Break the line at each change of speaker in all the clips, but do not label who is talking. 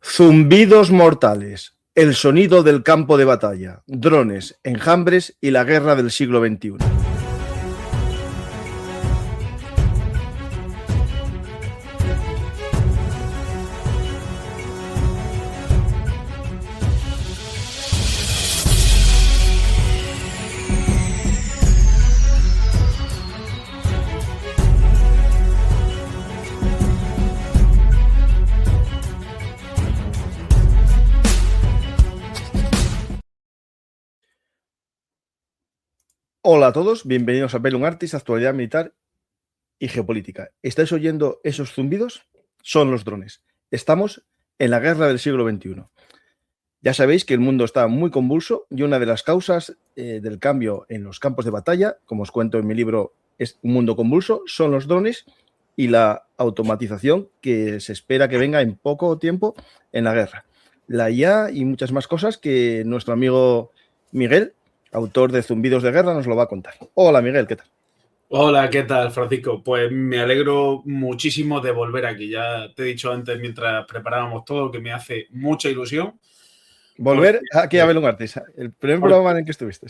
Zumbidos mortales, el sonido del campo de batalla, drones, enjambres y la guerra del siglo XXI. Hola a todos, bienvenidos a Bellum Artis, actualidad militar y geopolítica. ¿Estáis oyendo esos zumbidos? Son los drones. Estamos en la guerra del siglo XXI. Ya sabéis que el mundo está muy convulso y una de las causas del cambio en los campos de batalla, como os cuento en mi libro Es un mundo convulso, son los drones y la automatización que se espera que venga en poco tiempo en la guerra. La IA y muchas más cosas que nuestro amigo Miguel, autor de Zumbidos de Guerra, nos lo va a contar. Hola Miguel, ¿qué tal?
Hola, ¿qué tal, Francisco? Pues me alegro muchísimo de volver aquí. Ya te he dicho antes, mientras preparábamos todo, que me hace mucha ilusión.
Volver aquí a Bellum Artis, el primer programa en el que estuviste.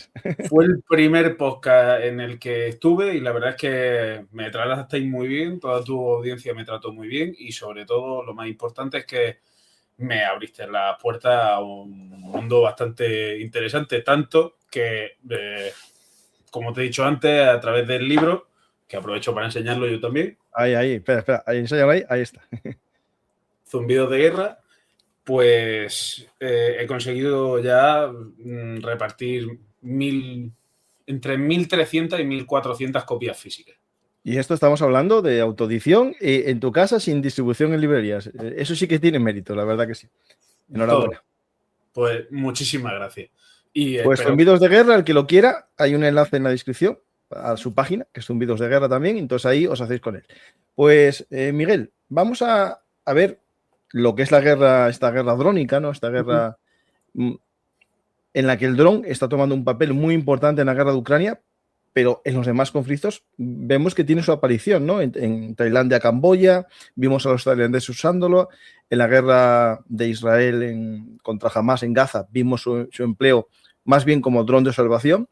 Fue el primer podcast en el que estuve y la verdad es que me tratasteis muy bien, toda tu audiencia me trató muy bien y sobre todo lo más importante es que me abriste la puerta a un mundo bastante interesante, tanto que, como te he dicho antes, a través del libro, que aprovecho para enseñarlo yo también.
Ahí, espera, ahí, enséñalo ahí está.
Zumbidos de Guerra, pues he conseguido ya repartir entre 1.300 y 1.400 copias físicas.
Y esto estamos hablando de autoedición en tu casa sin distribución en librerías. Eso sí que tiene mérito, la verdad que sí. Enhorabuena.
Todo. Pues muchísimas gracias. Y
pues Zumbidos de Guerra, el que lo quiera, hay un enlace en la descripción a su página, que es Zumbidos de Guerra también, entonces ahí os hacéis con él. Pues Miguel, vamos a ver lo que es la guerra, esta guerra drónica, ¿no? Esta guerra en la que el dron está tomando un papel muy importante en la guerra de Ucrania, pero en los demás conflictos vemos que tiene su aparición, ¿no? En Tailandia, Camboya, vimos a los tailandeses usándolo, en la guerra de Israel contra Hamas en Gaza vimos su empleo más bien como dron de salvación.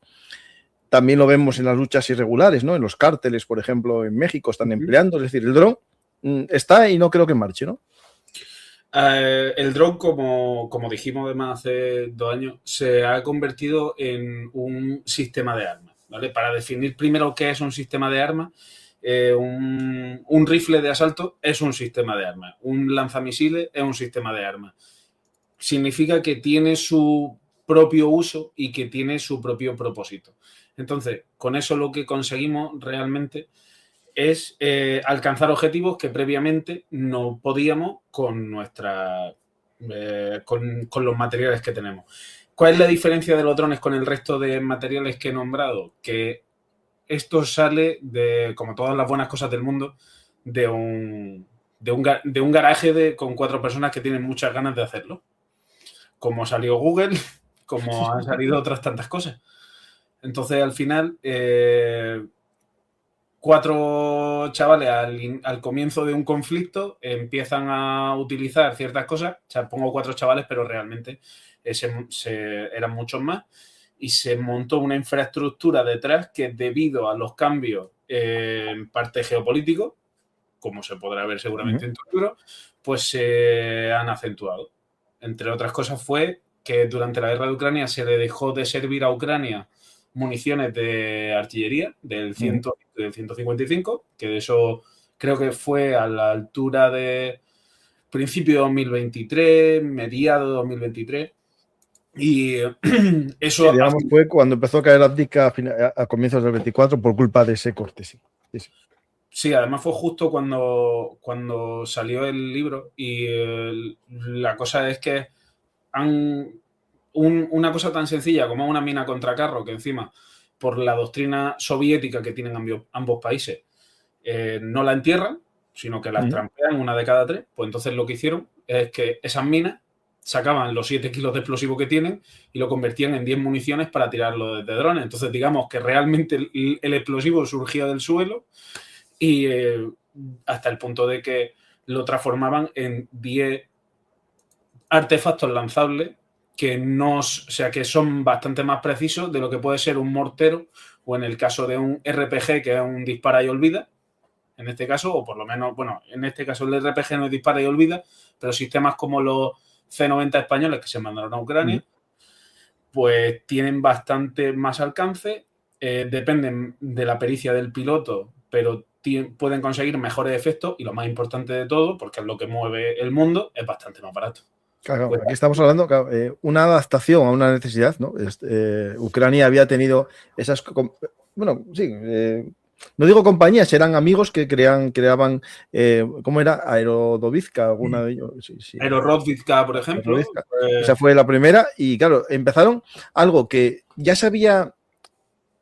También lo vemos en las luchas irregulares, ¿no? En los cárteles, por ejemplo, en México están empleando, es decir, el dron está y no creo que marche, ¿no?
El dron, como dijimos además hace 2 años, se ha convertido en un sistema de armas, ¿vale? Para definir primero qué es un sistema de armas, un rifle de asalto es un sistema de armas, un lanzamisiles es un sistema de armas. Significa que tiene su propio uso y que tiene su propio propósito. Entonces, con eso lo que conseguimos realmente es alcanzar objetivos que previamente no podíamos con con los materiales que tenemos. ¿Cuál es la diferencia de los drones con el resto de materiales que he nombrado? Que esto sale de, como todas las buenas cosas del mundo, de un garaje con 4 personas que tienen muchas ganas de hacerlo. Como salió Google, como han salido otras tantas cosas. Entonces, al final, 4 chavales al comienzo de un conflicto empiezan a utilizar ciertas cosas. O sea, pongo 4 chavales, pero realmente eran muchos más. Y se montó una infraestructura detrás que, debido a los cambios en parte geopolíticos, como se podrá ver seguramente en tu libro, pues se han acentuado. Entre otras cosas fue que durante la guerra de Ucrania se le dejó de servir a Ucrania municiones de artillería del 155, que de eso creo que fue a la altura de principio de 2023, mediado de 2023. Y eso...
Sí, digamos, fue cuando empezó a caer Avdiivka a comienzos del 24 por culpa de ese corte, sí.
Sí, además fue justo cuando salió el libro y la cosa es que una cosa tan sencilla como una mina contra carro, que encima, por la doctrina soviética que tienen ambos países, no la entierran, sino que las trampean una de cada 3, pues entonces lo que hicieron es que esas minas sacaban los 7 kilos de explosivo que tienen y lo convertían en 10 municiones para tirarlo desde drones. Entonces, digamos que realmente el explosivo surgía del suelo y hasta el punto de que lo transformaban en 10 artefactos lanzables o sea, que son bastante más precisos de lo que puede ser un mortero o en el caso de un RPG, que es un dispara y olvida, en este caso, o por lo menos, bueno, en este caso el RPG no es dispara y olvida, pero sistemas como los C-90 españoles que se mandaron a Ucrania, pues tienen bastante más alcance, dependen de la pericia del piloto, pero pueden conseguir mejores efectos y lo más importante de todo, porque es lo que mueve el mundo, es bastante más barato.
Claro, pues, aquí estamos hablando de una adaptación a una necesidad, ¿no? Ucrania había tenido esas, bueno, sí, no digo compañías, eran amigos que creaban, ¿cómo era? Aerodovizka, alguna de ellos. Sí.
Aerodovizka, por ejemplo.
Esa fue la primera y claro, empezaron algo que ya se había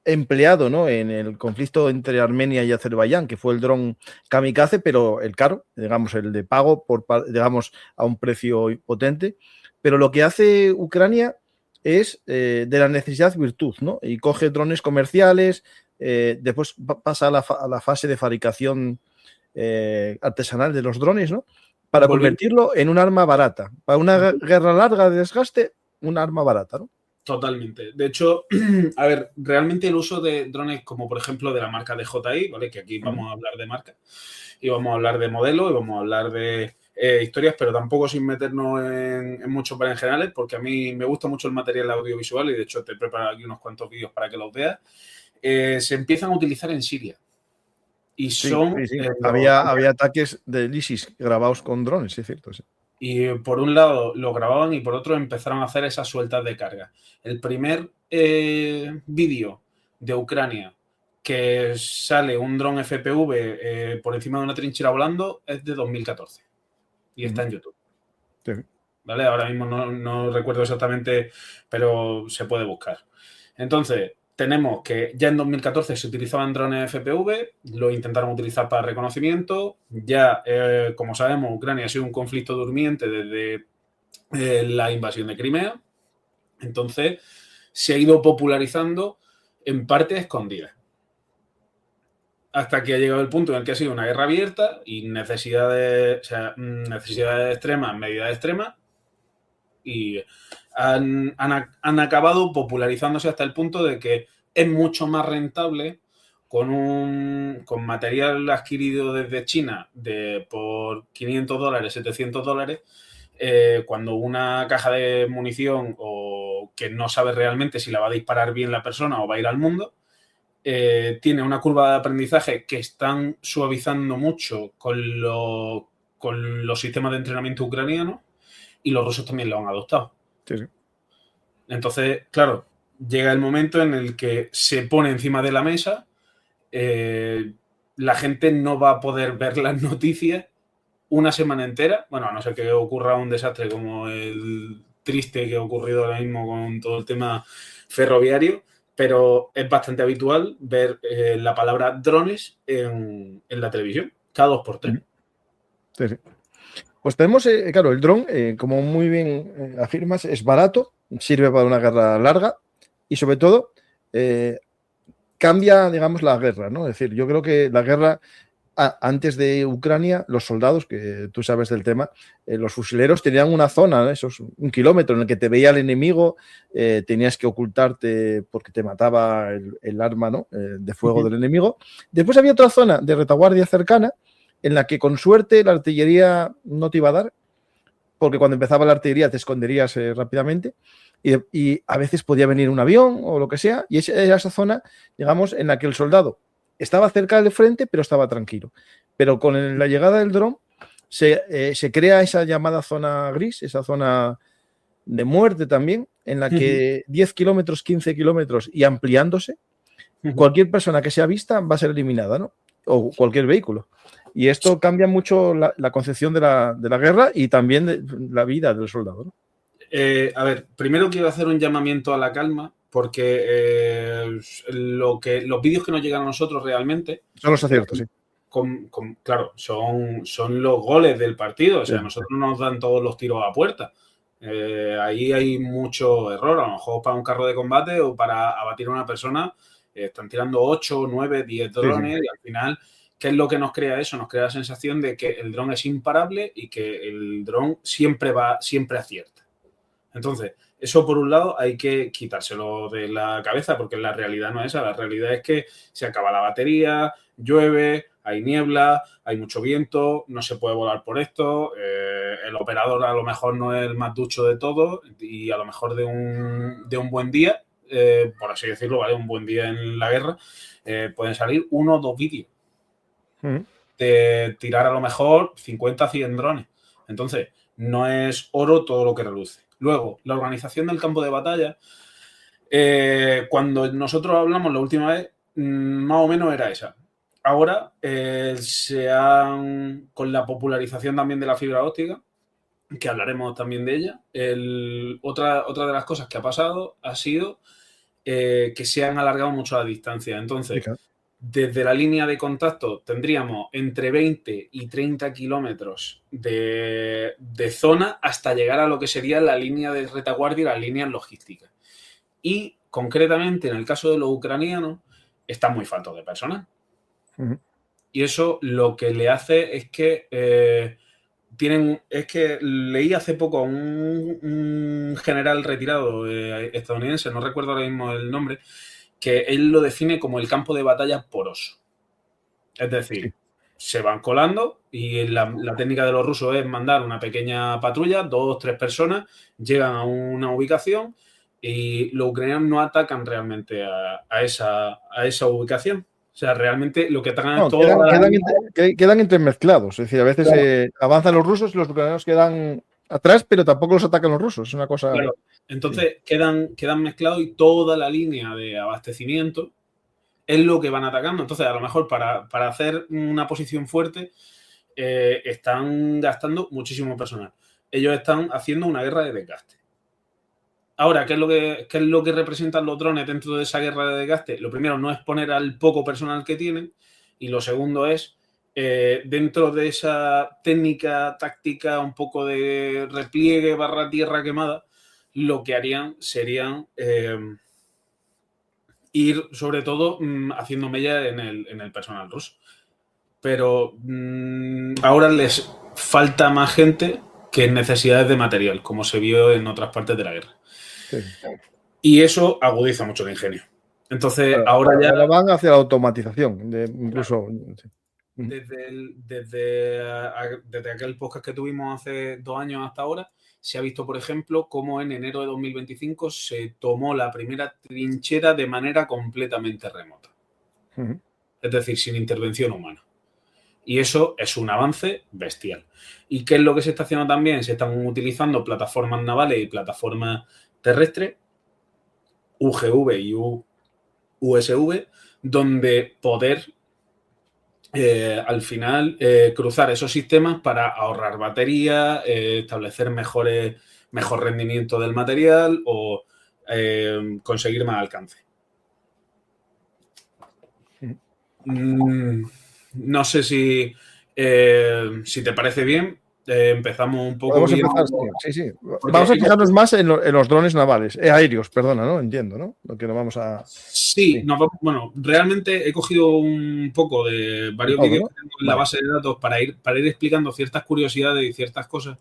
empleado, ¿no? En el conflicto entre Armenia y Azerbaiyán, que fue el dron kamikaze, pero el caro, digamos, el de pago digamos, a un precio potente. Pero lo que hace Ucrania es de la necesidad virtud, ¿no? Y coge drones comerciales, después pasa a la fase de fabricación artesanal de los drones, ¿no? Para convertirlo en un arma barata. Para una guerra larga de desgaste, un arma barata, ¿no?
Totalmente. De hecho, a ver, realmente el uso de drones como por ejemplo de la marca DJI, ¿vale? Que aquí vamos a hablar de marca y vamos a hablar de modelo y vamos a hablar de historias, pero tampoco sin meternos en muchos berenjenales, porque a mí me gusta mucho el material audiovisual y de hecho te he preparado aquí unos cuantos vídeos para que los veas. Se empiezan a utilizar en Siria. Y son...
Sí. Había ataques del ISIS grabados con drones, sí, es cierto, sí.
Y por un lado lo grababan y por otro empezaron a hacer esas sueltas de carga. El primer vídeo de Ucrania que sale un dron FPV por encima de una trinchera volando es de 2014 y está en YouTube.
Sí.
¿Vale? Ahora mismo no recuerdo exactamente, pero se puede buscar. Entonces, tenemos que ya en 2014 se utilizaban drones FPV, lo intentaron utilizar para reconocimiento. Ya, como sabemos, Ucrania ha sido un conflicto durmiente desde la invasión de Crimea. Entonces, se ha ido popularizando en parte escondida. Hasta que ha llegado el punto en el que ha sido una guerra abierta y necesidades extremas, medidas extremas, y han acabado popularizándose hasta el punto de que es mucho más rentable con material adquirido desde China por $500, $700, cuando una caja de munición o que no sabe realmente si la va a disparar bien la persona o va a ir al mundo, tiene una curva de aprendizaje que están suavizando mucho con los sistemas de entrenamiento ucranianos y los rusos también lo han adoptado.
Sí.
Entonces, claro, llega el momento en el que se pone encima de la mesa, la gente no va a poder ver las noticias una semana entera, bueno, a no ser que ocurra un desastre como el triste que ha ocurrido ahora mismo con todo el tema ferroviario, pero es bastante habitual ver la palabra drones en la televisión, cada 2x3.
Sí. Pues tenemos, claro, el dron, como muy bien afirmas, es barato, sirve para una guerra larga y sobre todo cambia, digamos, la guerra, ¿no? Es decir, yo creo que la guerra antes de Ucrania, los soldados, que tú sabes del tema, los fusileros tenían una zona, ¿no? Esos, 1 kilómetro en el que te veía el enemigo, tenías que ocultarte porque te mataba el arma, ¿no? De fuego del enemigo. Después había otra zona de retaguardia cercana en la que con suerte la artillería no te iba a dar, porque cuando empezaba la artillería te esconderías rápidamente y a veces podía venir un avión o lo que sea, y era esa zona, digamos, en la que el soldado estaba cerca del frente, pero estaba tranquilo. Pero con la llegada del dron se crea esa llamada zona gris, esa zona de muerte también, en la que 10 kilómetros, 15 kilómetros y ampliándose, cualquier persona que sea vista va a ser eliminada, ¿no? O cualquier vehículo. Y esto cambia mucho la concepción de la guerra y también de la vida del soldado, ¿no?
A ver, primero quiero hacer un llamamiento a la calma porque los vídeos que nos llegan a nosotros realmente
son los aciertos, sí.
Claro, son los goles del partido. O sea, nosotros no nos dan todos los tiros a puerta. Ahí hay mucho error. A lo mejor para un carro de combate o para abatir a una persona están tirando 8, 9, 10 drones y al final ¿Qué es lo que nos crea eso? Nos crea la sensación de que el dron es imparable y que el dron siempre acierta. Entonces, eso por un lado hay que quitárselo de la cabeza porque la realidad no es esa. La realidad es que se acaba la batería, llueve, hay niebla, hay mucho viento, no se puede volar por esto, el operador a lo mejor no es el más ducho de todo y a lo mejor de un buen día, por así decirlo, ¿vale? Un buen día en la guerra, pueden salir 1 o 2 vídeos de tirar a lo mejor 50, 100 drones. Entonces, no es oro todo lo que reluce. Luego, la organización del campo de batalla, cuando nosotros hablamos la última vez, más o menos era esa. Ahora, con la popularización también de la fibra óptica, que hablaremos también de ella, otra de las cosas que ha pasado ha sido que se han alargado mucho las distancias. Entonces, desde la línea de contacto tendríamos entre 20 y 30 kilómetros de zona hasta llegar a lo que sería la línea de retaguardia y las líneas logísticas. Y concretamente en el caso de los ucranianos están muy faltos de personal. Y eso lo que le hace es que leí hace poco a un general retirado estadounidense, no recuerdo ahora mismo el nombre, que él lo define como el campo de batalla poroso. Es decir, se van colando y la técnica de los rusos es mandar una pequeña patrulla, 2 o 3 personas, llegan a una ubicación y los ucranianos no atacan realmente a esa ubicación. O sea, realmente lo que atacan es todo.
Quedan entremezclados. Es decir, a veces avanzan los rusos y los ucranianos quedan atrás, pero tampoco los atacan los rusos. Es una cosa.
Claro. Entonces quedan mezclados y toda la línea de abastecimiento es lo que van atacando. Entonces, a lo mejor para hacer una posición fuerte están gastando muchísimo personal. Ellos están haciendo una guerra de desgaste. Ahora, ¿qué es lo que representan los drones dentro de esa guerra de desgaste? Lo primero no es poner al poco personal que tienen y lo segundo es dentro de esa técnica táctica un poco de repliegue / tierra quemada, lo que harían serían ir sobre todo haciendo mella en el personal ruso. Pero ahora les falta más gente que necesidades de material, como se vio en otras partes de la guerra.
Sí.
Y eso agudiza mucho el ingenio. Entonces, ahora
van hacia la automatización, incluso.
Claro. Desde aquel podcast que tuvimos hace 2 años hasta ahora, se ha visto, por ejemplo, cómo en enero de 2025 se tomó la primera trinchera de manera completamente remota. Es decir, sin intervención humana. Y eso es un avance bestial. ¿Y qué es lo que se está haciendo también? Se están utilizando plataformas navales y plataformas terrestres, UGV y USV, donde poder al final cruzar esos sistemas para ahorrar batería, establecer mejor rendimiento del material o conseguir más alcance. No sé si te parece bien. Empezamos un poco.
Podemos empezar, sí. Vamos a fijarnos más en los drones navales, aéreos, perdona, ¿no? Entiendo, ¿no? Lo que nos vamos a.
Sí. Bueno, realmente he cogido un poco de varios vídeos que tengo en la base de datos para ir explicando ciertas curiosidades y ciertas cosas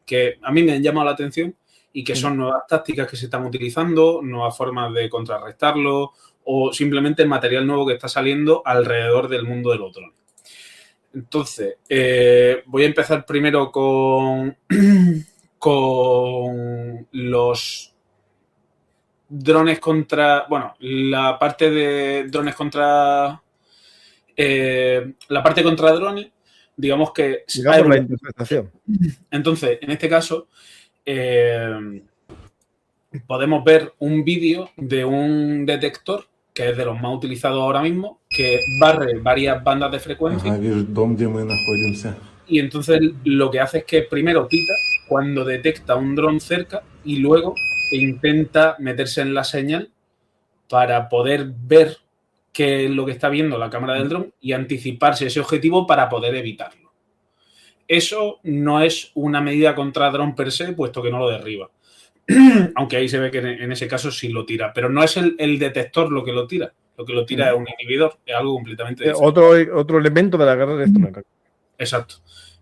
que a mí me han llamado la atención y que son nuevas tácticas que se están utilizando, nuevas formas de contrarrestarlo o simplemente material nuevo que está saliendo alrededor del mundo de los drones. Entonces, voy a empezar primero con los drones contra... Bueno, la parte de drones contra... la parte contra drones, digamos que...
Digamos la interpretación.
Entonces, en este caso, podemos ver un vídeo de un detector que es de los más utilizados ahora mismo, que barre varias bandas de frecuencia. Y entonces lo que hace es que primero pita cuando detecta un dron cerca y luego intenta meterse en la señal para poder ver qué es lo que está viendo la cámara del dron y anticiparse ese objetivo para poder evitarlo. Eso no es una medida contra dron per se, puesto que no lo derriba. Aunque ahí se ve que en ese caso sí lo tira, pero no es el detector lo que lo tira, Lo que lo tira es un inhibidor, es algo completamente diferente.
Otro elemento de la guerra electrónica.
Exacto.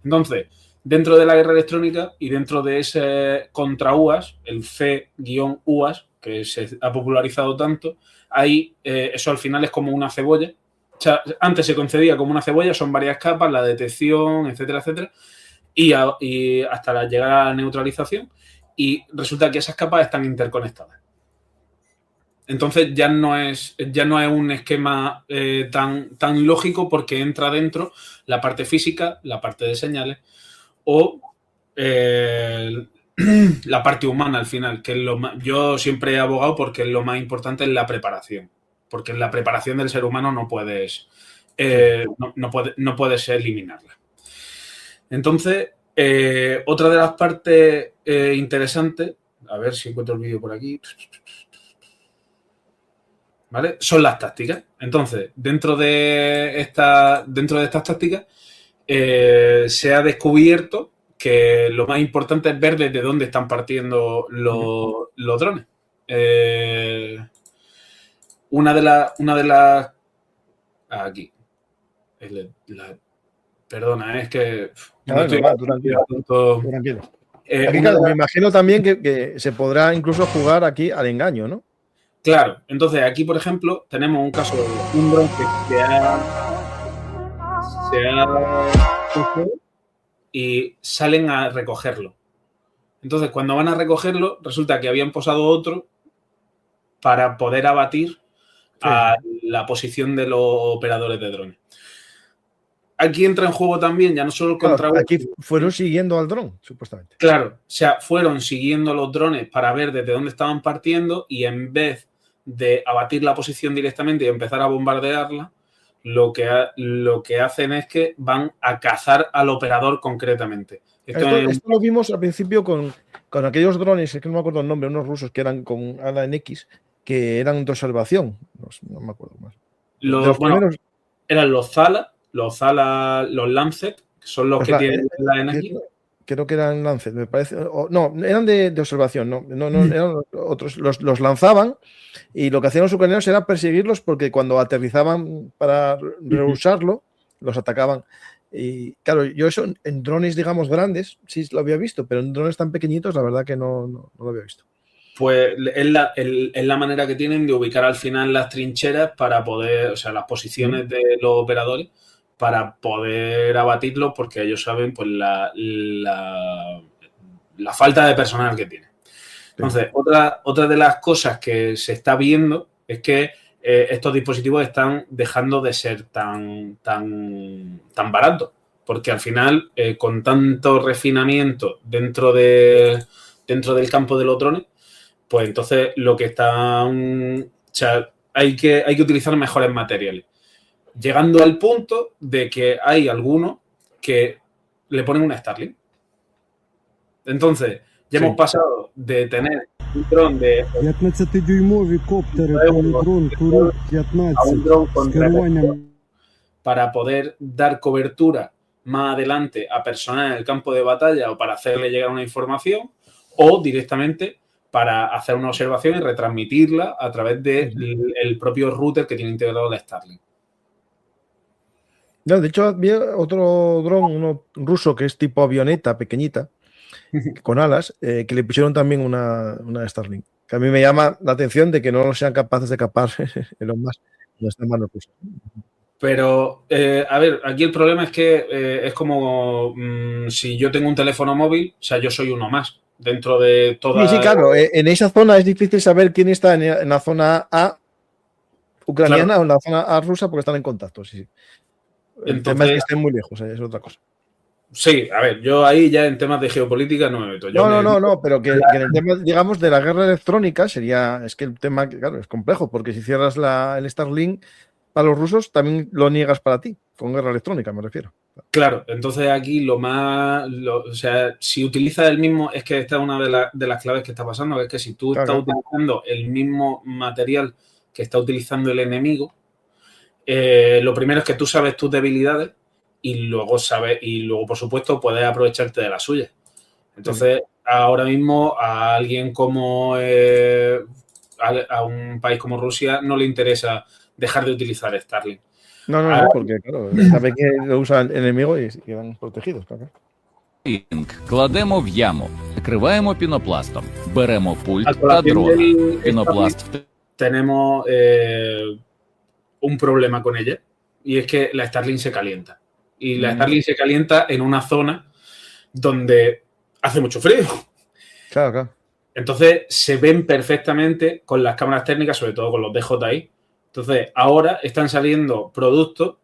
Entonces, dentro de la guerra electrónica y dentro de ese contra UAS, el C-UAS, que se ha popularizado tanto, ahí eso al final es como una cebolla. O sea, antes se concedía como una cebolla, son varias capas, la detección, etcétera, etcétera, y hasta llegar a la neutralización, y resulta que esas capas están interconectadas. Entonces ya no es un esquema tan lógico, porque entra dentro la parte física, la parte de señales o la parte humana al final, que es lo más, yo siempre he abogado porque lo más importante es la preparación, porque en la preparación del ser humano no puedes eliminarla. Entonces, otra de las partes interesantes, a ver si encuentro el vídeo por aquí, ¿vale? Son las tácticas. Entonces, dentro de estas tácticas, se ha descubierto que lo más importante es ver desde dónde están partiendo los drones. Una de las aquí. Perdona, es que
no estoy tranquilo. Aquí, claro, me imagino también que se podrá incluso jugar aquí al engaño, ¿no?
Claro, entonces aquí, por ejemplo, tenemos un caso de un dron que se ha y salen a recogerlo. Entonces, cuando van a recogerlo, resulta que habían posado otro para poder abatir a la posición de los operadores de drones. Aquí entra en juego también, ya no solo el contra...
Aquí fueron siguiendo al dron, supuestamente.
Claro, o sea, fueron siguiendo los drones para ver desde dónde estaban partiendo, y en vez de abatir la posición directamente y empezar a bombardearla, lo que hacen es que van a cazar al operador concretamente.
Esto lo vimos al principio con aquellos drones, es que no me acuerdo el nombre, unos rusos que eran con ala en X, que eran de observación. No me acuerdo más.
Eran los Zala, los Lancet, que son los que tienen la en X.
Creo que eran Lancet, me parece. No, eran de observación, no eran otros. Los lanzaban, y lo que hacían los ucranianos era perseguirlos, porque cuando aterrizaban para reusarlo, los atacaban. Y claro, yo eso en drones, digamos, grandes, sí lo había visto, pero en drones tan pequeñitos, la verdad que no lo había visto.
Pues es la manera que tienen de ubicar al final las trincheras para poder, o sea, las posiciones de los operadores, para poder abatirlos, porque ellos saben pues la falta de personal que tienen. Entonces, otra de las cosas que se está viendo es que estos dispositivos están dejando de ser tan baratos, porque al final, con tanto refinamiento dentro del campo de los drones, pues entonces lo que están... O sea, hay que utilizar mejores materiales, llegando al punto de que hay algunos que le ponen una Starlink. Entonces, ya hemos pasado de tener un dron de
15-дюймові коптери, дрон Турок 15
a un dron con
з керуванням
para poder dar cobertura más adelante a personas en el campo de batalla, o para hacerle llegar una información, o directamente para hacer una observación y retransmitirla a través del propio router que tiene integrado la Starlink.
No, de hecho, había otro dron, uno ruso, que es tipo avioneta, pequeñita, con alas, que le pusieron también una Starlink. Que a mí me llama la atención de que no sean capaces de capar Elon Musk. No está en manos rusas.
Pero, a ver, aquí el problema es que es como si yo tengo un teléfono móvil, o sea, yo soy uno más dentro de toda...
Sí, claro. En esa zona es difícil saber quién está en la zona A ucraniana, o en la zona A rusa, porque están en contacto. Sí. El tema es que estén muy lejos, es otra cosa.
Sí, a ver, yo ahí ya en temas de geopolítica no me meto.
No, pero que en el tema, digamos, de la guerra electrónica es que el tema, claro, es complejo, porque si cierras el Starlink para los rusos, también lo niegas para ti, con guerra electrónica me refiero.
Claro, entonces aquí o sea, si utilizas el mismo, es que esta es una de las claves que está pasando, que es que si tú estás utilizando el mismo material que está utilizando el enemigo, lo primero es que tú sabes tus debilidades, y luego por supuesto puedes aprovecharte de las suyas. Entonces, ahora mismo a alguien como a un país como Rusia no le interesa dejar de utilizar Starlink.
No, porque claro, sabe que lo usa el enemigo y quedan protegidos, claro.
Кладемо в яму, накриваємо пінопластом, беремо пульт
Al
та
colación
дрона.
del
Пінопласт
tenemos un problema con ella, y es que la Starlink se calienta. Y la Starlink se calienta en una zona donde hace mucho frío.
Claro.
Entonces se ven perfectamente con las cámaras técnicas, sobre todo con los DJI. Entonces ahora están saliendo productos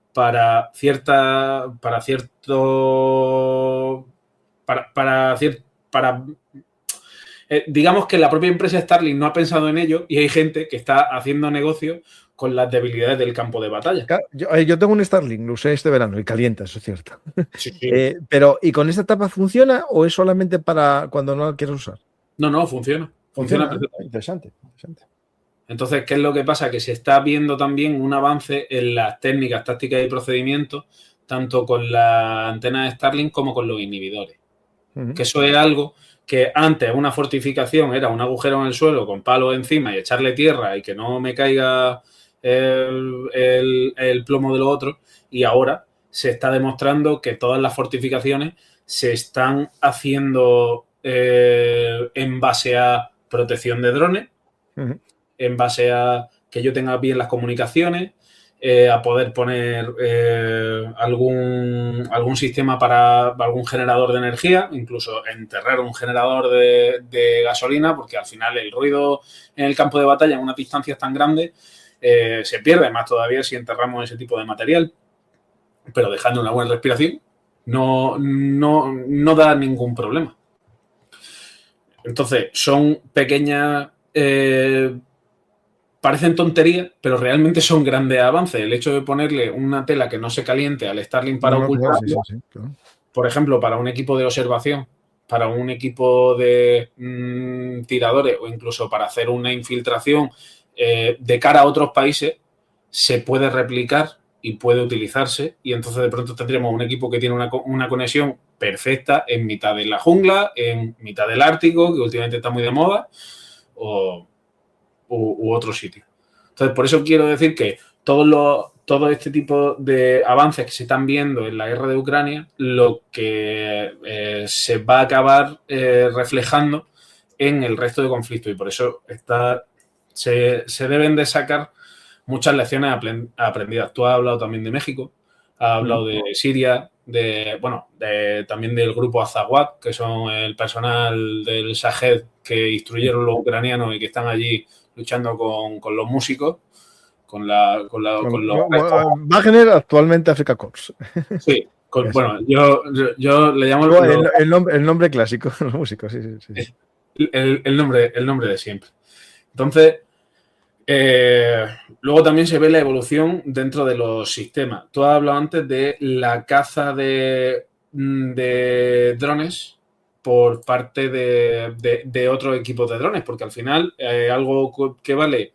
digamos que la propia empresa Starlink no ha pensado en ello y hay gente que está haciendo negocio con las debilidades del campo de batalla.
Claro, yo tengo un Starlink, lo usé este verano y calienta, eso es cierto.
Sí, sí.
Pero, ¿y con esta tapa funciona o es solamente para cuando no la quieres usar?
No, funciona. Funciona perfectamente.
Interesante.
Entonces, ¿qué es lo que pasa? Que se está viendo también un avance en las técnicas, tácticas y procedimientos, tanto con la antena de Starlink como con los inhibidores. Que eso es algo que antes una fortificación era un agujero en el suelo con palos encima y echarle tierra y que no me caiga el plomo de lo otro, y ahora se está demostrando que todas las fortificaciones se están haciendo en base a protección de drones, en base a que yo tenga bien las comunicaciones, a poder poner algún sistema para algún generador de energía, incluso enterrar un generador de gasolina, porque al final el ruido en el campo de batalla en unas distancias tan grandes se pierde, más todavía si enterramos ese tipo de material, pero dejando una buena respiración no da ningún problema. Entonces, son pequeñas... parecen tonterías, pero realmente son grandes avances. El hecho de ponerle una tela que no se caliente al Starlink para ocultarlo, claro. Por ejemplo, para un equipo de observación, para un equipo de tiradores o incluso para hacer una infiltración de cara a otros países, se puede replicar y puede utilizarse, y entonces de pronto tendremos un equipo que tiene una conexión perfecta en mitad de la jungla, en mitad del Ártico, que últimamente está muy de moda, u otro sitio. Entonces, por eso quiero decir que todo este tipo de avances que se están viendo en la guerra de Ucrania, lo que se va a acabar reflejando en el resto de conflictos, y por eso se deben de sacar muchas lecciones aprendidas. Tú has hablado también de México, has hablado de Siria, también del grupo Azawad, que son el personal del Sahel que instruyeron los ucranianos y que están allí luchando con los músicos, con los
Wagner, actualmente Africa Corps.
Sí, bueno, yo le llamo
el nombre clásico, los músicos, sí.
El nombre de siempre. Entonces, luego también se ve la evolución dentro de los sistemas. Tú has hablado antes de la caza de drones por parte de otros equipos de drones, porque al final algo que vale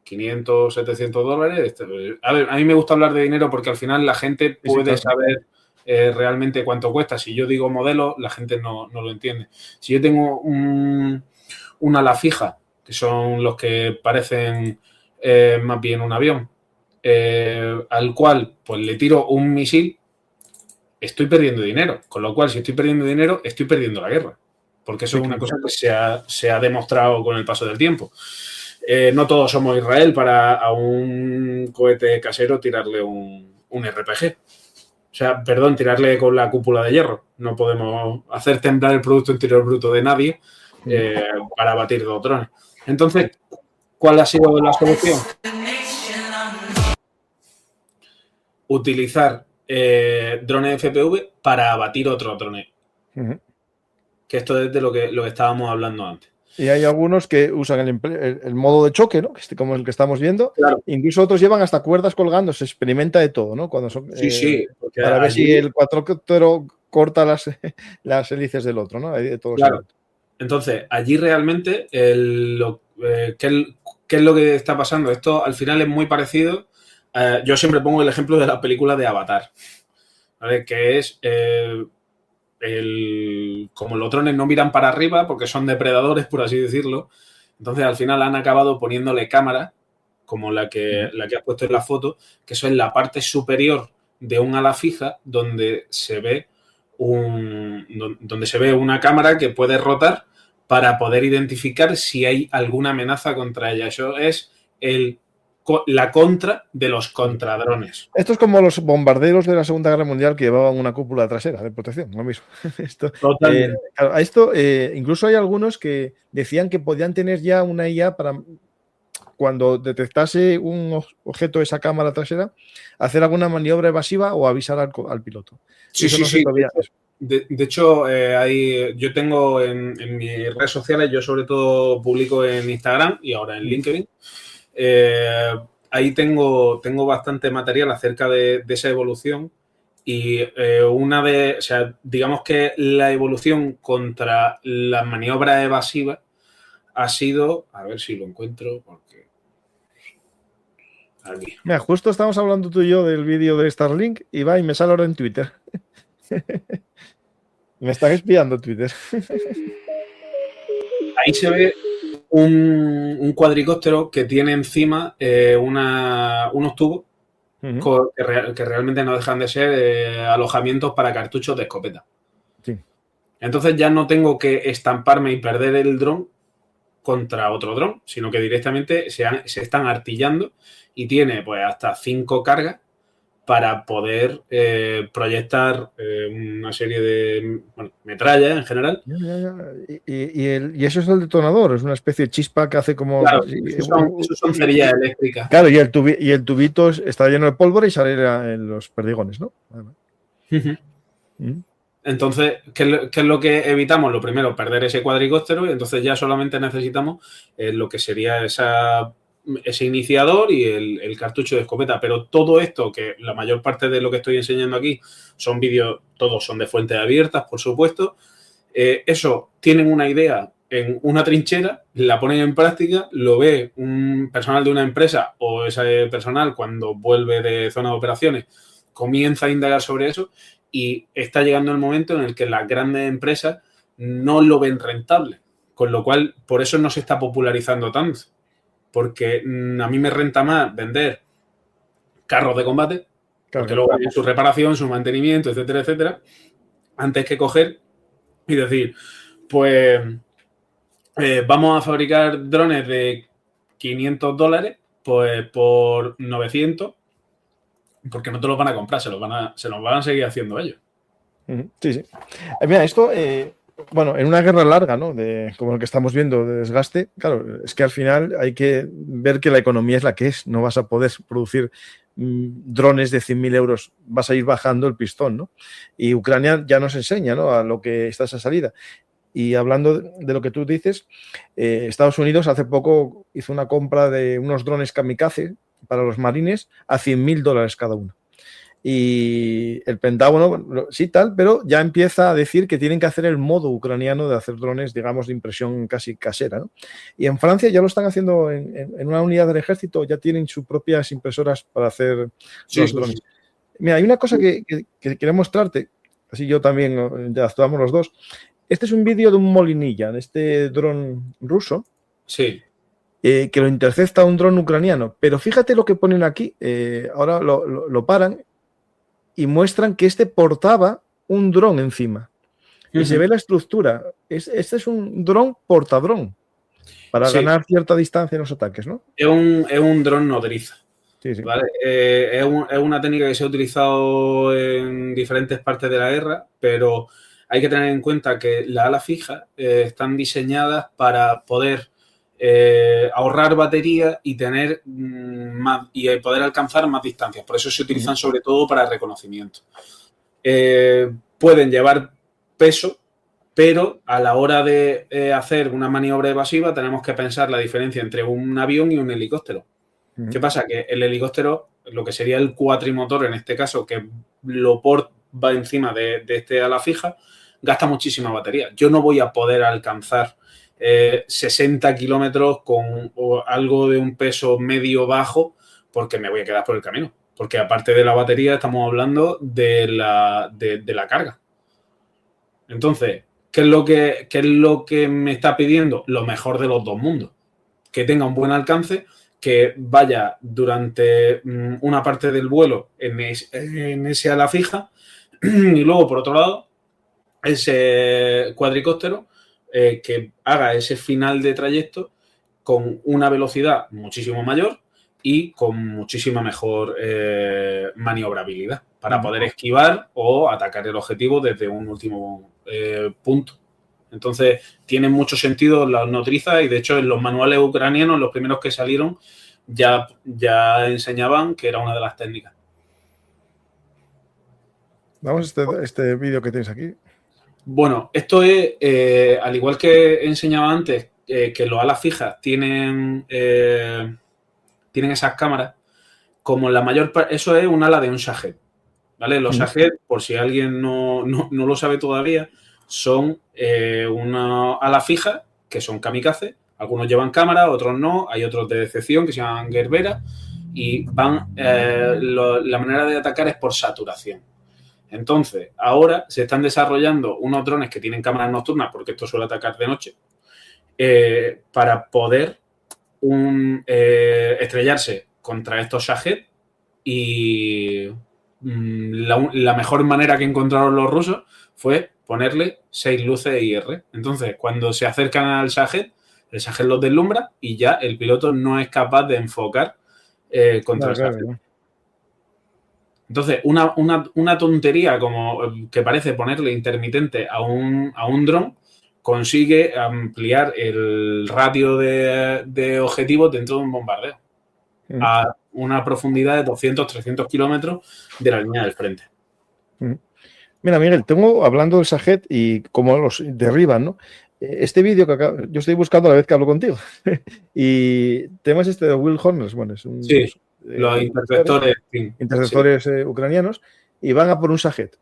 500, 700 dólares. A ver, a mí me gusta hablar de dinero porque al final la gente puede saber realmente cuánto cuesta. Si yo digo modelo, la gente no lo entiende. Si yo tengo una ala fija, que son los que parecen más bien un avión, al cual pues le tiro un misil, estoy perdiendo dinero. Con lo cual, si estoy perdiendo dinero, estoy perdiendo la guerra. Porque eso es una cosa que se ha demostrado con el paso del tiempo. No todos somos Israel para a un cohete casero tirarle un RPG. O sea, perdón, tirarle con la cúpula de hierro. No podemos hacer temblar el Producto Interior Bruto de nadie para abatir dos drones. Entonces, ¿cuál ha sido la solución? Utilizar drones FPV para abatir otros drones. Que esto es de lo que estábamos hablando antes.
Y hay algunos que usan el modo de choque, ¿no? Como el que estamos viendo.
Claro.
Incluso otros llevan hasta cuerdas colgando. Se experimenta de todo, ¿no? Cuando son,
sí.
Para ver si el cuadrocóptero corta las hélices del otro, ¿no? Hay de todo.
Claro. Entonces, allí realmente, ¿qué es lo que está pasando? Esto al final es muy parecido. Yo siempre pongo el ejemplo de la película de Avatar, ¿vale? Que es... como los drones no miran para arriba porque son depredadores, por así decirlo, entonces al final han acabado poniéndole cámaras como la que has puesto en la foto, que eso es la parte superior de un ala fija donde se ve una cámara que puede rotar para poder identificar si hay alguna amenaza contra ella. Eso es la contra de los contradrones.
Esto es como los bombarderos de la Segunda Guerra Mundial que llevaban una cúpula trasera de protección, lo mismo. Claro, a esto incluso hay algunos que decían que podían tener ya una IA para cuando detectase un objeto de esa cámara trasera, hacer alguna maniobra evasiva o avisar al piloto.
Sí,
eso
sí,
no sé
sí.
todavía.
De hecho, yo tengo en mis redes sociales, yo sobre todo publico en Instagram y ahora en LinkedIn. Ahí tengo bastante material acerca de esa evolución y digamos que la evolución contra las maniobras evasivas ha sido, a ver si lo encuentro, porque aquí.
Mira, justo estamos hablando tú y yo del vídeo de Starlink y va y me sale ahora en Twitter. Me están espiando Twitter.
Ahí se ve un cuadricóptero que tiene encima unos tubos que realmente no dejan de ser alojamientos para cartuchos de escopeta.
Sí.
Entonces ya no tengo que estamparme y perder el dron contra otro dron, sino que directamente se están artillando y tiene pues hasta 5 cargas para poder proyectar una serie de metrallas en general.
Y eso es el detonador, es una especie de chispa que hace como...
Claro, eso son cerillas eléctricas.
Claro, y el tubito está lleno de pólvora y sale en los perdigones, ¿no?
Entonces, ¿qué es lo que evitamos? Lo primero, perder ese cuadricóptero y entonces ya solamente necesitamos lo que sería ese iniciador y el cartucho de escopeta. Pero todo esto, que la mayor parte de lo que estoy enseñando aquí son vídeos, todos son de fuentes abiertas, por supuesto. Eso, tienen una idea en una trinchera, la ponen en práctica, lo ve un personal de una empresa o ese personal cuando vuelve de zona de operaciones, comienza a indagar sobre eso y está llegando el momento en el que las grandes empresas no lo ven rentable. Con lo cual, por eso no se está popularizando tanto. Porque a mí me renta más vender carros de combate, porque luego hay su reparación, su mantenimiento, etcétera, etcétera, antes que coger y decir, pues vamos a fabricar drones de $500 pues por 900, porque no te los van a comprar, se los van a seguir haciendo ellos.
Sí, sí. Mira, esto... bueno, en una guerra larga, ¿no? Como lo que estamos viendo de desgaste, claro, es que al final hay que ver que la economía es la que es. No vas a poder producir drones de 100.000 euros, vas a ir bajando el pistón, ¿no? Y Ucrania ya nos enseña, ¿no? A lo que está esa salida. Y hablando de lo que tú dices, Estados Unidos hace poco hizo una compra de unos drones kamikaze para los marines a $100.000 cada uno. Y el Pentágono, sí, tal, pero ya empieza a decir que tienen que hacer el modo ucraniano de hacer drones, digamos, de impresión casi casera, ¿no? Y en Francia ya lo están haciendo en una unidad del ejército, ya tienen sus propias impresoras para hacer los drones. Mira, hay una cosa que quería mostrarte, así yo también, ya actuamos los dos. Este es un vídeo de un Molinilla, de este dron ruso.
Sí.
Que lo intercepta un dron ucraniano. Pero fíjate lo que ponen aquí, ahora lo paran y muestran que este portaba un dron encima. Y se ve la estructura. Este es un dron portadrón para ganar cierta distancia en los ataques, ¿no?
Es un dron nodriza.
Sí, sí.
¿Vale? Es una técnica que se ha utilizado en diferentes partes de la guerra, pero hay que tener en cuenta que las alas fijas están diseñadas para poder ahorrar batería y tener más y poder alcanzar más distancias. Por eso se utilizan sobre todo para reconocimiento. Pueden llevar peso, pero a la hora de hacer una maniobra evasiva tenemos que pensar la diferencia entre un avión y un helicóptero. ¿Qué pasa? Que el helicóptero, lo que sería el cuatrimotor en este caso, que va encima de este ala fija, gasta muchísima batería. Yo no voy a poder alcanzar 60 kilómetros con algo de un peso medio bajo porque me voy a quedar por el camino. Porque aparte de la batería estamos hablando de la carga. Entonces, ¿qué es lo que me está pidiendo? Lo mejor de los dos mundos. Que tenga un buen alcance, que vaya durante una parte del vuelo en ese ala fija y luego, por otro lado, ese cuadricóptero que haga ese final de trayecto con una velocidad muchísimo mayor y con muchísima mejor maniobrabilidad para poder esquivar o atacar el objetivo desde un último punto. Entonces, tiene mucho sentido las nodrizas y, de hecho, en los manuales ucranianos, los primeros que salieron, ya enseñaban que era una de las técnicas.
Vamos a este vídeo que tienes aquí.
Bueno, esto es, al igual que enseñaba antes, que los alas fijas tienen esas cámaras, como la mayor parte, eso es un ala de un Shahed, ¿vale? Los Shahed, por si alguien no lo sabe todavía, son una ala fija que son kamikaze. Algunos llevan cámara, otros no. Hay otros de decepción que se llaman Gerbera y van. La manera de atacar es por saturación. Entonces, ahora se están desarrollando unos drones que tienen cámaras nocturnas, porque esto suele atacar de noche, para poder estrellarse contra estos Shahed y la mejor manera que encontraron los rusos fue ponerle 6 luces IR. Entonces, cuando se acercan al Shahed, el Shahed los deslumbra y ya el piloto no es capaz de enfocar contra el Shahed. Claro. Entonces, una tontería como que parece ponerle intermitente a un dron consigue ampliar el radio de objetivos dentro de un bombardeo a una profundidad de 200, 300 kilómetros de la línea del frente.
Mira, Miguel, hablando del Shahed y cómo los derriban, ¿no? Este vídeo que yo estoy buscando a la vez que hablo contigo y temas este de Will Horners, bueno, es un...
Sí. Los
interceptores ucranianos, y van a por un Shahed.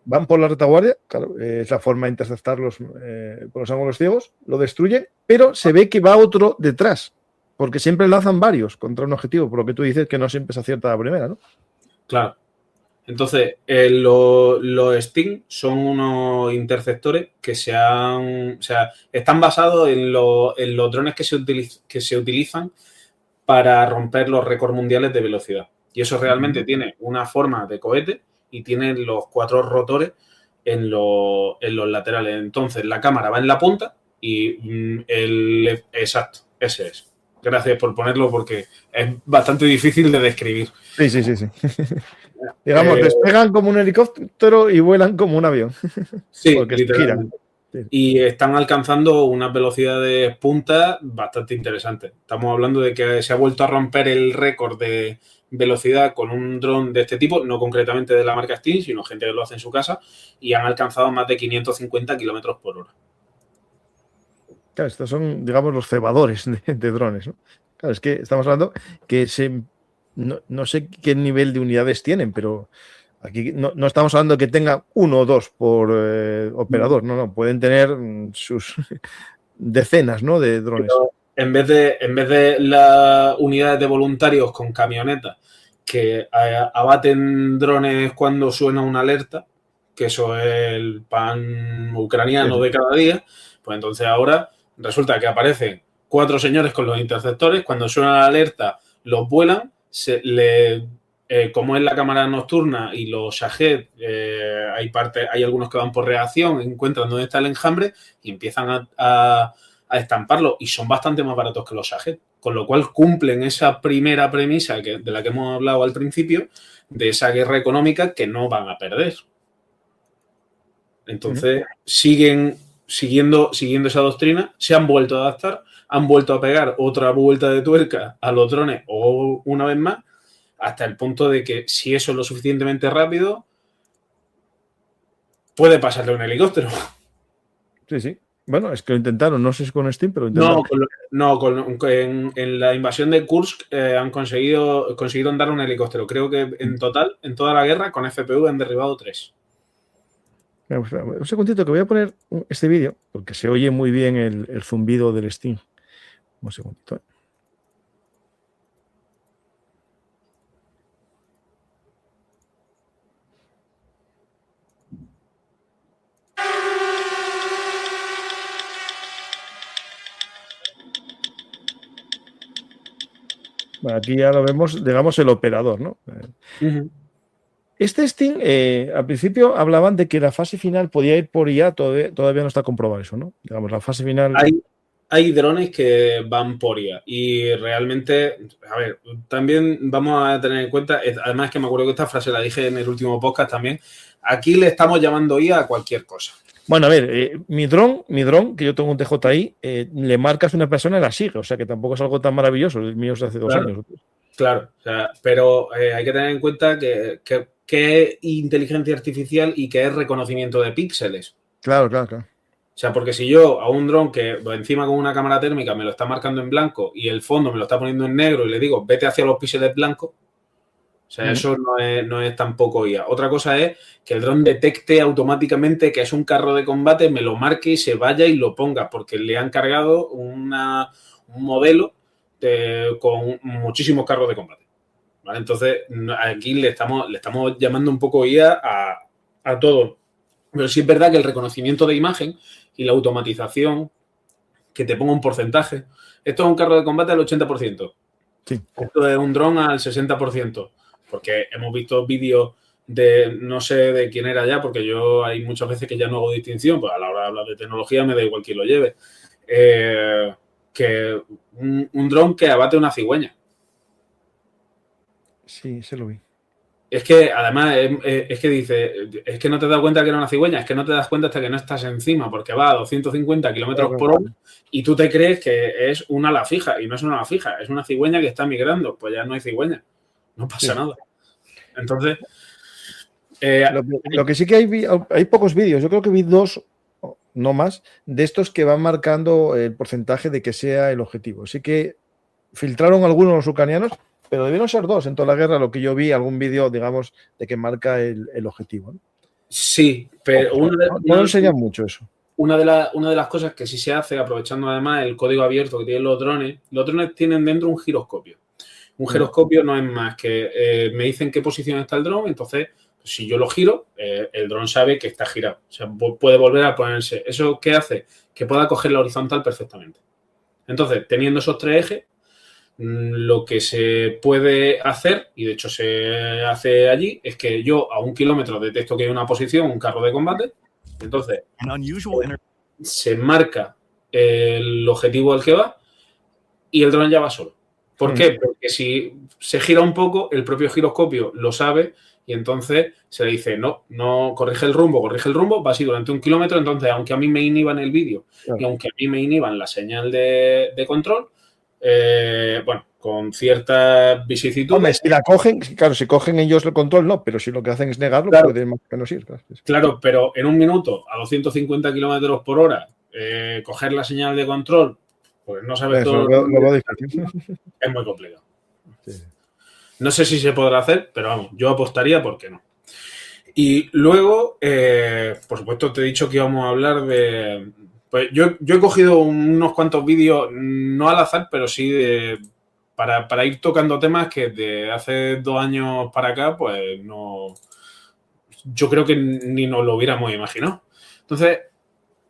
Van por la retaguardia, claro, es la forma de interceptarlos con los ángulos ciegos, lo destruyen, pero se ve que va otro detrás, porque siempre lanzan varios contra un objetivo, por lo que tú dices que no siempre se acierta la primera, ¿no?
Claro. Entonces, los Sting son unos interceptores que están basados en los drones que se utilizan para romper los récords mundiales de velocidad. Y eso realmente tiene una forma de cohete y tiene los 4 rotores en los laterales. Entonces, la cámara va en la punta y exacto, ese es. Gracias por ponerlo porque es bastante difícil de describir.
Sí. Digamos, despegan como un helicóptero y vuelan como un avión.
Sí, literalmente. Y están alcanzando unas velocidades punta bastante interesantes. Estamos hablando de que se ha vuelto a romper el récord de velocidad con un dron de este tipo, no concretamente de la marca Sting, sino gente que lo hace en su casa, y han alcanzado más de 550 kilómetros por hora.
Claro, estos son, digamos, los cebadores de drones, ¿no? Claro, es que estamos hablando que no sé qué nivel de unidades tienen, pero aquí no estamos hablando de que tenga 1 o 2 por operador, no, pueden tener sus decenas, ¿no?, de drones.
Pero en vez de las unidades de voluntarios con camionetas que abaten drones cuando suena una alerta, que eso es el pan ucraniano de cada día, pues entonces ahora resulta que aparecen 4 señores con los interceptores, cuando suena la alerta los vuelan, como es la cámara nocturna y los Shahed, hay algunos que van por reacción, encuentran dónde está el enjambre y empiezan a estamparlo, y son bastante más baratos que los Shahed, con lo cual cumplen esa primera premisa de la que hemos hablado al principio, de esa guerra económica que no van a perder. Entonces, siguen siguiendo esa doctrina, se han vuelto a adaptar, han vuelto a pegar otra vuelta de tuerca a los drones o una vez más, hasta el punto de que si eso es lo suficientemente rápido, puede pasarle un helicóptero.
Sí. Bueno, es que lo intentaron, no sé si con Steam, pero intentaron.
En la invasión de Kursk han conseguido andar un helicóptero. Creo que en total, en toda la guerra, con FPV han derribado 3.
Un segundito que voy a poner este vídeo, porque se oye muy bien el zumbido del Steam. Un segundito. Bueno, aquí ya lo vemos, digamos, el operador, ¿no? Este testing, al principio hablaban de que la fase final podía ir por IA, todavía no está comprobado eso, ¿no? Digamos, la fase final...
Hay drones que van por IA y realmente, a ver, también vamos a tener en cuenta, además que me acuerdo que esta frase la dije en el último podcast también, aquí le estamos llamando IA a cualquier cosa.
Bueno, a ver, mi dron, que yo tengo un DJI, le marcas a una persona y la sigue, o sea que tampoco es algo tan maravilloso, el mío es de hace 2 años.
Claro, o sea, pero hay que tener en cuenta que es inteligencia artificial y que es reconocimiento de píxeles.
Claro.
O sea, porque si yo a un dron que encima con una cámara térmica me lo está marcando en blanco y el fondo me lo está poniendo en negro y le digo, vete hacia los píxeles blancos, o sea, eso no es tampoco IA. Otra cosa es que el dron detecte automáticamente que es un carro de combate, me lo marque y se vaya y lo ponga, porque le han cargado un modelo con muchísimos carros de combate. ¿Vale? Entonces, aquí le estamos llamando un poco IA a todo. Pero sí es verdad que el reconocimiento de imagen y la automatización, que te ponga un porcentaje. Esto es un carro de combate al 80%.
Sí.
Esto es un dron al 60%. Porque hemos visto vídeos de, no sé de quién era ya, porque yo hay muchas veces que ya no hago distinción, pues a la hora de hablar de tecnología me da igual quién lo lleve. Que un dron que abate una cigüeña.
Sí, se lo vi.
Es que, además, es que dice, es que no te das cuenta que era una cigüeña, es que no te das cuenta hasta que no estás encima, porque va a 250 kilómetros por hora y tú te crees que es una ala fija, y no es una ala fija, es una cigüeña que está migrando, pues ya no hay cigüeña, no pasa nada. Entonces...
lo que sí que hay pocos vídeos, yo creo que vi 2, no más, de estos que van marcando el porcentaje de que sea el objetivo. Sí que filtraron algunos los ucranianos, pero debieron ser 2 en toda la guerra, lo que yo vi, algún vídeo, digamos, de que marca el objetivo, ¿no?
Sí, pero
no enseñan mucho eso.
Una de las cosas que sí se hace, aprovechando además el código abierto que tienen los drones tienen dentro un giroscopio. Un giroscopio no es más que me dicen qué posición está el dron, entonces si yo lo giro, el dron sabe que está girado. O sea, puede volver a ponerse. ¿Eso qué hace? Que pueda coger la horizontal perfectamente. Entonces, teniendo esos 3 ejes, lo que se puede hacer, y de hecho se hace allí, es que yo a 1 kilómetro detecto que hay una posición, un carro de combate, entonces se marca el objetivo al que va y el dron ya va solo. ¿Por qué? Porque si se gira un poco, el propio giroscopio lo sabe y entonces se le dice, no, corrige el rumbo, va así durante 1 kilómetro, entonces aunque a mí me inhiban el vídeo y aunque a mí me inhiban la señal de control, bueno, con ciertas vicisitudes.
Hombre, si la cogen, claro, si cogen ellos el control, no, pero si lo que hacen es negarlo,
claro,
pueden más que no ir.
Claro, pero en 1 minuto, a 250 kilómetros por hora, coger la señal de control, pues no sabes todo. Es muy complicado. Sí. No sé si se podrá hacer, pero vamos, yo apostaría porque no. Y luego, por supuesto, te he dicho que íbamos a hablar de... Pues yo he cogido unos cuantos vídeos, no al azar, pero sí para ir tocando temas que de hace 2 años para acá, pues no... Yo creo que ni nos lo hubiéramos imaginado. Entonces,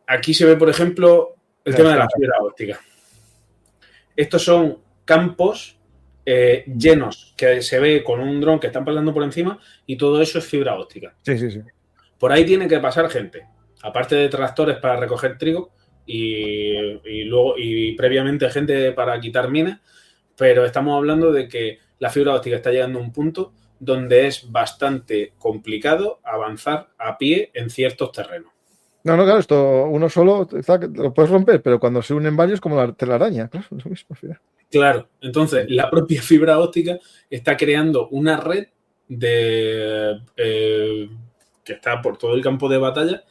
aquí se ve, por ejemplo, el tema de la fibra óptica. Estos son campos llenos que se ve con un dron que están pasando por encima y todo eso es fibra óptica.
Sí.
Por ahí tiene que pasar gente. Aparte de tractores para recoger trigo y luego y previamente gente para quitar minas, pero estamos hablando de que la fibra óptica está llegando a un punto donde es bastante complicado avanzar a pie en ciertos terrenos.
No, claro, esto uno solo lo puedes romper, pero cuando se unen varios, como la telaraña, claro, es lo mismo.
Claro, entonces la propia fibra óptica está creando una red que está por todo el campo de batalla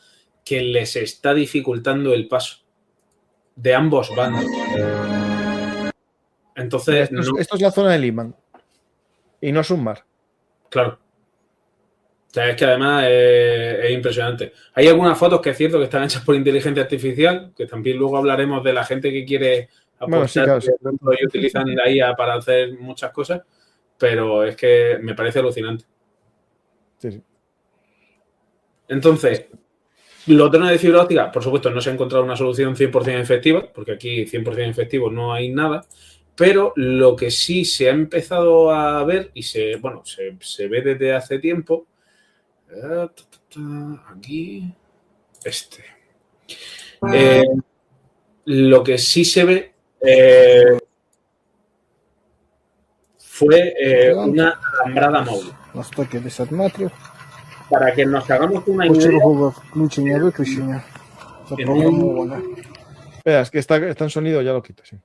que les está dificultando el paso de ambos bandos. Entonces...
Esto es la zona de Liman y no es un mar.
Claro. O sea, es que además es impresionante. Hay algunas fotos que es cierto que están hechas por inteligencia artificial, que también luego hablaremos de la gente que quiere apostar y utilizan la IA para hacer muchas cosas, pero es que me parece alucinante.
Sí.
Entonces, los drones de fibra óptica, por supuesto, no se ha encontrado una solución 100% efectiva, porque aquí 100% efectivo no hay nada, Pero lo que sí se ha empezado a ver y se ve desde hace tiempo, aquí, lo que sí se ve fue una alambrada móvil.
На 150 метрів.
Para que nos hagamos una idea,
Почергове включення-виключення запрограмоване. Espera, es que está en sonido, ya lo quito, sí.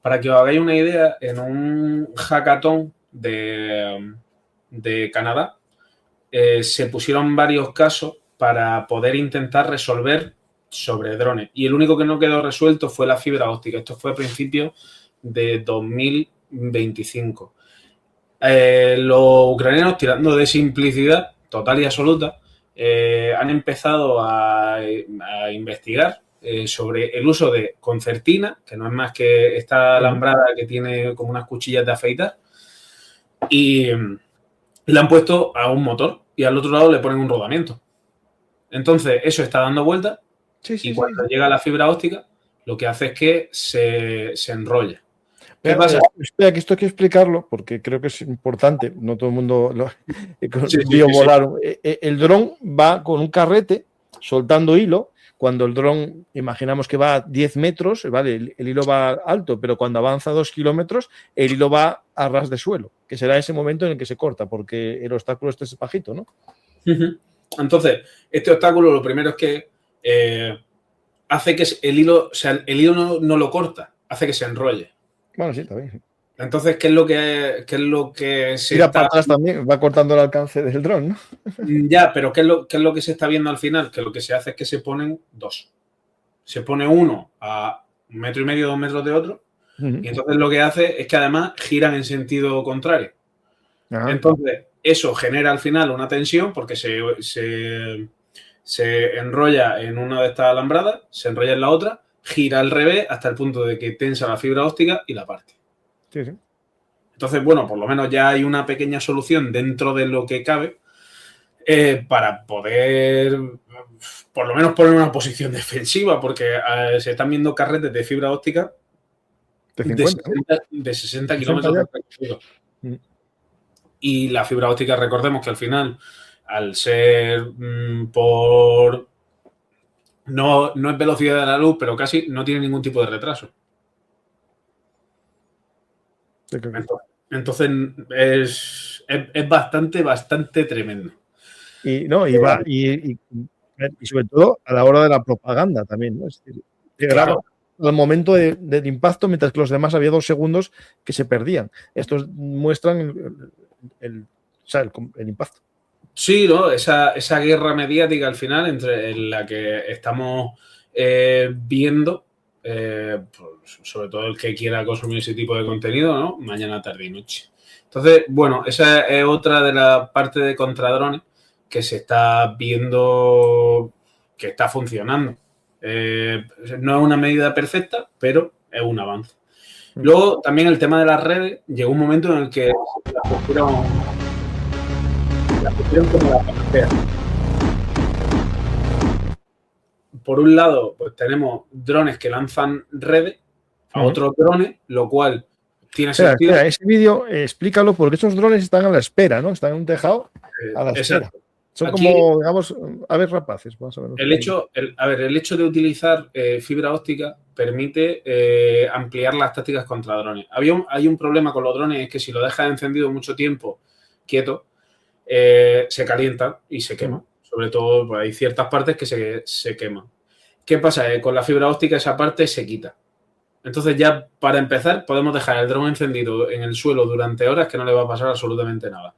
para que os hagáis una idea, en un hackathon de Canadá se pusieron varios casos para poder intentar resolver sobre drones. Y el único que no quedó resuelto fue la fibra óptica. Esto fue a principios de 2025. Los ucranianos, tirando de simplicidad total y absoluta, han empezado a investigar sobre el uso de concertina, que no es más que esta alambrada que tiene como unas cuchillas de afeitar, y le han puesto a un motor y al otro lado le ponen un rodamiento. Entonces, eso está dando vueltas y cuando llega la fibra óptica, lo que hace es que se enrolla. ¿Qué pasa?
Espera, que esto hay que explicarlo porque creo que es importante. No todo el mundo lo vio volar. El dron va con un carrete soltando hilo. Cuando el dron, imaginamos que va a 10 metros, ¿vale? El hilo va alto, pero cuando avanza 2 kilómetros, el hilo va a ras de suelo, que será ese momento en el que se corta, porque el obstáculo es bajito, ¿no?
Entonces, este obstáculo lo primero es que hace que el hilo, o sea, el hilo no lo corta, hace que se enrolle.
Bueno, sí, está bien.
Entonces, ¿qué es lo que se
tira para atrás también, va cortando el alcance del dron, ¿no?
Ya, pero ¿qué es lo que se está viendo al final? Que lo que se hace es que se ponen dos. Se pone uno a 1,5 metros, 2 metros de otro, y entonces lo que hace es que además giran en sentido contrario. Ajá. Entonces, eso genera al final una tensión porque se enrolla en una de estas alambradas, se enrolla en la otra, gira al revés hasta el punto de que tensa la fibra óptica y la parte.
Sí, sí.
Entonces, bueno, por lo menos ya hay una pequeña solución dentro de lo que cabe para poder, por lo menos, poner una posición defensiva, porque se están viendo carretes de fibra óptica de 60 kilómetros por segundo. Y la fibra óptica, recordemos que al final, al ser no es velocidad de la luz, pero casi no tiene ningún tipo de retraso. Entonces es bastante tremendo.
Y sobre todo a la hora de la propaganda también, ¿no? Es decir, graba al momento del impacto, mientras que los demás había 2 segundos que se perdían. Estos muestran el impacto.
Sí, ¿no? Esa guerra mediática al final en la que estamos viendo. Pues sobre todo el que quiera consumir ese tipo de contenido, ¿no? Mañana, tarde y noche. Entonces, bueno, esa es otra de las partes de contradrones que se está viendo que está funcionando. No es una medida perfecta, pero es un avance. Luego, también el tema de las redes, llegó un momento en el que las pusieron como la panacea. Por un lado, pues tenemos drones que lanzan redes a otros drones, lo cual tiene sentido.
Ese vídeo, explícalo, porque estos drones están a la espera, ¿no? Están en un tejado a la espera. Son aquí, como, digamos, aves rapaces. Vamos a ver.
El hecho de utilizar fibra óptica permite ampliar las tácticas contra drones. Hay un problema con los drones, es que si lo dejas encendido mucho tiempo, quieto, se calienta y se quema. Sobre todo, pues hay ciertas partes que se queman. ¿Qué pasa? Con la fibra óptica esa parte se quita. Entonces ya, para empezar, podemos dejar el dron encendido en el suelo durante horas que no le va a pasar absolutamente nada.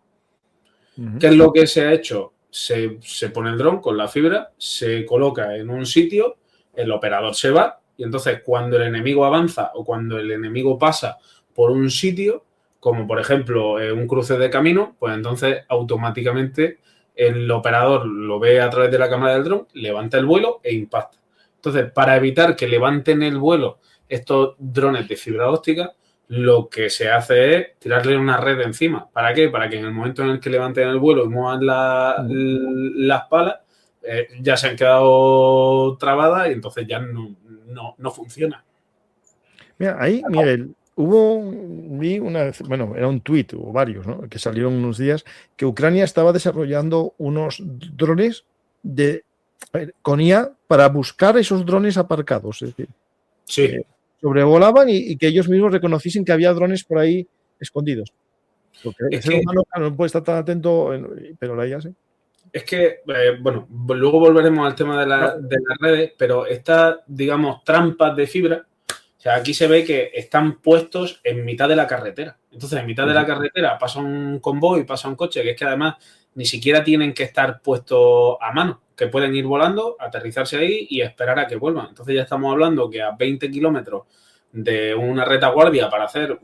¿Qué es lo que se ha hecho? Se pone el dron con la fibra, se coloca en un sitio, el operador se va y entonces cuando el enemigo avanza o cuando el enemigo pasa por un sitio, como por ejemplo un cruce de camino, pues entonces automáticamente el operador lo ve a través de la cámara del dron, levanta el vuelo e impacta. Entonces, para evitar que levanten el vuelo estos drones de fibra óptica, lo que se hace es tirarle una red encima. ¿Para qué? Para que en el momento en el que levanten el vuelo y muevan las palas, ya se han quedado trabadas y entonces ya no funciona.
Mira, ahí, Miguel, bueno, era un tuit o varios, ¿no? Que salieron unos días que Ucrania estaba desarrollando unos drones con IA para buscar esos drones aparcados, es decir,
Sí.
sobrevolaban y que ellos mismos reconociesen que había drones por ahí escondidos. Porque el ser humano no puede estar tan atento, pero la IA sí.
Es que, bueno, luego volveremos al tema de las redes, pero estas, digamos, trampas de fibra, o sea, aquí se ve que están puestos en mitad de la carretera. Entonces, en mitad de la carretera pasa un convoy, pasa un coche, que es que además ni siquiera tienen que estar puestos a mano, que pueden ir volando, aterrizarse ahí y esperar a que vuelvan. Entonces ya estamos hablando que a 20 kilómetros de una retaguardia para hacer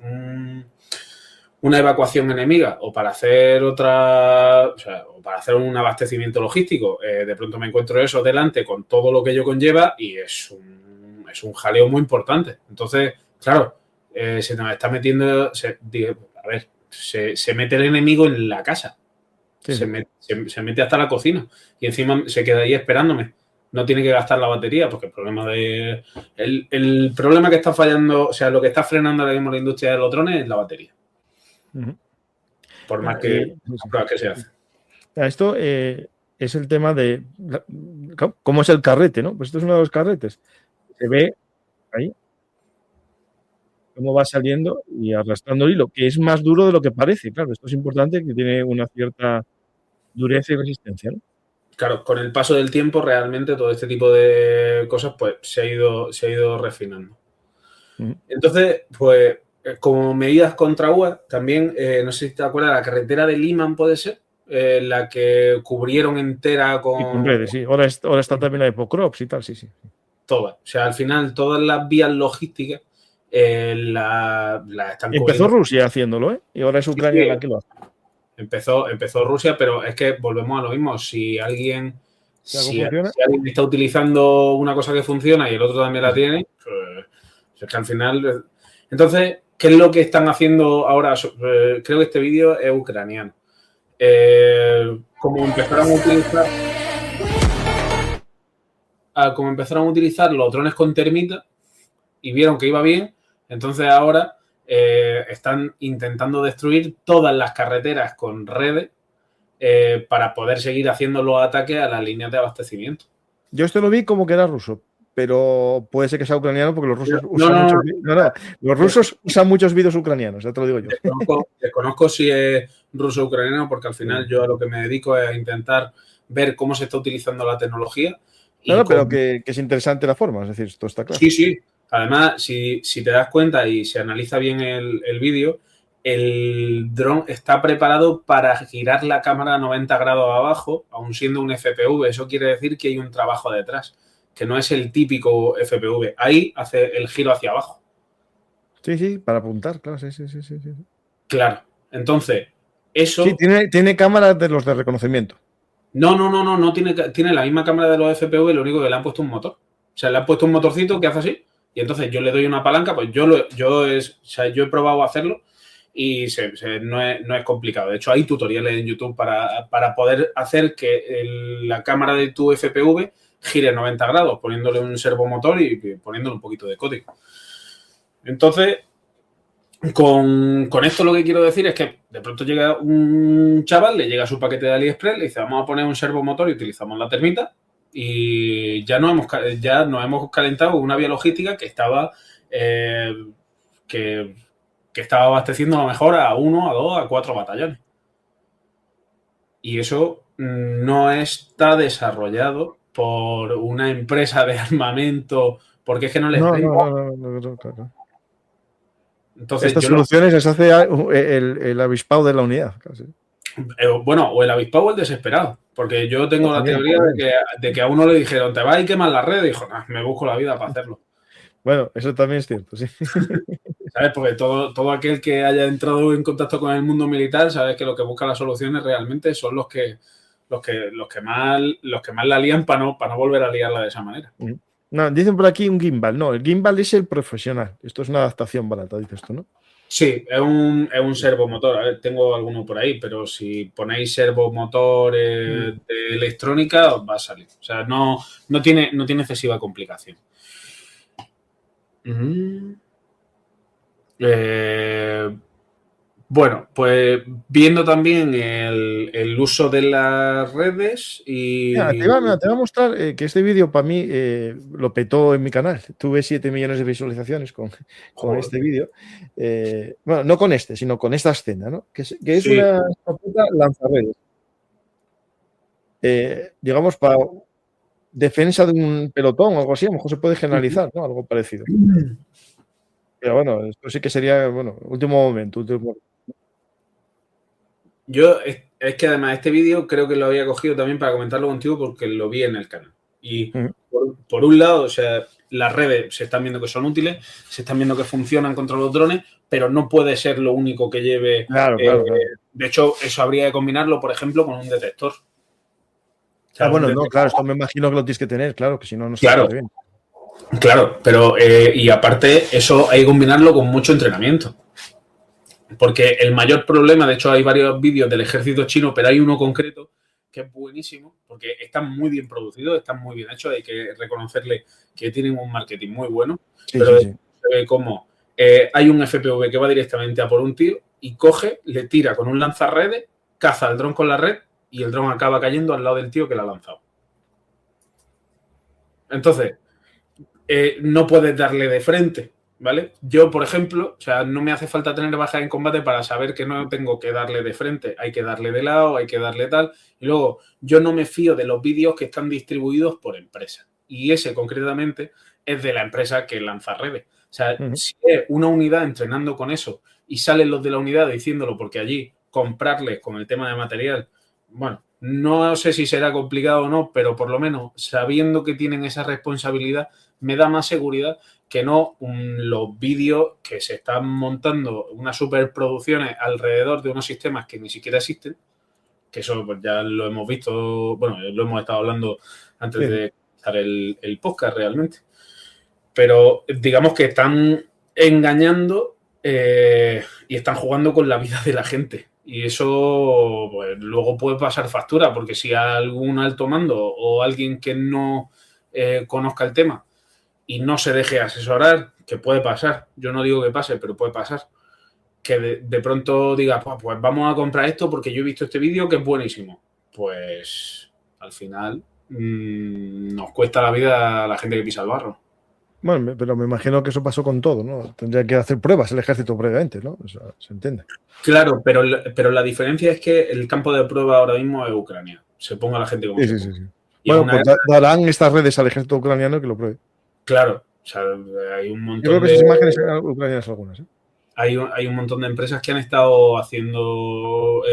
una evacuación enemiga o para hacer otra, o sea, o para hacer un abastecimiento logístico, de pronto me encuentro eso delante con todo lo que ello conlleva y es un jaleo muy importante. Entonces, claro, se nos está metiendo, se mete el enemigo en la casa,
Sí.
se mete hasta la cocina y encima se queda ahí esperándome. No tiene que gastar la batería porque el problema que está fallando, o sea, lo que está frenando ahora mismo la industria de los drones es la batería. Por más que se hace.
Esto es el tema de cómo es el carrete, ¿no? Pues esto es uno de los carretes. Se ve ahí cómo va saliendo y arrastrando el hilo, que es más duro de lo que parece. Claro, esto es importante, que tiene una cierta dureza y resistencia, ¿no?
Claro, con el paso del tiempo realmente todo este tipo de cosas pues se ha ido refinando. Entonces, pues como medidas contra UA, también, no sé si te acuerdas, la carretera de Liman puede ser, la que cubrieron entera con...
Y con redes, sí. Ahora está también la de Pocrops y tal, sí.
Todas. O sea, al final, todas las vías logísticas la están cubriendo.
Empezó Rusia haciéndolo, ¿eh? Y ahora es Ucrania la que lo hace.
Empezó Rusia, pero es que volvemos a lo mismo. Si alguien está utilizando una cosa que funciona y el otro también la tiene, pues es que al final... Entonces, ¿qué es lo que están haciendo ahora? Creo que este vídeo es ucraniano. Como empezaron a utilizar los drones con termita y vieron que iba bien, entonces ahora están intentando destruir todas las carreteras con redes para poder seguir haciendo los ataques a las líneas de abastecimiento.
Yo esto lo vi como que era ruso, pero puede ser que sea ucraniano porque los rusos los rusos usan muchos vídeos ucranianos, ya te lo digo yo.
Desconozco si es ruso o ucraniano porque al final yo a lo que me dedico es a intentar ver cómo se está utilizando la tecnología.
Pero que es interesante la forma, es decir, esto está claro.
Sí. Además, si te das cuenta y se analiza bien el vídeo, el dron está preparado para girar la cámara a 90 grados abajo, aun siendo un FPV. Eso quiere decir que hay un trabajo detrás, que no es el típico FPV. Ahí hace el giro hacia abajo.
Sí, para apuntar, claro, sí.
Claro. Entonces, eso...
Sí, tiene cámaras de los de reconocimiento.
No tiene la misma cámara de los FPV, lo único que le han puesto un motor. O sea, le han puesto un motorcito que hace así y entonces yo le doy una palanca, pues yo he probado a hacerlo y no es complicado. De hecho, hay tutoriales en YouTube para poder hacer que la cámara de tu FPV gire 90 grados, poniéndole un servomotor y poniéndole un poquito de código. Entonces, con esto lo que quiero decir es que de pronto llega un chaval, le llega su paquete de AliExpress, le dice vamos a poner un servomotor y utilizamos la termita y ya nos hemos calentado una vía logística que estaba que estaba abasteciendo a lo mejor a 1, a 2, a 4 batallones. Y eso no está desarrollado por una empresa de armamento porque es que no les
No.
Entonces,
estas soluciones las hace el avispado de la unidad. Casi.
Bueno, o el avispado o el desesperado. Porque yo tengo la teoría de que a uno le dijeron, te vas y quemas la red. Y dijo, me busco la vida para hacerlo.
Bueno, eso también es cierto, sí.
¿Sabes? Porque todo aquel que haya entrado en contacto con el mundo militar, sabes que lo que busca las soluciones realmente son los que más la lían para no volver a liarla de esa manera.
No, dicen por aquí un gimbal. No, el gimbal es el profesional. Esto es una adaptación barata, dices tú, ¿no?
Sí, es un servomotor. A ver, tengo alguno por ahí, pero si ponéis servomotor de electrónica, os va a salir. O sea, no tiene excesiva complicación. Bueno, pues viendo también el uso de las redes y...
Mira, te voy a mostrar que este vídeo para mí lo petó en mi canal. Tuve 7 millones de visualizaciones con
Joder.
este vídeo. Bueno, no con este, sino con esta escena, ¿no? Que es
Sí.
una puta lanzarredes. Digamos, para defensa de un pelotón o algo así, a lo mejor se puede generalizar, ¿no? Algo parecido. Pero bueno, esto sí que sería, bueno, último momento.
Yo, es que además este vídeo creo que lo había cogido también para comentarlo contigo porque lo vi en el canal. Y por un lado, o sea, las redes se están viendo que son útiles, se están viendo que funcionan contra los drones, pero no puede ser lo único que lleve.
Claro.
De hecho, eso habría que combinarlo, por ejemplo, con un detector. O sea,
Bueno, no, claro, esto me imagino que lo tienes que tener, claro, que si no, no se
Claro.
puede bien.
Claro, pero y aparte, eso hay que combinarlo con mucho entrenamiento. Porque el mayor problema, de hecho, hay varios vídeos del ejército chino, pero hay uno concreto que es buenísimo, porque están muy bien producidos, están muy bien hechos, hay que reconocerle que tienen un marketing muy bueno, pero se ve como hay un FPV que va directamente a por un tío y coge, le tira con un lanzarredes, caza al dron con la red y el dron acaba cayendo al lado del tío que la ha lanzado. Entonces, no puedes darle de frente, ¿vale? Yo, por ejemplo, o sea, no me hace falta tener bajas en combate para saber que no tengo que darle de frente, hay que darle de lado, hay que darle tal. Y luego, yo no me fío de los vídeos que están distribuidos por empresa. Y ese, concretamente, es de la empresa que lanza redes. O sea, si es una unidad entrenando con eso y salen los de la unidad diciéndolo porque allí comprarles con el tema de material, bueno, no sé si será complicado o no, pero por lo menos sabiendo que tienen esa responsabilidad, me da más seguridad que no los vídeos que se están montando, unas superproducciones alrededor de unos sistemas que ni siquiera existen, que eso pues ya lo hemos visto, bueno, lo hemos estado hablando antes de empezar el podcast realmente. Pero digamos que están engañando y están jugando con la vida de la gente. Y eso pues, luego puede pasar factura, porque si algún alto mando o alguien que no conozca el tema y no se deje asesorar, que puede pasar, yo no digo que pase, pero puede pasar, que de pronto diga, pues vamos a comprar esto porque yo he visto este vídeo que es buenísimo. Pues al final nos cuesta la vida a la gente que pisa el barro.
Bueno, pero me imagino que eso pasó con todo, ¿no? Tendría que hacer pruebas el ejército previamente, ¿no? O sea, se entiende.
Claro, pero la diferencia es que el campo de prueba ahora mismo es Ucrania. Se ponga la gente como se ponga.
Bueno, pues darán estas redes al ejército ucraniano que lo pruebe.
Claro, o sea, hay un montón
Yo creo que esas imágenes eran ucranianas algunas, ¿eh?
Hay un montón de empresas que han estado haciendo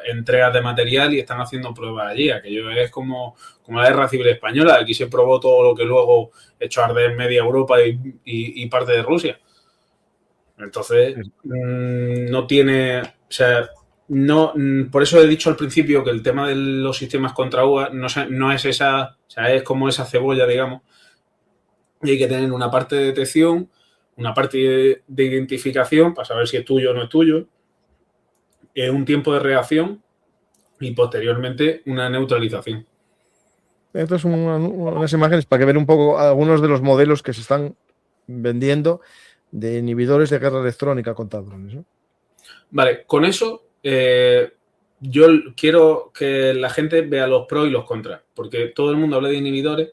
entregas de material y están haciendo pruebas allí. Aquello es como la guerra civil española. Aquí se probó todo lo que luego echó a arder media Europa y parte de Rusia. Entonces, no tiene... O sea, no, por eso he dicho al principio que el tema de los sistemas contra UA no es esa... O sea, es como esa cebolla, digamos. Y hay que tener una parte de detección, una parte de identificación para saber si es tuyo o no es tuyo, un tiempo de reacción y posteriormente una neutralización.
Estas son unas imágenes para que vean un poco algunos de los modelos que se están vendiendo de inhibidores de guerra electrónica contra drones, ¿no?
Vale, con eso yo quiero que la gente vea los pros y los contras, porque todo el mundo habla de inhibidores,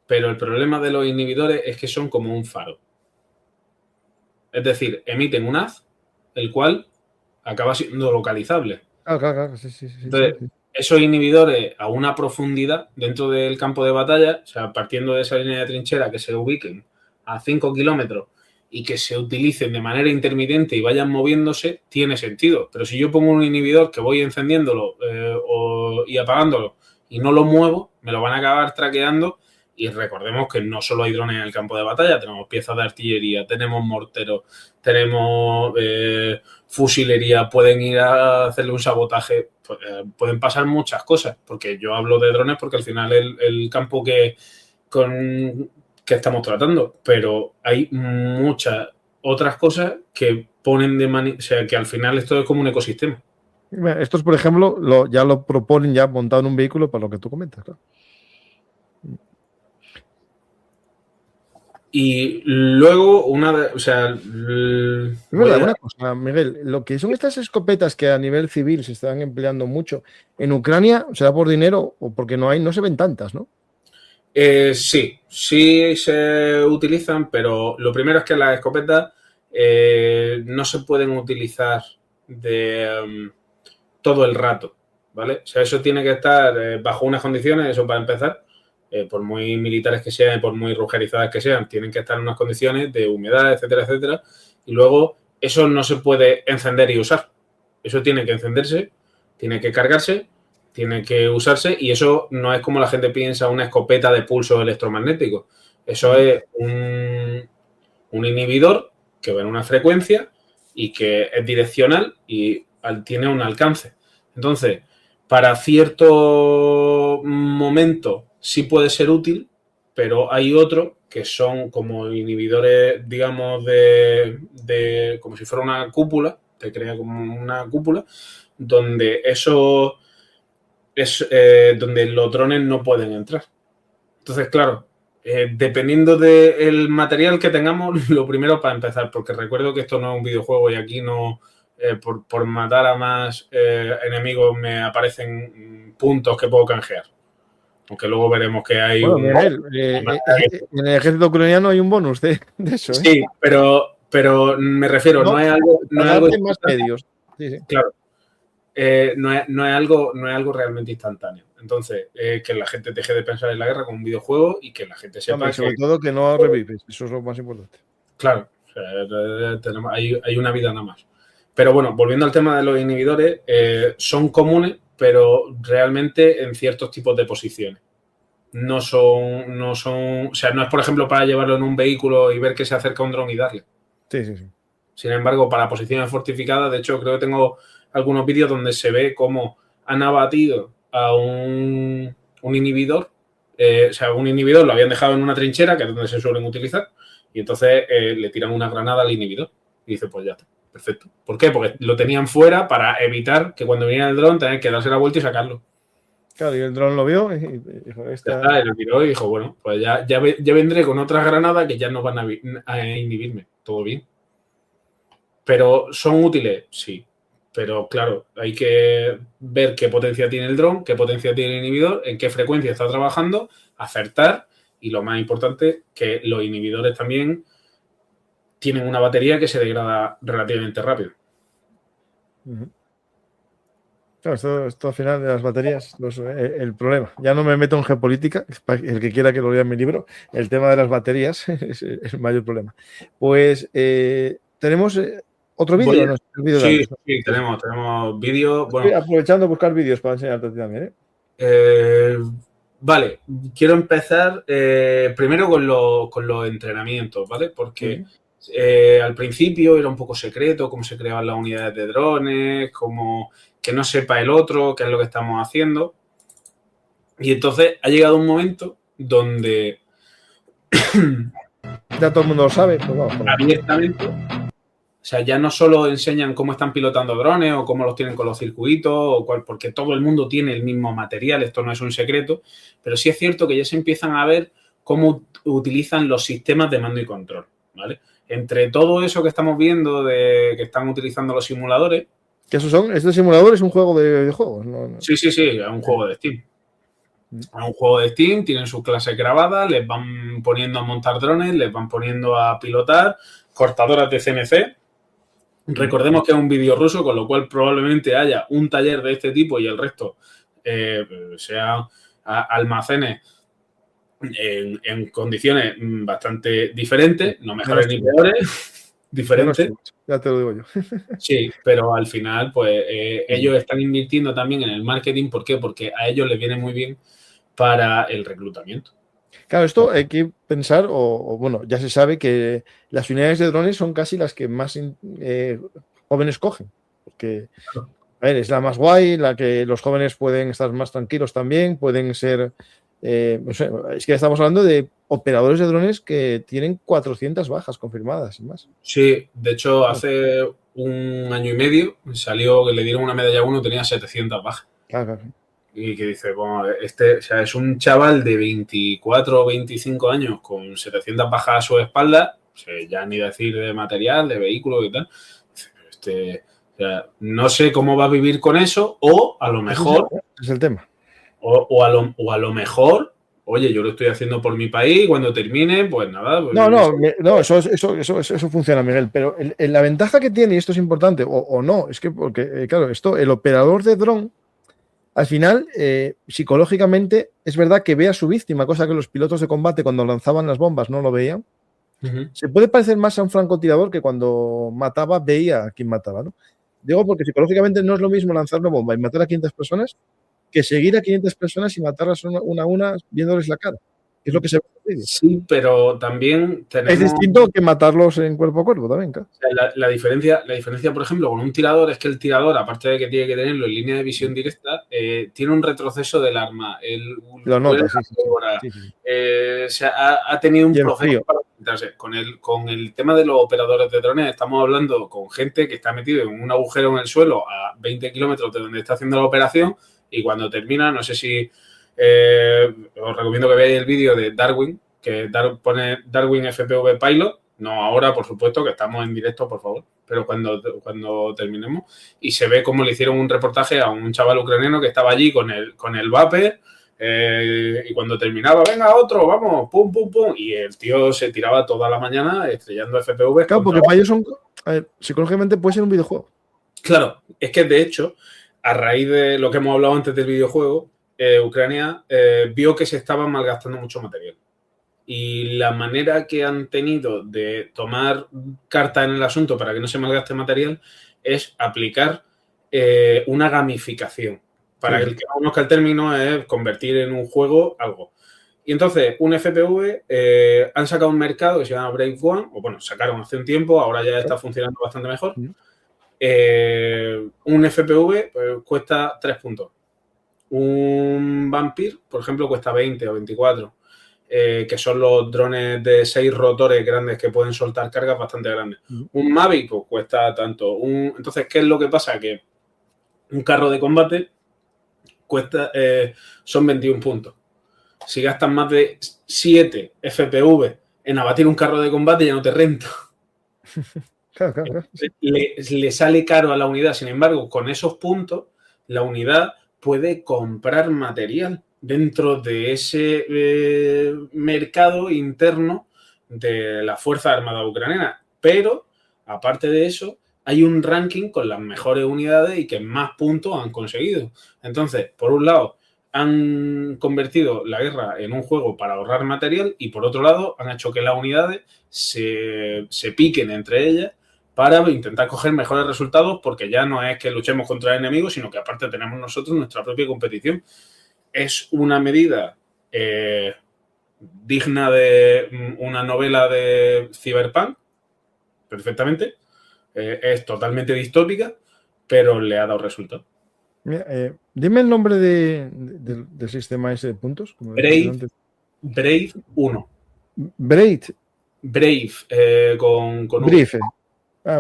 pero el problema de los inhibidores es que son como un faro. Es decir, emiten un haz, el cual acaba siendo localizable.
Claro. Sí.
Entonces, esos inhibidores a una profundidad dentro del campo de batalla, o sea, partiendo de esa línea de trinchera, que se ubiquen a 5 kilómetros y que se utilicen de manera intermitente y vayan moviéndose, tiene sentido. Pero si yo pongo un inhibidor que voy encendiéndolo y apagándolo y no lo muevo, me lo van a acabar traqueando. Y recordemos que no solo hay drones en el campo de batalla, tenemos piezas de artillería, tenemos morteros, tenemos fusilería, pueden ir a hacerle un sabotaje, pueden pasar muchas cosas, porque yo hablo de drones porque al final es el campo que estamos tratando, pero hay muchas otras cosas que ponen o sea, que al final esto es como un ecosistema.
Estos, por ejemplo, ya lo proponen ya montado en un vehículo para lo que tú comentas, claro.
Y luego, o sea,
Es verdad, una cosa, Miguel, lo que son estas escopetas que a nivel civil se están empleando mucho, en Ucrania, ¿será por dinero o porque no se ven tantas, ¿no?
Sí se utilizan, pero lo primero es que las escopetas no se pueden utilizar de todo el rato, ¿vale? O sea, eso tiene que estar bajo unas condiciones, eso para empezar, por muy militares que sean, por muy rugerizadas que sean, tienen que estar en unas condiciones de humedad, etcétera, etcétera, y luego eso no se puede encender y usar. Eso tiene que encenderse, tiene que cargarse, tiene que usarse, y eso no es como la gente piensa una escopeta de pulso electromagnético. Eso es un inhibidor que va en una frecuencia y que es direccional y tiene un alcance. Entonces, para cierto momento sí puede ser útil, pero hay otros que son como inhibidores, digamos, de como si fuera una cúpula, te crea como una cúpula, donde eso es donde los drones no pueden entrar. Entonces, claro, dependiendo del material que tengamos, lo primero para empezar, porque recuerdo que esto no es un videojuego y aquí no, por matar a más enemigos me aparecen puntos que puedo canjear. Aunque luego veremos que hay
Miguel, en el ejército ucraniano hay un bonus de eso, ¿eh?
Sí, pero me refiero, no es algo
más medios. Sí.
Claro. No es algo realmente instantáneo. Entonces, que la gente deje de pensar en la guerra como un videojuego y que la gente sepa
sobre todo que no revives, eso es lo más importante.
Claro, o sea, hay una vida nada más. Pero bueno, volviendo al tema de los inhibidores, son comunes, pero realmente en ciertos tipos de posiciones. No son, o sea, no es, por ejemplo, para llevarlo en un vehículo y ver que se acerca un dron y darle.
Sí.
Sin embargo, para posiciones fortificadas, de hecho, creo que tengo algunos vídeos donde se ve cómo han abatido a un inhibidor. O sea, un inhibidor lo habían dejado en una trinchera, que es donde se suelen utilizar, y entonces le tiran una granada al inhibidor. Y dice, pues ya está, perfecto. ¿Por qué? Porque lo tenían fuera para evitar que cuando viniera el dron tener que darse la vuelta y sacarlo.
Claro, y el dron lo vio y dijo,
y lo miró y dijo, bueno, pues ya vendré con otras granadas que ya no van a inhibirme. Todo bien. Pero ¿son útiles? Sí. Pero claro, hay que ver qué potencia tiene el dron, qué potencia tiene el inhibidor, en qué frecuencia está trabajando, acertar, y lo más importante, que los inhibidores también tienen una batería que se degrada relativamente rápido.
Claro, esto al final de las baterías, el problema. Ya no me meto en geopolítica, el que quiera que lo lea en mi libro, el tema de las baterías es el mayor problema. Pues tenemos otro vídeo.
Sí, tenemos vídeo. Bueno,
estoy aprovechando a buscar vídeos para enseñarte a ti también.
Vale, quiero empezar primero con los entrenamientos, ¿vale? Porque al principio era un poco secreto cómo se creaban las unidades de drones, como que no sepa el otro qué es lo que estamos haciendo. Y entonces ha llegado un momento donde
ya todo el mundo lo sabe, pues vamos.
Abiertamente. O sea, ya no solo enseñan cómo están pilotando drones o cómo los tienen con los circuitos, porque todo el mundo tiene el mismo material, esto no es un secreto, pero sí es cierto que ya se empiezan a ver cómo utilizan los sistemas de mando y control, ¿vale? Entre todo eso que estamos viendo de que están utilizando los simuladores.
¿Qué esos son? ¿Este simulador es un juego de videojuegos? No.
Sí, es un juego de Steam. A un juego de Steam, tienen sus clases grabadas, les van poniendo a montar drones, les van poniendo a pilotar, cortadoras de CNC. Recordemos que es un vídeo ruso, con lo cual probablemente haya un taller de este tipo y el resto sean almacenes en condiciones bastante diferentes, no mejores ni peores, diferentes.
Ya te lo digo yo.
Sí, pero al final, pues ellos están invirtiendo también en el marketing. ¿Por qué? Porque a ellos les viene muy bien para el reclutamiento.
Claro, esto hay que pensar, bueno, ya se sabe que las unidades de drones son casi las que más jóvenes cogen, porque a ver, es la más guay, la que los jóvenes pueden estar más tranquilos también, pueden ser, no sé, es que estamos hablando de operadores de drones que tienen 400 bajas confirmadas y más.
Sí, de hecho, hace un año y medio salió que le dieron una medalla a uno, tenía 700 bajas.
Claro.
Y que dice, bueno, o sea, es un chaval de 24 o 25 años con 700 bajas a su espalda, o sea, ya ni decir de material, de vehículo y tal. O sea, no sé cómo va a vivir con eso, o a lo mejor,
Ese es el tema.
o a lo mejor, oye, yo lo estoy haciendo por mi país y cuando termine, pues nada. Pues
No, eso funciona, Miguel. Pero la ventaja que tiene, y esto es importante, o no, es que, porque, claro, el operador de dron, al final, psicológicamente, es verdad que ve a su víctima, cosa que los pilotos de combate cuando lanzaban las bombas no lo veían. Se puede parecer más a un francotirador que cuando mataba veía a quien mataba, ¿no? Digo porque psicológicamente no es lo mismo lanzar una bomba y matar a 500 personas que seguir a 500 personas y matarlas una a una viéndoles la cara. Es lo que se ve en el vídeo.
Sí, pero también tenemos...
Es distinto que matarlos en cuerpo a cuerpo también, claro.
La diferencia, por ejemplo, con un tirador es que el tirador, aparte de que tiene que tenerlo en línea de visión directa, tiene un retroceso del arma.
Lo nota, sí.
O sea, ha tenido un proceso para enfrentarse. Con el tema de los operadores de drones, estamos hablando con gente que está metido en un agujero en el suelo a 20 kilómetros de donde está haciendo la operación y cuando termina, no sé si os recomiendo que veáis el vídeo de Darwin, que pone Darwin FPV Pilot. No ahora, por supuesto, que estamos en directo, por favor, pero cuando terminemos. Y se ve cómo le hicieron un reportaje a un chaval ucraniano que estaba allí con el Vapor y cuando terminaba, venga, otro, vamos, pum, pum, pum. Y el tío se tiraba toda la mañana estrellando FPV.
Claro, porque para ellos son... A ver, psicológicamente puede ser un videojuego.
Claro, es que de hecho, a raíz de lo que hemos hablado antes del videojuego, Ucrania vio que se estaba malgastando mucho material. Y la manera que han tenido de tomar carta en el asunto para que no se malgaste material es aplicar una gamificación. Para el que no conozca el término, es convertir en un juego algo. Y entonces, un FPV han sacado un mercado que se llama Brave One, o bueno, sacaron hace un tiempo, ahora ya está funcionando bastante mejor. Un FPV pues, cuesta 3 puntos. Un Vampire, por ejemplo, cuesta 20 o 24. Que son los drones de 6 rotores grandes que pueden soltar cargas bastante grandes. Un Mavic pues, cuesta tanto. Entonces, ¿qué es lo que pasa? Que un carro de combate son 21 puntos. Si gastas más de 7 FPV en abatir un carro de combate, ya no te renta.
Claro.
Le sale caro a la unidad. Sin embargo, con esos puntos, la unidad puede comprar material dentro de ese mercado interno de la Fuerza Armada Ucraniana. Pero, aparte de eso, hay un ranking con las mejores unidades y que más puntos han conseguido. Entonces, por un lado, han convertido la guerra en un juego para ahorrar material y, por otro lado, han hecho que las unidades se piquen entre ellas para intentar coger mejores resultados porque ya no es que luchemos contra el enemigo, sino que aparte tenemos nosotros nuestra propia competición. Es una medida digna de una novela de Cyberpunk, perfectamente. Es totalmente distópica, pero le ha dado resultado.
Mira, dime el nombre del sistema ese de puntos.
Brave 1.
Brave,
con
Brief.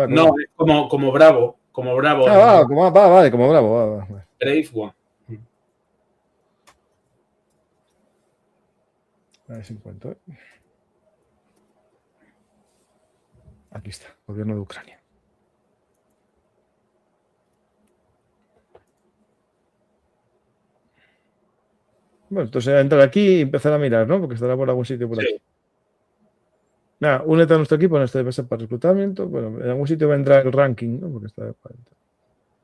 no, es como Bravo. Como Bravo.
Vale, como Bravo. Vale.
Brave 1.
A ver si encuentro. Aquí está, gobierno de Ucrania. Bueno, entonces entrar aquí y empezar a mirar, ¿no? Porque estará por algún sitio por aquí.
Sí.
Nada, únete a nuestro equipo en este para reclutamiento. Bueno, en algún sitio vendrá el ranking, ¿no? Porque está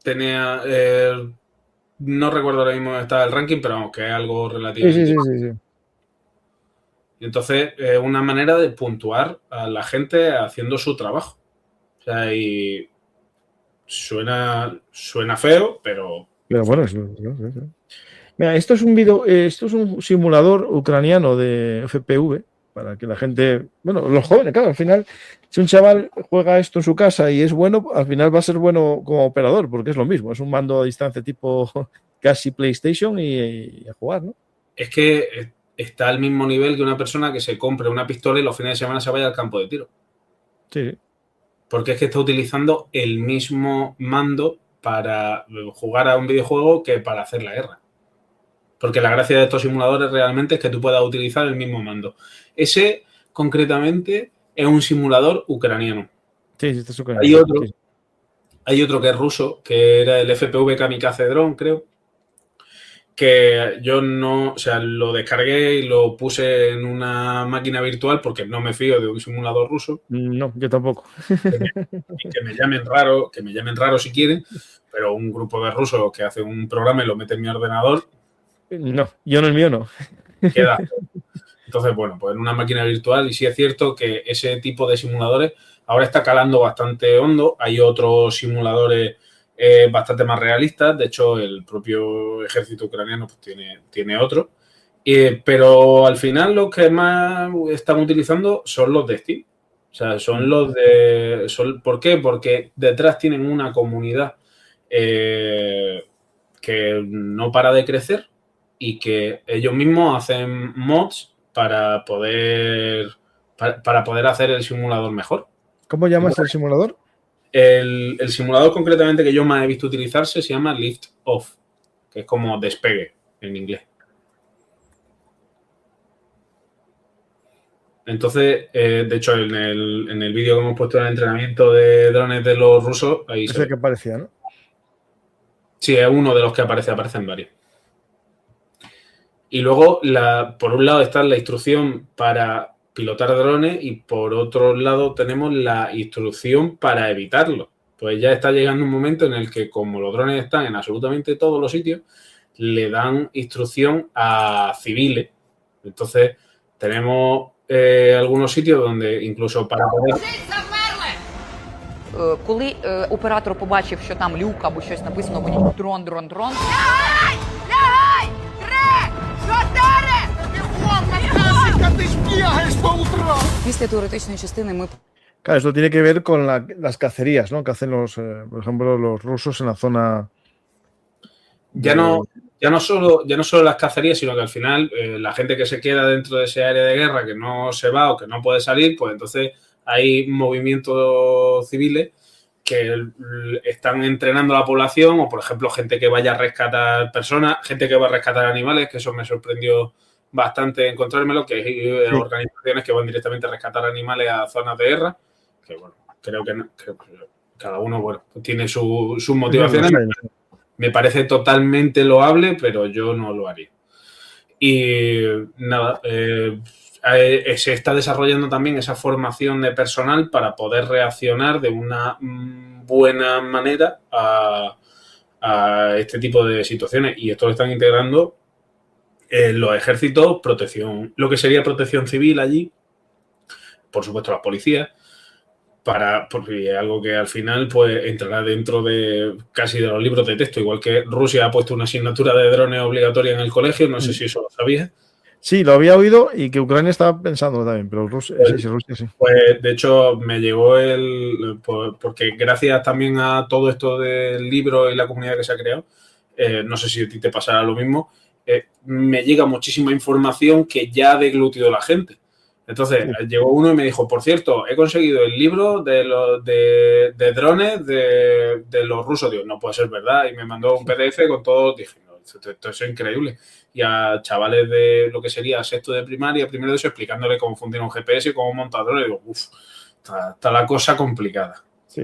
Tenía. No recuerdo ahora mismo dónde está el ranking, pero vamos, que es algo relativo.
Sí.
Y entonces, es una manera de puntuar a la gente haciendo su trabajo. O sea, y suena feo, pero.
Pero bueno, sí. Mira, esto es un simulador ucraniano de FPV para que la gente, bueno, los jóvenes, claro, al final, si un chaval juega esto en su casa y es bueno, al final va a ser bueno como operador, porque es lo mismo, es un mando a distancia tipo casi PlayStation y a jugar, ¿no?
Es que está al mismo nivel que una persona que se compre una pistola y los fines de semana se vaya al campo de tiro.
Sí.
Porque es que está utilizando el mismo mando para jugar a un videojuego que para hacer la guerra. Porque la gracia de estos simuladores realmente es que tú puedas utilizar el mismo mando. Ese, concretamente, es un simulador ucraniano.
Sí, sí, está súper
Hay
bien.
otro,
Sí.
hay otro que es ruso, que era el FPV Kamikaze Drone, creo, que yo no, o sea, lo descargué y lo puse en una máquina virtual porque no me fío de un simulador ruso.
No, yo tampoco.
Que me llamen raro si quieren, pero un grupo de rusos que hace un programa y lo mete en mi ordenador,
No, yo no, el mío no.
queda. Entonces, bueno, pues en una máquina virtual, y sí es cierto que ese tipo de simuladores ahora está calando bastante hondo. Hay otros simuladores bastante más realistas. De hecho, el propio ejército ucraniano pues, tiene otro. Pero al final los que más están utilizando son los de Steam. O sea, son los de... ¿Por qué? Porque detrás tienen una comunidad que no para de crecer y que ellos mismos hacen mods para poder hacer el simulador mejor.
¿Cómo llamas el simulador?
El simulador concretamente que yo más he visto utilizarse se llama Lift Off, que es como despegue en inglés. Entonces, de hecho, en el vídeo que hemos puesto en el entrenamiento de drones de los rusos, ahí
Es el que parecía, ¿no?
Sí, es uno de los que aparecen varios. Y luego, por un lado está la instrucción para pilotar drones y por otro lado tenemos la instrucción para evitarlo. Pues ya está llegando un momento en el que, como los drones están en absolutamente todos los sitios, le dan instrucción a civiles. Entonces, tenemos algunos sitios donde incluso para poder...
Коли оператор побачив, що там люк або щось написано, вони дрон.
Лягай! Лягай! 3, 4! Бігом на касика, ти ж бігаєш по утрам!
Після теоретичної частини ми
Claro, esto tiene que ver con las cacerías, ¿no? Que hacen por ejemplo, los rusos en la zona.
Ya no solo las cacerías, sino que al final la gente que se queda dentro de ese área de guerra, que no se va o que no puede salir, pues entonces hay movimientos civiles que están entrenando a la población, o por ejemplo gente que vaya a rescatar personas, gente que va a rescatar animales, que eso me sorprendió bastante encontrármelo, que hay organizaciones que van directamente a rescatar animales a zonas de guerra, que bueno, creo que cada uno bueno, tiene sus motivaciones. Me parece totalmente loable, pero yo no lo haría. Y nada, se está desarrollando también esa formación de personal para poder reaccionar de una buena manera a este tipo de situaciones. Y esto lo están integrando los ejércitos, lo que sería protección civil allí, por supuesto las policías, porque es algo que al final pues entrará dentro de casi de los libros de texto, igual que Rusia ha puesto una asignatura de drones obligatoria en el colegio, no sé si eso lo sabías.
Sí, lo había oído y que Ucrania estaba pensando también, pero Rusia sí.
Pues de hecho me llegó porque gracias también a todo esto del libro y la comunidad que se ha creado, no sé si a ti te pasará lo mismo, me llega muchísima información que ya ha deglutido la gente. Entonces, llegó uno y me dijo, por cierto, he conseguido el libro de drones de los rusos. Digo, no puede ser verdad. Y me mandó un PDF con todo. Dije, no, esto es increíble. Y a chavales de lo que sería sexto de primaria, primero de eso, explicándole cómo funciona un GPS y cómo montar drones. Digo, está la cosa complicada.
Sí.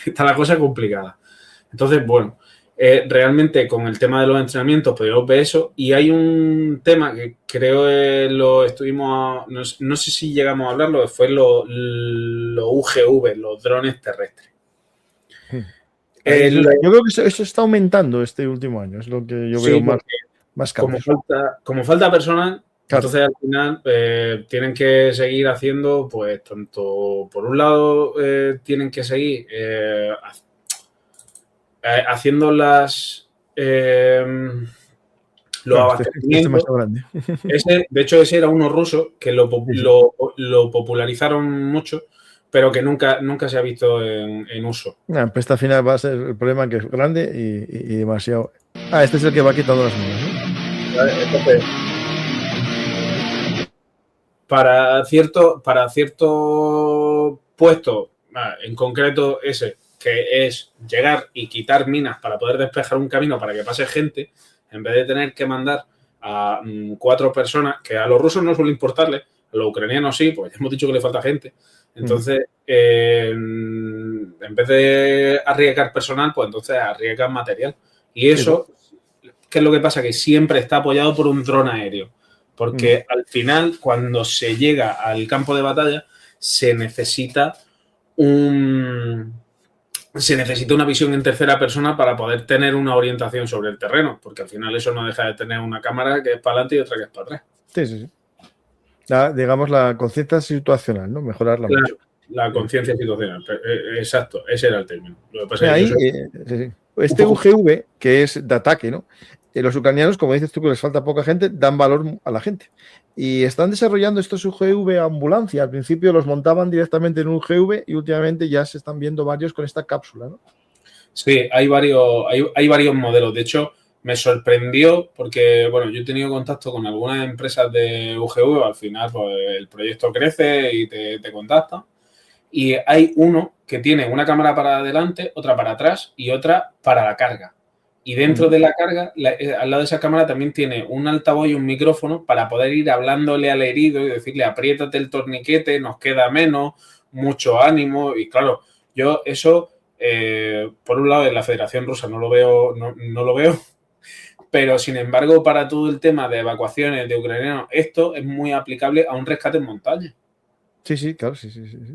Está la cosa complicada. Entonces, bueno, realmente con el tema de los entrenamientos podemos ver eso, y hay un tema que creo lo estuvimos, no sé si llegamos a hablarlo, fue lo UGV, los drones terrestres.
Yo creo que eso está aumentando este último año, es lo que yo veo más cambios.
Como falta personal,
claro.
Entonces al final tienen que seguir haciendo, pues tanto por un lado tienen que seguir haciendo los abastecimientos. De hecho, ese era uno ruso que lo popularizaron mucho, pero que nunca se ha visto en uso.
Pues esta final va a ser el problema, que es grande y demasiado. Este es el que va quitando las nubes, ¿no?
Entonces, para cierto puesto, en concreto ese, que es llegar y quitar minas para poder despejar un camino para que pase gente, en vez de tener que mandar a 4 personas, que a los rusos no suele importarles, a los ucranianos sí, pues ya hemos dicho que le falta gente. Entonces, en vez de arriesgar personal, pues entonces arriesgan material. Y eso, ¿qué es lo que pasa? Que siempre está apoyado por un dron aéreo. Porque al final, cuando se llega al campo de batalla, se necesita una visión en tercera persona para poder tener una orientación sobre el terreno. Porque al final eso no deja de tener una cámara que es para adelante y otra que es para atrás.
Sí. Digamos, la conciencia situacional, ¿no? Mejorarla mucho.
La conciencia situacional, exacto, ese era el término. Lo que pasa
Ahí,
es
este UGV, que es de ataque, ¿no? Los ucranianos, como dices tú, que les falta poca gente, dan valor a la gente. Y están desarrollando estos UGV ambulancia. Al principio los montaban directamente en un UGV y últimamente ya se están viendo varios con esta cápsula, ¿no?
Sí, hay varios modelos. De hecho, me sorprendió porque, bueno, yo he tenido contacto con algunas empresas de UGV. Al final, pues el proyecto crece y te contactan. Y hay uno que tiene una cámara para adelante, otra para atrás y otra para la carga. Y dentro de la carga, al lado de esa cámara también tiene un altavoz y un micrófono para poder ir hablándole al herido y decirle, apriétate el torniquete, nos queda menos, mucho ánimo. Y claro, yo eso, por un lado, en la Federación Rusa no lo veo, pero sin embargo, para todo el tema de evacuaciones de ucranianos, esto es muy aplicable a un rescate en montaña.
Sí, claro, sí.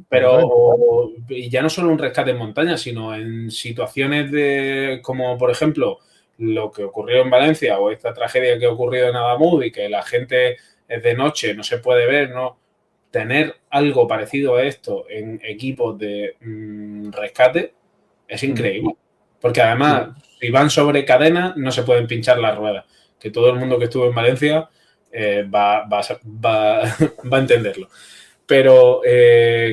Pero y ya no solo un rescate en montaña, sino en situaciones como por ejemplo lo que ocurrió en Valencia o esta tragedia que ha ocurrido en Adamud y que la gente es de noche, no se puede ver, ¿no? Tener algo parecido a esto en equipos de rescate es increíble. Porque además, si van sobre cadena, no se pueden pinchar las ruedas. Que todo el mundo que estuvo en Valencia va a entenderlo. Pero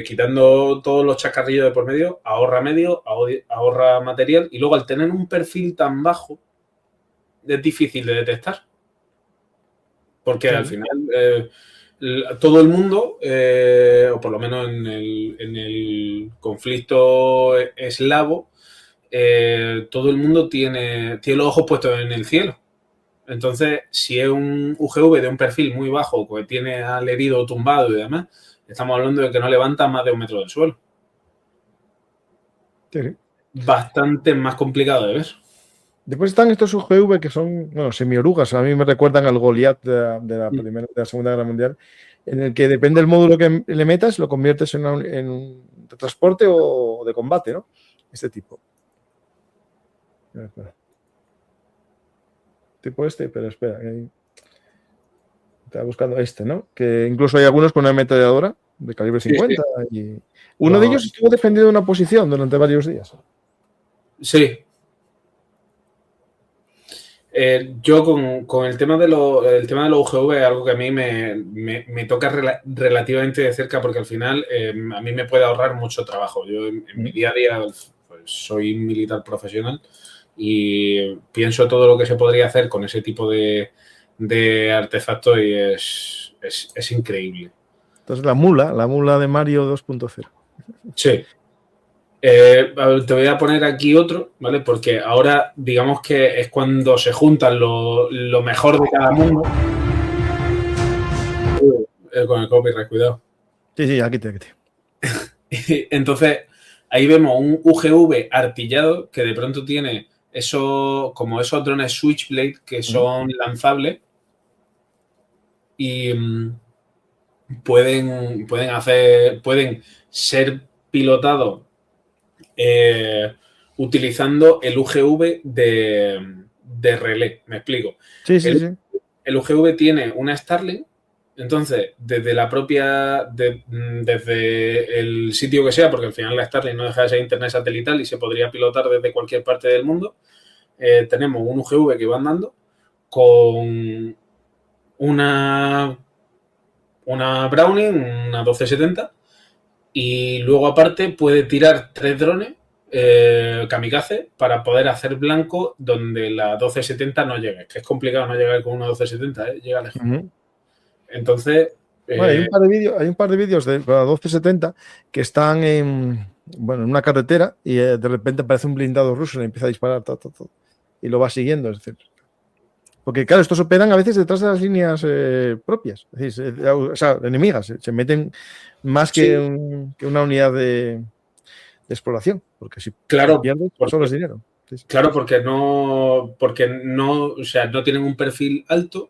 quitando todos los chacarrillos de por medio, ahorra material y luego al tener un perfil tan bajo es difícil de detectar. Porque al final todo el mundo, o por lo menos en el conflicto eslavo, todo el mundo tiene los ojos puestos en el cielo. Entonces, si es un UGV de un perfil muy bajo que tiene al herido tumbado y demás, estamos hablando de que no levanta más de 1 metro del suelo.
Sí.
Bastante más complicado de ver.
Después están estos UGV que son, bueno, semiorugas. A mí me recuerdan al Goliath de la Segunda Guerra Mundial, en el que depende del módulo que le metas, lo conviertes en un de transporte o de combate, ¿no? Este tipo. Tipo este, pero espera. Estaba buscando este, ¿no? Que incluso hay algunos con una ametralladora de calibre 50. Sí. Y uno de ellos estuvo defendiendo una posición durante varios días.
Sí. Yo con el tema de los UGV es algo que a mí me toca relativamente de cerca porque al final a mí me puede ahorrar mucho trabajo. Yo en mi día a día pues, soy militar profesional y pienso todo lo que se podría hacer con ese tipo de artefactos y es increíble.
Entonces la mula de Mario 2.0.
Sí. Te voy a poner aquí otro, ¿vale? Porque ahora digamos que es cuando se juntan lo mejor de cada mundo. Con el copyright, cuidado.
Sí, aquí te.
Entonces, ahí vemos un UGV artillado que de pronto tiene como esos drones Switchblade que son lanzables y pueden ser pilotados utilizando el UGV de relé. Me explico.
Sí.
El UGV tiene una Starlink, entonces desde el sitio que sea, porque al final la Starlink no deja de ser internet satelital y se podría pilotar desde cualquier parte del mundo, tenemos un UGV que va andando con una Browning, una 1270, y luego aparte puede tirar 3 drones kamikaze para poder hacer blanco donde la 1270 no llegue. Que es complicado no llegar con una 1270, llega lejos. Entonces...
Bueno, hay un par de vídeos de la 1270 que están en una carretera y de repente aparece un blindado ruso y le empieza a disparar y lo va siguiendo. Es decir, Porque, claro, estos operan a veces detrás de las líneas propias, es decir, o sea, enemigas. Se meten más
Sí.
que una unidad de exploración, porque si
Claro,
pierdes, pues solo es dinero. Sí, sí.
Claro, porque no, o sea, no tienen un perfil alto,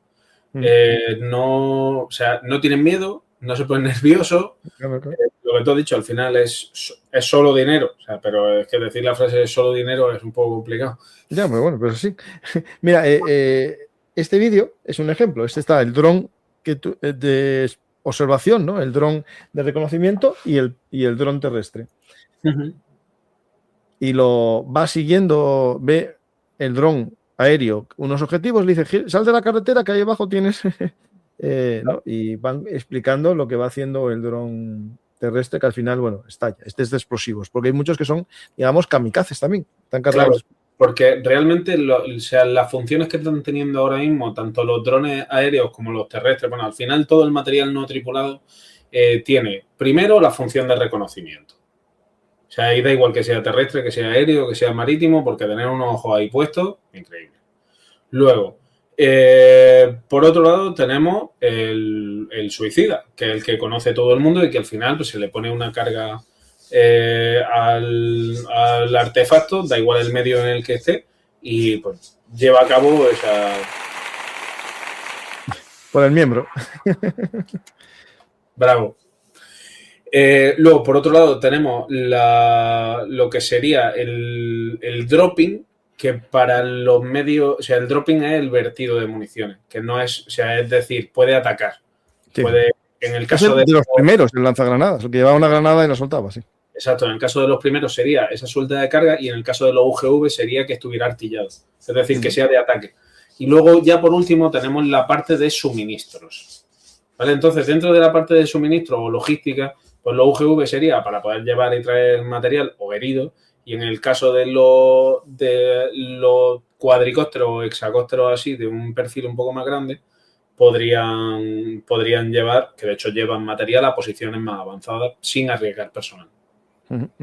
o sea, no tienen miedo, no se ponen nerviosos.
Claro.
Lo que tú has dicho, al final es solo dinero, o sea, pero es que decir la frase es solo dinero es un poco complicado.
Ya, pero bueno, pero sí. Mira, este vídeo es un ejemplo. Este está el dron de observación, ¿no? El dron de reconocimiento y el dron terrestre. Y lo va siguiendo, ve el dron aéreo unos objetivos, le dice, sal de la carretera que ahí abajo tienes, ¿no? Y van explicando lo que va haciendo el dron terrestre, que al final, bueno, estalla. Este es de explosivos, porque hay muchos que son, digamos, kamikazes también, están cargados.
Claro, porque realmente o sea, las funciones que están teniendo ahora mismo, tanto los drones aéreos como los terrestres, bueno, al final todo el material no tripulado tiene, primero, la función de reconocimiento. O sea, ahí da igual que sea terrestre, que sea aéreo, que sea marítimo, porque tener unos ojos ahí puestos, increíble. Luego, por otro lado, tenemos el suicida, que es el que conoce todo el mundo y que al final pues, se le pone una carga al artefacto, da igual el medio en el que esté, y pues lleva a cabo esa...
Por el miembro.
Bravo. Luego, por otro lado, tenemos lo que sería el dropping, que para los medios, o sea, el dropping es el vertido de municiones, que no es, o sea, es decir, puede atacar.
Sí.
Puede, en el caso de
los primeros, el lanzagranadas, el que llevaba una granada y la soltaba, sí.
Exacto, en el caso de los primeros sería esa suelta de carga y en el caso de los UGV sería que estuviera artillado, es decir, que sea de ataque. Y luego, ya por último, tenemos la parte de suministros. ¿Vale? Entonces, dentro de la parte de suministro o logística, pues los UGV sería para poder llevar y traer material o herido, y en el caso de los cuadricópteros o hexacópteros así, de un perfil un poco más grande, podrían llevar, que de hecho llevan material a posiciones más avanzadas sin arriesgar personal.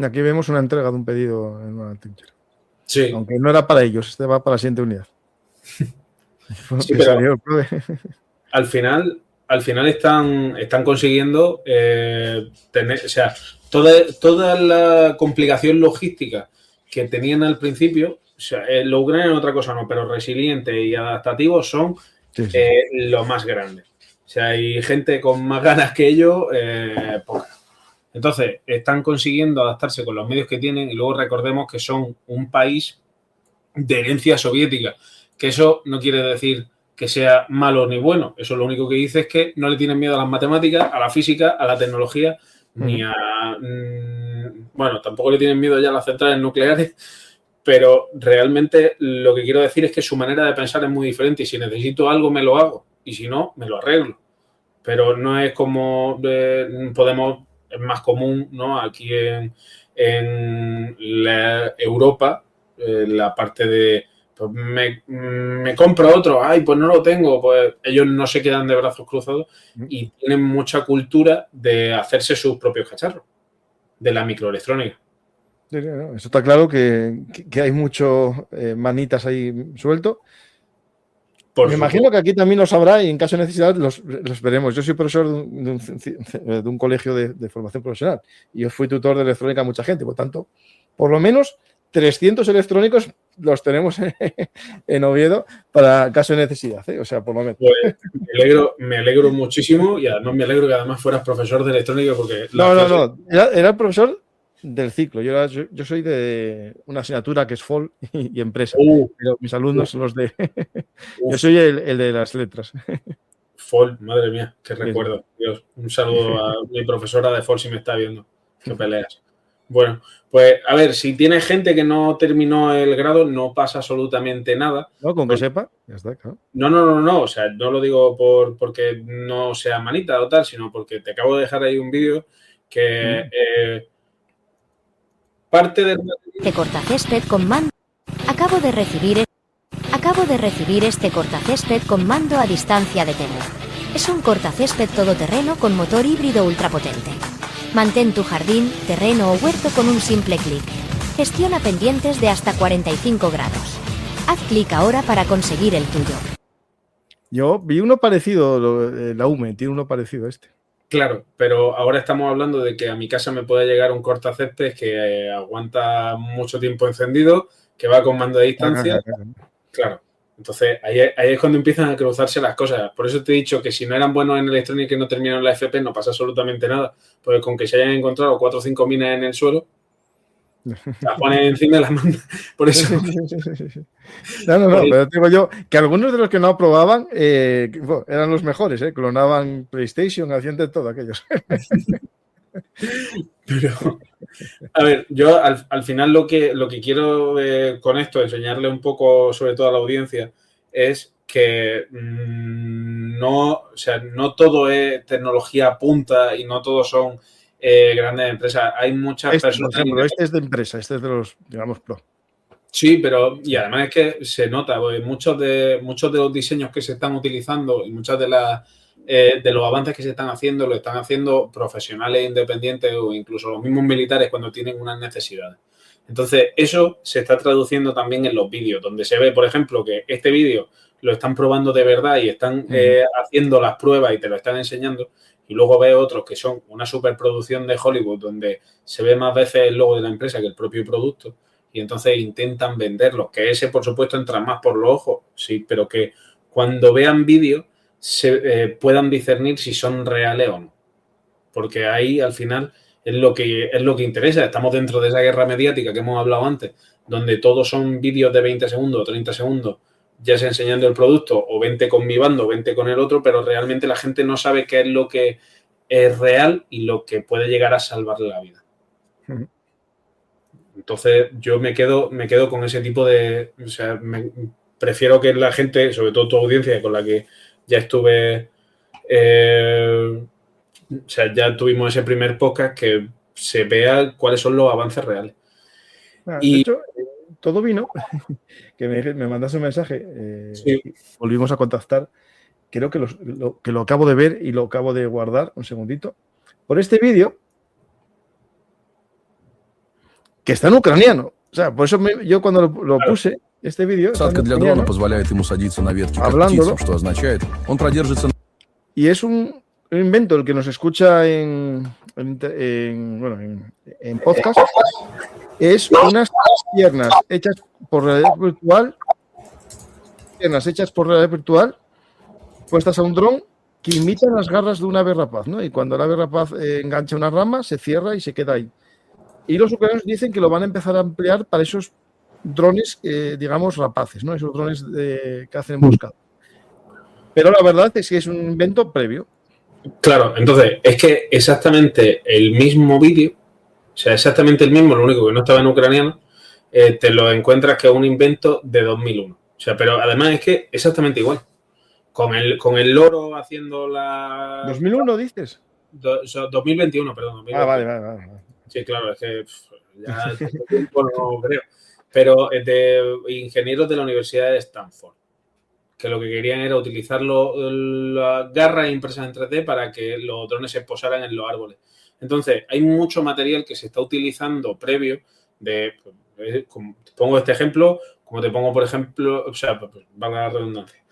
Aquí vemos una entrega de un pedido en una trinchera.
Sí.
Aunque no era para ellos, este va para la siguiente unidad.
Sí, pero al final están consiguiendo tener, o sea, toda la complicación logística que tenían al principio, o sea, los ucranianos otra cosa no, pero resilientes y adaptativos son lo más grande. O sea, hay gente con más ganas que ellos, poca. Entonces, están consiguiendo adaptarse con los medios que tienen y luego recordemos que son un país de herencia soviética, que eso no quiere decir que sea malo ni bueno. Eso lo único que dice es que no le tienen miedo a las matemáticas, a la física, a la tecnología, ni a... Bueno, tampoco le tienen miedo ya a las centrales nucleares, pero realmente lo que quiero decir es que su manera de pensar es muy diferente y si necesito algo me lo hago y si no, me lo arreglo. Pero no es como podemos... Es más común, ¿no? Aquí en la Europa, la parte de pues me compro otro, ay, pues no lo tengo, pues ellos no se quedan de brazos cruzados y tienen mucha cultura de hacerse sus propios cacharros, de la microelectrónica.
Eso está claro que hay muchos manitas ahí suelto. Me imagino que aquí también los habrá y en caso de necesidad los veremos. Yo soy profesor de un colegio de formación profesional y yo fui tutor de electrónica a mucha gente. Por tanto, por lo menos 300 electrónicos los tenemos en Oviedo para caso de necesidad. O sea, por lo menos.
Pues me alegro muchísimo y además me alegro que además fueras profesor de electrónica porque...
No. Era el profesor del ciclo. Yo soy de una asignatura que es FOL y empresa. Pero mis alumnos son los de... Yo soy el de las letras.
FOL, madre mía, qué recuerdo. Dios, un saludo a mi profesora de FOL si me está viendo. Qué peleas. Bueno, pues a ver, si tiene gente que no terminó el grado, no pasa absolutamente nada.
No, con que sepa, ya está, claro.
No. O sea, no lo digo porque no sea manita o tal, sino porque te acabo de dejar ahí un vídeo que... parte del...
Este cortacésped con mando. Acabo de recibir este cortacésped con mando a distancia de terra. Es un cortacésped todoterreno con motor híbrido ultrapotente. Mantén tu jardín, terreno o huerto con un simple clic. Gestiona pendientes de hasta 45 grados. Haz clic ahora para conseguir el tuyo.
Yo vi uno parecido, la UME tiene uno parecido a este.
Claro, pero ahora estamos hablando de que a mi casa me puede llegar un cortacésped que aguanta mucho tiempo encendido, que va con mando de distancia. Claro. Entonces, ahí es cuando empiezan a cruzarse las cosas. Por eso te he dicho que si no eran buenos en electrónica y no terminaron la FP, no pasa absolutamente nada. Porque con que se hayan encontrado 4 o 5 minas en el suelo, las ponen encima y las mandan. Por eso.
No, pero digo yo que algunos de los que no aprobaban eran los mejores, clonaban PlayStation, hacían de todo aquellos.
Pero, a ver, yo al final lo que quiero con esto, enseñarle un poco, sobre todo a la audiencia, es que no todo es tecnología punta y no todos son grandes empresas. Hay muchas personas.
Por ejemplo, este es de empresa, este es de los, digamos, pro.
Sí, pero y además es que se nota, porque muchos de los diseños que se están utilizando y muchas de los avances que se están haciendo lo están haciendo profesionales independientes o incluso los mismos militares cuando tienen unas necesidades. Entonces, eso se está traduciendo también en los vídeos, donde se ve, por ejemplo, que este vídeo lo están probando de verdad y están haciendo las pruebas y te lo están enseñando. Y luego ves otros que son una superproducción de Hollywood donde se ve más veces el logo de la empresa que el propio producto y entonces intentan venderlo. Que ese, por supuesto, entra más por los ojos, sí, pero que cuando vean vídeos se puedan discernir si son reales o no. Porque ahí, al final, es lo que interesa. Estamos dentro de esa guerra mediática que hemos hablado antes, donde todos son vídeos de 20 segundos o 30 segundos ya sea enseñando el producto o vente con mi bando, vente con el otro, pero realmente la gente no sabe qué es lo que es real y lo que puede llegar a salvarle la vida. Entonces yo me quedo con ese tipo de... O sea, prefiero que la gente, sobre todo tu audiencia con la que ya estuve... o sea, ya tuvimos ese primer podcast, que se vea cuáles son los avances reales.
De hecho, todo vino, que me mandaste un mensaje,
sí.
Volvimos a contactar, creo que lo acabo de ver y lo acabo de guardar, un segundito, por este vídeo, que está en ucraniano. O sea, por eso yo cuando lo puse, este vídeo, y es un invento el que nos escucha en podcast. Es unas piernas hechas por realidad virtual, puestas a un dron que imitan las garras de un ave rapaz, ¿no? Y cuando el ave rapaz engancha una rama, se cierra y se queda ahí. Y los ucranianos dicen que lo van a empezar a emplear para esos drones, digamos, rapaces, ¿no? Esos drones que hacen emboscada. Pero la verdad es que es un invento previo.
Claro, entonces, es que exactamente el mismo vídeo, o sea, exactamente el mismo, lo único que no estaba en ucraniano, te lo encuentras que es un invento de 2001. O sea, pero además es que exactamente igual. Con el loro haciendo la...
¿2001 dices?
2021, perdón. 2021.
Vale.
Sí, claro, es que ya no creo. Pero es de ingenieros de la Universidad de Stanford, que lo que querían era utilizar las garras impresas en 3D para que los drones se posaran en los árboles. Entonces, hay mucho material que se está utilizando previo te pongo este ejemplo, como te pongo, por ejemplo, o sea, valga la redundancia,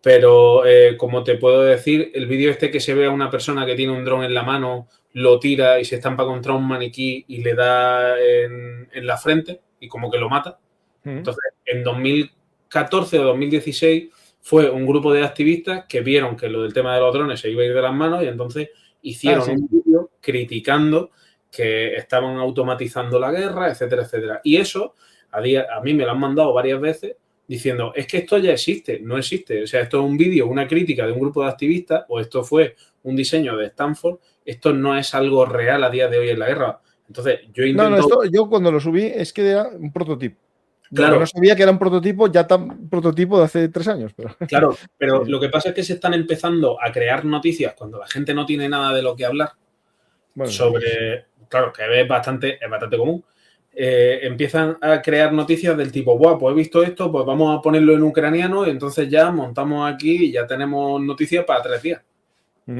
pero como te puedo decir, el vídeo este que se ve a una persona que tiene un dron en la mano, lo tira y se estampa contra un maniquí y le da en la frente y como que lo mata. Entonces, en 2014 o 2016 fue un grupo de activistas que vieron que lo del tema de los drones se iba a ir de las manos y entonces hicieron un vídeo criticando que estaban automatizando la guerra, etcétera, etcétera. Y eso a mí me lo han mandado varias veces diciendo, es que esto ya existe, no existe. O sea, esto es un vídeo, una crítica de un grupo de activistas, o esto fue un diseño de Stanford, esto no es algo real a día de hoy en la guerra. Entonces, yo intento...
yo cuando lo subí es que era un prototipo.
Claro.
No sabía que era un prototipo, prototipo de hace 3 años. Pero...
Claro, pero lo que pasa es que se están empezando a crear noticias cuando la gente no tiene nada de lo que hablar sobre... Claro, que es bastante común. Empiezan a crear noticias del tipo, pues he visto esto, pues vamos a ponerlo en ucraniano y entonces ya montamos aquí y ya tenemos noticias para 3 días.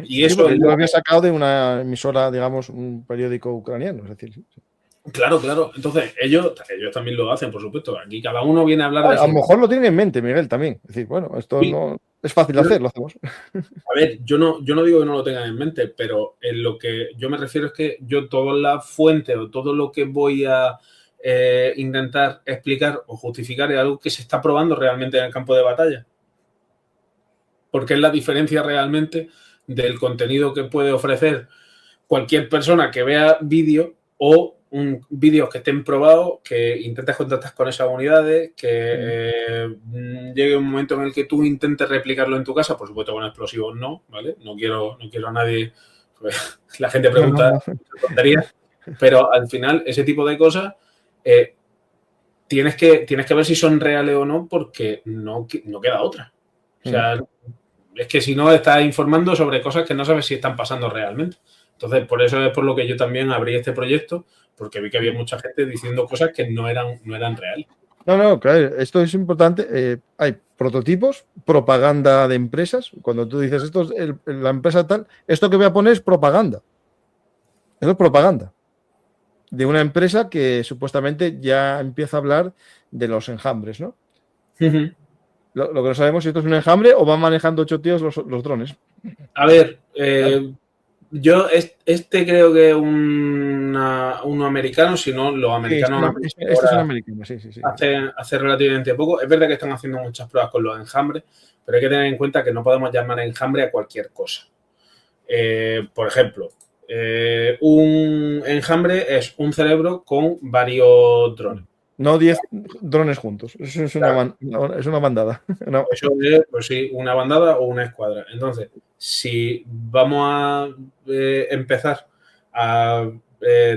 Y eso
yo lo había sacado de una emisora, digamos, un periódico ucraniano, es decir...
Claro. Entonces, ellos también lo hacen, por supuesto. Aquí cada uno viene a hablar de...
A lo mejor lo tienen en mente, Miguel, también. Es decir, bueno, esto
sí.
no... es fácil de hacer, lo hacemos.
A ver, yo no digo que no lo tengan en mente, pero en lo que yo me refiero es que yo todas las fuentes o todo lo que voy a intentar explicar o justificar es algo que se está probando realmente en el campo de batalla. Porque es la diferencia realmente del contenido que puede ofrecer cualquier persona que vea vídeo o vídeos que estén probados, que intentes contactar con esas unidades, que llegue un momento en el que tú intentes replicarlo en tu casa, por supuesto con explosivos no, ¿vale? No quiero a nadie, pues, la gente pregunta tonterías, pero al final ese tipo de cosas tienes que ver si son reales o no, porque no queda otra. O sea, es que si no estás informando sobre cosas que no sabes si están pasando realmente. Entonces, por eso es por lo que yo también abrí este proyecto, porque vi que había mucha gente diciendo cosas que no eran reales.
No, claro, esto es importante. Hay prototipos, propaganda de empresas. Cuando tú dices esto es la empresa tal, esto que voy a poner es propaganda. Eso es propaganda. De una empresa que supuestamente ya empieza a hablar de los enjambres, ¿no?
Uh-huh.
Lo que no sabemos si esto es un enjambre o van manejando 8 tíos los drones.
A ver, yo creo que uno americano, si no, los americanos
este es un americano, sí.
hace relativamente poco. Es verdad que están haciendo muchas pruebas con los enjambres, pero hay que tener en cuenta que no podemos llamar enjambre a cualquier cosa. Por ejemplo, un enjambre es un cerebro con varios drones.
No 10 drones juntos. Eso es una bandada. No.
Eso es, pues sí, una bandada o una escuadra. Entonces, si vamos a empezar a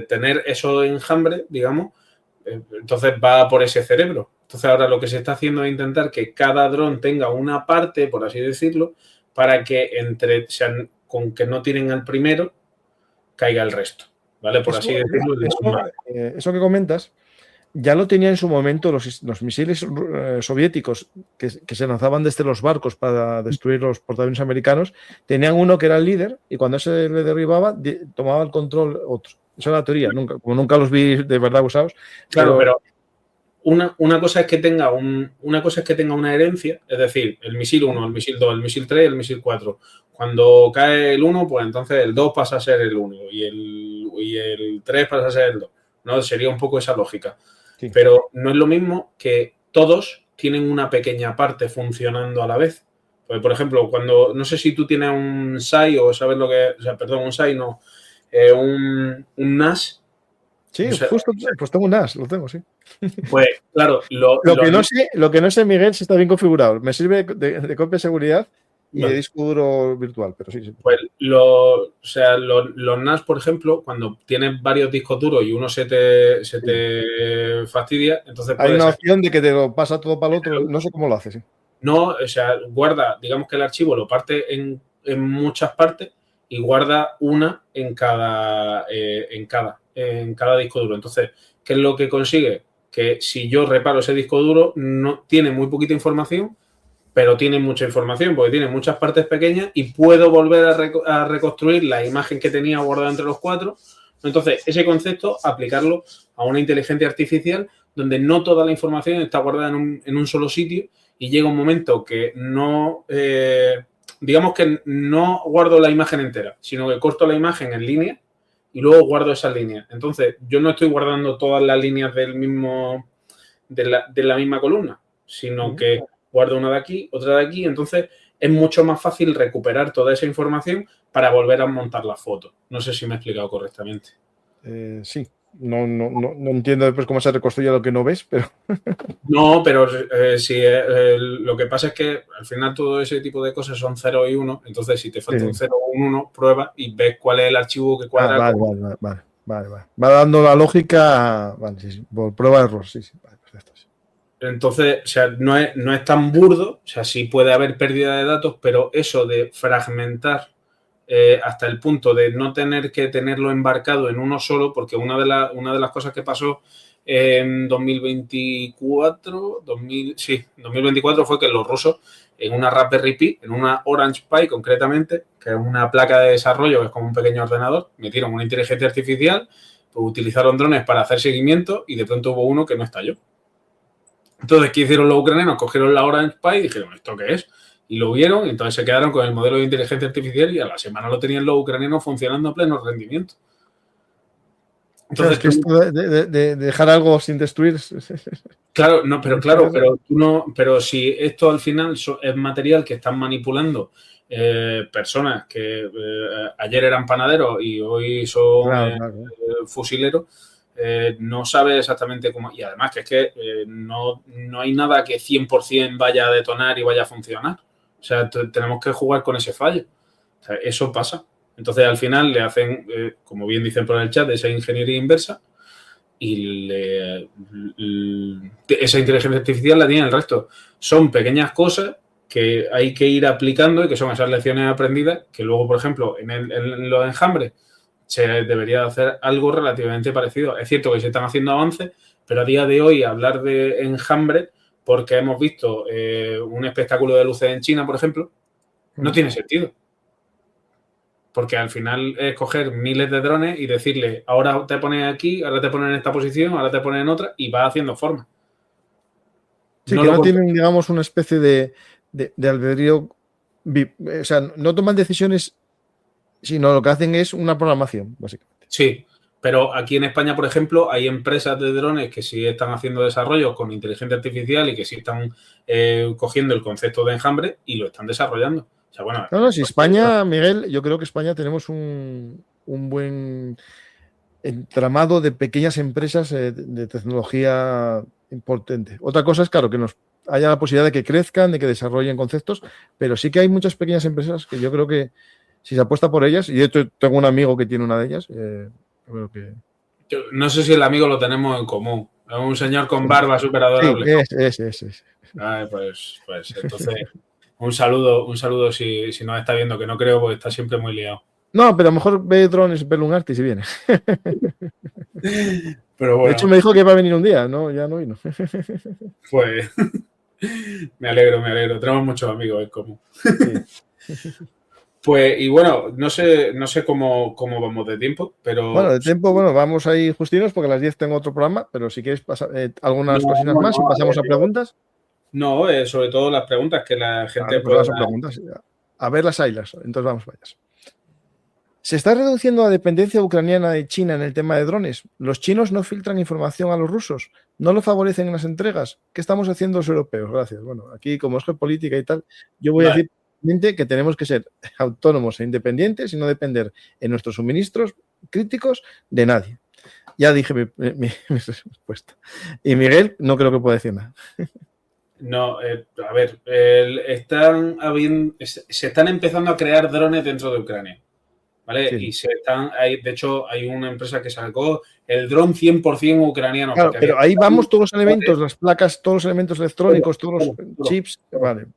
tener esos enjambres, digamos, entonces va por ese cerebro. Entonces, ahora lo que se está haciendo es intentar que cada dron tenga una parte, por así decirlo, para que con que no tienen al primero, caiga el resto. ¿Vale? Por así decirlo.
Eso que comentas. Ya lo tenía en su momento los misiles soviéticos que se lanzaban desde los barcos para destruir los portaaviones americanos. Tenían uno que era el líder y cuando ese le derribaba, tomaba el control otro. Esa es la teoría. Nunca los vi de verdad usados.
Claro, pero una cosa es que tenga una herencia, es decir, el misil 1, el misil 2, el misil 3 y el misil 4. Cuando cae el 1, pues entonces el 2 pasa a ser el 1 y el 3 pasa a ser el 2. ¿No? Sería un poco esa lógica. Sí. Pero no es lo mismo que todos tienen una pequeña parte funcionando a la vez. Pues, por ejemplo, no sé si tú tienes un SAI o sabes lo que... O sea, perdón, un SAI no. Un NAS.
Sí, justo, pues tengo un NAS, lo tengo, sí.
Pues, claro. Lo
que no sé, Miguel, si está bien configurado. Me sirve de copia de seguridad y de disco duro virtual, pero sí.
Pues los NAS, por ejemplo, cuando tienes varios discos duros y uno se te fastidia, entonces
hay una opción de que te lo pasa todo para el otro, no sé cómo lo hace, sí.
No, o sea, guarda, digamos que el archivo lo parte en muchas partes y guarda una en cada disco duro. Entonces, ¿qué es lo que consigue? Que si yo reparo ese disco duro, no tiene muy poquita información, pero tiene mucha información porque tiene muchas partes pequeñas y puedo volver a reconstruir la imagen que tenía guardada entre los 4. Entonces, ese concepto, aplicarlo a una inteligencia artificial donde no toda la información está guardada en un solo sitio y llega un momento que no, digamos que no guardo la imagen entera, sino que corto la imagen en línea y luego guardo esas líneas. Entonces, yo no estoy guardando todas las líneas de la misma columna, sino que guardo una de aquí, otra de aquí, entonces es mucho más fácil recuperar toda esa información para volver a montar la foto. No sé si me he explicado correctamente.
Sí, no entiendo después cómo se reconstruye lo que no ves, pero...
No, pero sí, lo que pasa es que al final todo ese tipo de cosas son 0 y 1, entonces si te falta un 0 o un 1, prueba y ves cuál es el archivo que cuadra.
Vale. Va dando la lógica, vale, sí, por prueba de error, sí, vale, perfecto. Sí.
Entonces, o sea, no es tan burdo, o sea, sí puede haber pérdida de datos, pero eso de fragmentar hasta el punto de no tener que tenerlo embarcado en uno solo, porque una de las cosas que pasó en 2024 fue que los rusos en una Raspberry Pi, en una Orange Pi concretamente, que es una placa de desarrollo que es como un pequeño ordenador, metieron una inteligencia artificial, pues utilizaron drones para hacer seguimiento y de pronto hubo uno que no estalló. Entonces, ¿qué hicieron los ucranianos? Cogieron la Orange Pi y dijeron, ¿esto qué es? Y lo vieron y entonces se quedaron con el modelo de inteligencia artificial y a la semana lo tenían los ucranianos funcionando a pleno rendimiento.
Entonces, que esto de dejar algo sin destruir.
Claro, no, pero tú no, pero si esto al final es material que están manipulando personas que ayer eran panaderos y hoy son fusileros, no sabe exactamente cómo. Y además que es que no hay nada que 100% vaya a detonar y vaya a funcionar. O sea, tenemos que jugar con ese fallo. O sea, eso pasa. Entonces, al final le hacen, como bien dicen por el chat, esa ingeniería inversa y esa inteligencia artificial la tiene el resto. Son pequeñas cosas que hay que ir aplicando y que son esas lecciones aprendidas que luego, por ejemplo, en los enjambres se debería hacer algo relativamente parecido. Es cierto que se están haciendo avances, pero a día de hoy hablar de enjambre, porque hemos visto un espectáculo de luces en China, por ejemplo, no tiene sentido. Porque al final es coger miles de drones y decirle, ahora te pones aquí, ahora te pones en esta posición, ahora te pones en otra y va haciendo forma.
Sí, no que no tienen, digamos, una especie de albedrío. O sea, no toman decisiones, sino lo que hacen es una programación, básicamente.
Sí, pero aquí en España, por ejemplo, hay empresas de drones que sí están haciendo desarrollos con inteligencia artificial y que sí están cogiendo el concepto de enjambre y lo están desarrollando. O sea, bueno,
no, si España, Miguel, yo creo que España tenemos un buen entramado de pequeñas empresas de tecnología importante. Otra cosa es, claro, que haya la posibilidad de que crezcan, de que desarrollen conceptos, pero sí que hay muchas pequeñas empresas que yo creo que si se apuesta por ellas, y yo tengo un amigo que tiene una de ellas, creo que...
Yo no sé si el amigo lo tenemos en común. Es un señor con barba súper adorable.
Sí, es.
Pues entonces... Un saludo si nos está viendo, que no creo porque está siempre muy liado.
No, pero a lo mejor ve drones, ve Lunartis y viene.
Pero bueno.
De hecho, me dijo que iba a venir un día, ¿no? Ya no vino.
Pues me alegro. Tenemos muchos amigos en común. Sí. Pues, y bueno, no sé cómo vamos de tiempo, pero...
Bueno, de tiempo, vamos ahí justinos porque a las 10 tengo otro programa, pero si quieres pasar algunas cositas más y pasamos a preguntas.
No, sobre todo las preguntas que la gente
pueda... preguntas. A ver las haylas, entonces vamos para allá. ¿Se está reduciendo la dependencia ucraniana de China en el tema de drones? ¿Los chinos no filtran información a los rusos? ¿No lo favorecen en las entregas? ¿Qué estamos haciendo los europeos? Gracias. Bueno, aquí como es política y tal, yo voy a decir que tenemos que ser autónomos e independientes y no depender en nuestros suministros críticos de nadie. Ya dije mi respuesta. Y Miguel no creo que pueda decir nada.
No, a ver, se están empezando a crear drones dentro de Ucrania, ¿vale? Sí. Y de hecho, hay una empresa que sacó el dron 100% ucraniano.
Claro, pero ahí vamos todos los elementos, las placas, todos los elementos electrónicos, todos los chips, vale.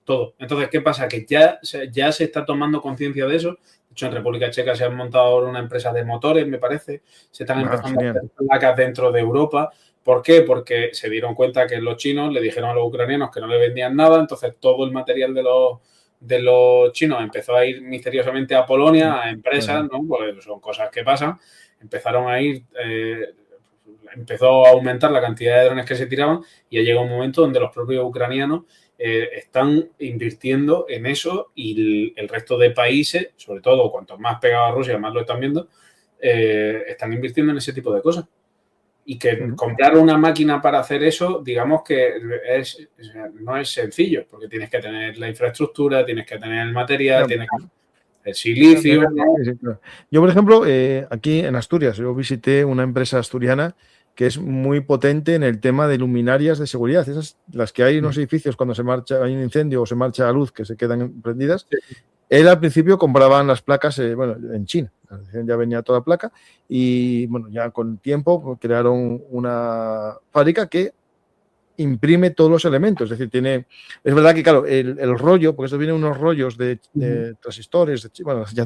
Todo. Entonces, ¿qué pasa? Que ya se está tomando conciencia de eso. De hecho, en República Checa se han montado ahora una empresa de motores, me parece. Se están empezando a hacer placas dentro de Europa. ¿Por qué? Porque se dieron cuenta que los chinos le dijeron a los ucranianos que no le vendían nada, entonces todo el material de los chinos empezó a ir misteriosamente a Polonia, a empresas, ¿no? Pues son cosas que pasan. Empezaron a ir, empezó a aumentar la cantidad de drones que se tiraban y ha llegado un momento donde los propios ucranianos están invirtiendo en eso y el resto de países, sobre todo cuanto más pegado a Rusia, más lo están viendo, están invirtiendo en ese tipo de cosas. Y que comprar una máquina para hacer eso, digamos que no es sencillo, porque tienes que tener la infraestructura, tienes que tener el material, tienes que el silicio.
Claro. Yo, por ejemplo, aquí en Asturias, yo visité una empresa asturiana que es muy potente en el tema de luminarias de seguridad. Esas, las que hay en los edificios cuando hay un incendio o se marcha la luz, que se quedan prendidas. Sí. Él al principio compraban las placas, en China, ya venía toda placa y ya con tiempo crearon una fábrica que imprime todos los elementos, es decir, es verdad que claro, el rollo, porque esto viene unos rollos de transistores,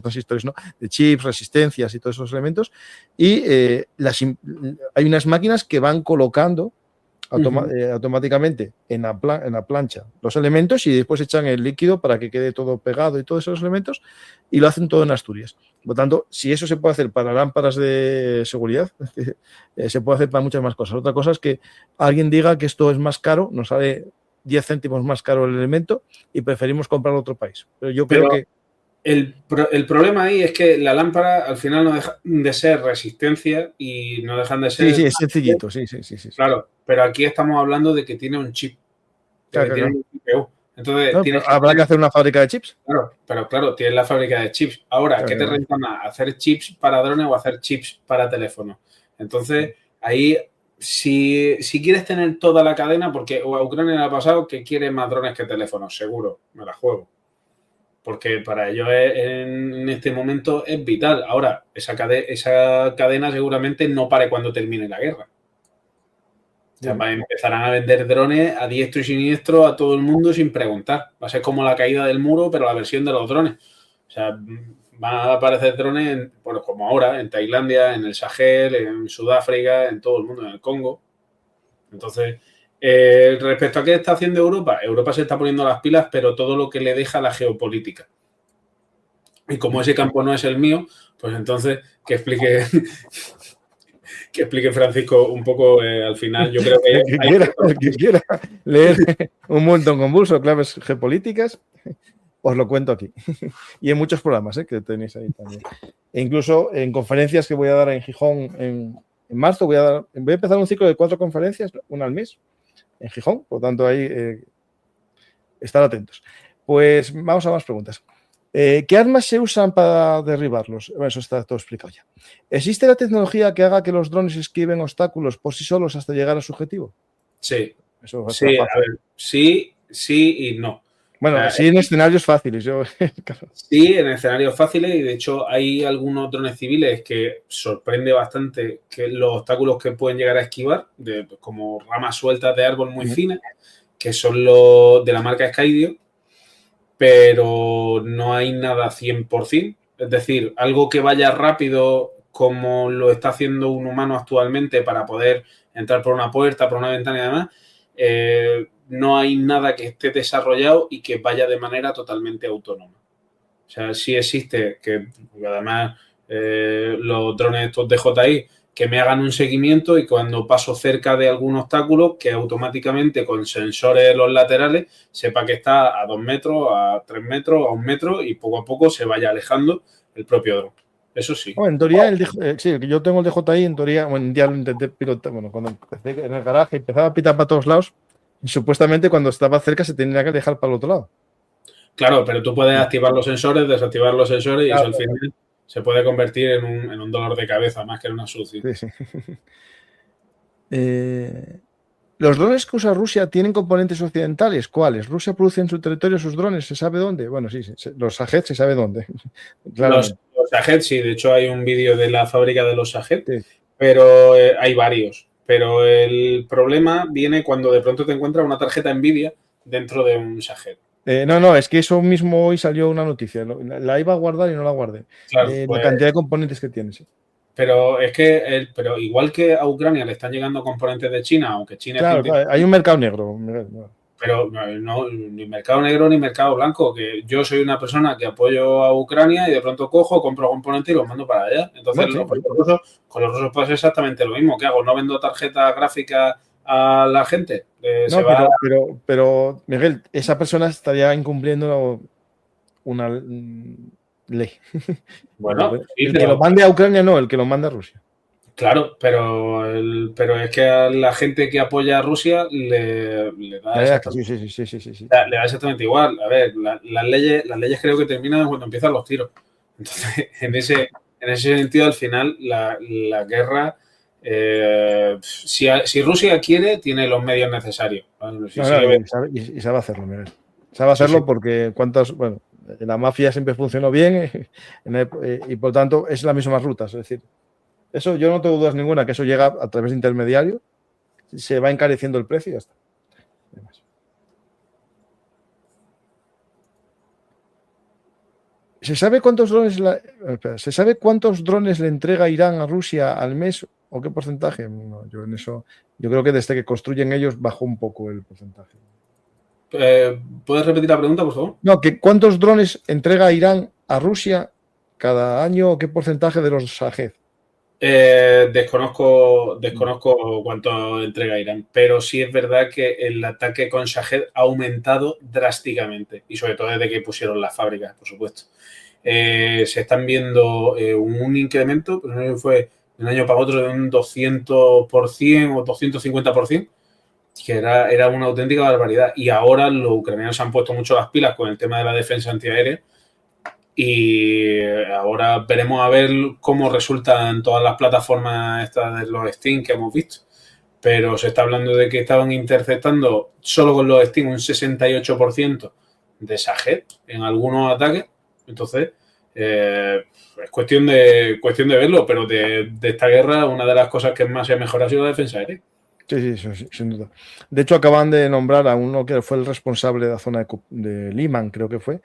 transistores no, de chips, resistencias y todos esos elementos y hay unas máquinas que van colocando automáticamente en la plancha los elementos y después echan el líquido para que quede todo pegado y todos esos elementos y lo hacen todo en Asturias. Por lo tanto, si eso se puede hacer para lámparas de seguridad, se puede hacer para muchas más cosas. Otra cosa es que alguien diga que esto es más caro, nos sale 10 céntimos más caro el elemento y preferimos comprarlo a otro país. Pero yo creo que...
El problema ahí es que la lámpara al final no deja de ser resistencia y no dejan de ser...
Sí, es sencillito, sí.
Claro, pero aquí estamos hablando de que tiene un chip.
Claro.
Tiene un CPU. Entonces,
No, habrá que hacer una fábrica de chips.
Claro, tienes la fábrica de chips. Ahora,
Claro,
¿qué te renta más? ¿Hacer chips para drones o hacer chips para teléfonos? Entonces, ahí, si quieres tener toda la cadena, porque a Ucrania le ha pasado que quiere más drones que teléfonos, seguro, me la juego. Porque para ellos en este momento es vital. Ahora, esa cadena seguramente no pare cuando termine la guerra. O sea, empezarán a vender drones a diestro y siniestro a todo el mundo sin preguntar. Va a ser como la caída del muro, pero la versión de los drones. O sea, van a aparecer drones, bueno, como ahora, en Tailandia, en el Sahel, en Sudáfrica, en todo el mundo, en el Congo. Entonces, respecto a qué está haciendo Europa, Europa se está poniendo las pilas, pero todo lo que le deja la geopolítica. Y como ese campo no es el mío, pues entonces que explique Francisco un poco al final. Yo creo que
el que quiera leer un montón convulso, claves geopolíticas, os lo cuento aquí. Y en muchos programas que tenéis ahí también. E incluso en conferencias que voy a dar en Gijón en marzo, voy a empezar un ciclo de 4 conferencias, una al mes, en Gijón. Por tanto, ahí estar atentos. Pues vamos a más preguntas. ¿Qué armas se usan para derribarlos? Bueno, eso está todo explicado ya. ¿Existe la tecnología que haga que los drones esquiven obstáculos por sí solos hasta llegar a su objetivo?
Sí.
Eso
sí, a ver, sí y no.
Bueno, sí en escenarios fáciles.
Sí, en escenarios fáciles y de hecho hay algunos drones civiles que sorprende bastante que los obstáculos que pueden llegar a esquivar, como ramas sueltas de árbol muy finas, que son los de la marca Skydio, pero no hay nada 100%. Es decir, algo que vaya rápido como lo está haciendo un humano actualmente para poder entrar por una puerta, por una ventana y demás, no hay nada que esté desarrollado y que vaya de manera totalmente autónoma. O sea, sí existe que además los drones estos DJI que me hagan un seguimiento y cuando paso cerca de algún obstáculo que automáticamente con sensores en los laterales sepa que está a 2 metros, a 3 metros, a 1 metro y poco a poco se vaya alejando el propio dron. Eso sí.
Bueno, en teoría, sí, yo tengo el DJI, en teoría, bueno, ya lo intenté pilotar, bueno, cuando empecé en el garaje empezaba a pitar para todos lados y supuestamente cuando estaba cerca se tenía que dejar para el otro lado.
Claro, pero tú puedes activar los sensores, desactivar los sensores y eso al final se puede convertir en un dolor de cabeza más que en una solución.
Sí. ¿Los drones que usa Rusia tienen componentes occidentales? ¿Cuáles? ¿Rusia produce en su territorio sus drones? ¿Se sabe dónde? Bueno, sí, los Shahed se sabe dónde.
Los Shahed, sí, de hecho hay un vídeo de la fábrica de los Shahed,
sí.
Pero hay varios. Pero el problema viene cuando de pronto te encuentras una tarjeta Nvidia dentro de un Shahed.
No, es que eso mismo hoy salió una noticia. La iba a guardar y no la guardé.
Claro,
la cantidad de componentes que tiene, sí.
Pero es que, pero igual que a Ucrania le están llegando componentes de China, aunque China...
Claro, hay un mercado negro.
Pero no, ni mercado negro ni mercado blanco, que yo soy una persona que apoyo a Ucrania y de pronto compro componentes y los mando para allá. Entonces, con los rusos pasa exactamente lo mismo. ¿Qué hago? ¿No vendo tarjeta gráfica a la gente?
Pero, Miguel, esa persona estaría incumpliendo una ley.
Bueno,
el que lo mande a Ucrania no, el que lo manda a Rusia.
Claro, pero es que a la gente que apoya a Rusia le da exactamente igual. A ver, las leyes creo que terminan cuando empiezan los tiros. Entonces, en ese sentido, al final, la guerra, si Rusia quiere, tiene los medios necesarios.
Y sabe hacerlo, Miguel. Sabe hacerlo porque la mafia siempre funcionó bien y por tanto es la misma ruta. Es decir, eso yo no tengo dudas ninguna que eso llega a través de intermediarios, se va encareciendo el precio y ya está. ¿Se sabe cuántos drones le entrega Irán a Rusia al mes o qué porcentaje? No, yo creo que desde que construyen ellos bajó un poco el porcentaje.
¿Puedes repetir la pregunta, por favor?
No, ¿cuántos drones entrega Irán a Rusia cada año o qué porcentaje de los Shahed?
Desconozco cuánto entrega Irán, pero sí es verdad que el ataque con Shahed ha aumentado drásticamente y sobre todo desde que pusieron las fábricas, por supuesto. Se están viendo un incremento, pero no sé si fue de un año para otro de un 200% o 250%, que era una auténtica barbaridad. Y ahora los ucranianos se han puesto mucho las pilas con el tema de la defensa antiaérea. Y ahora veremos a ver cómo resultan todas las plataformas estas de los Steam que hemos visto. Pero se está hablando de que estaban interceptando solo con los Steam un 68% de Shahed en algunos ataques. Entonces, es cuestión de verlo. Pero de esta guerra, una de las cosas que más se ha mejorado ha sido la defensa aérea.
Sí, sin duda. De hecho, acaban de nombrar a uno que fue el responsable de la zona de Liman, creo que fue,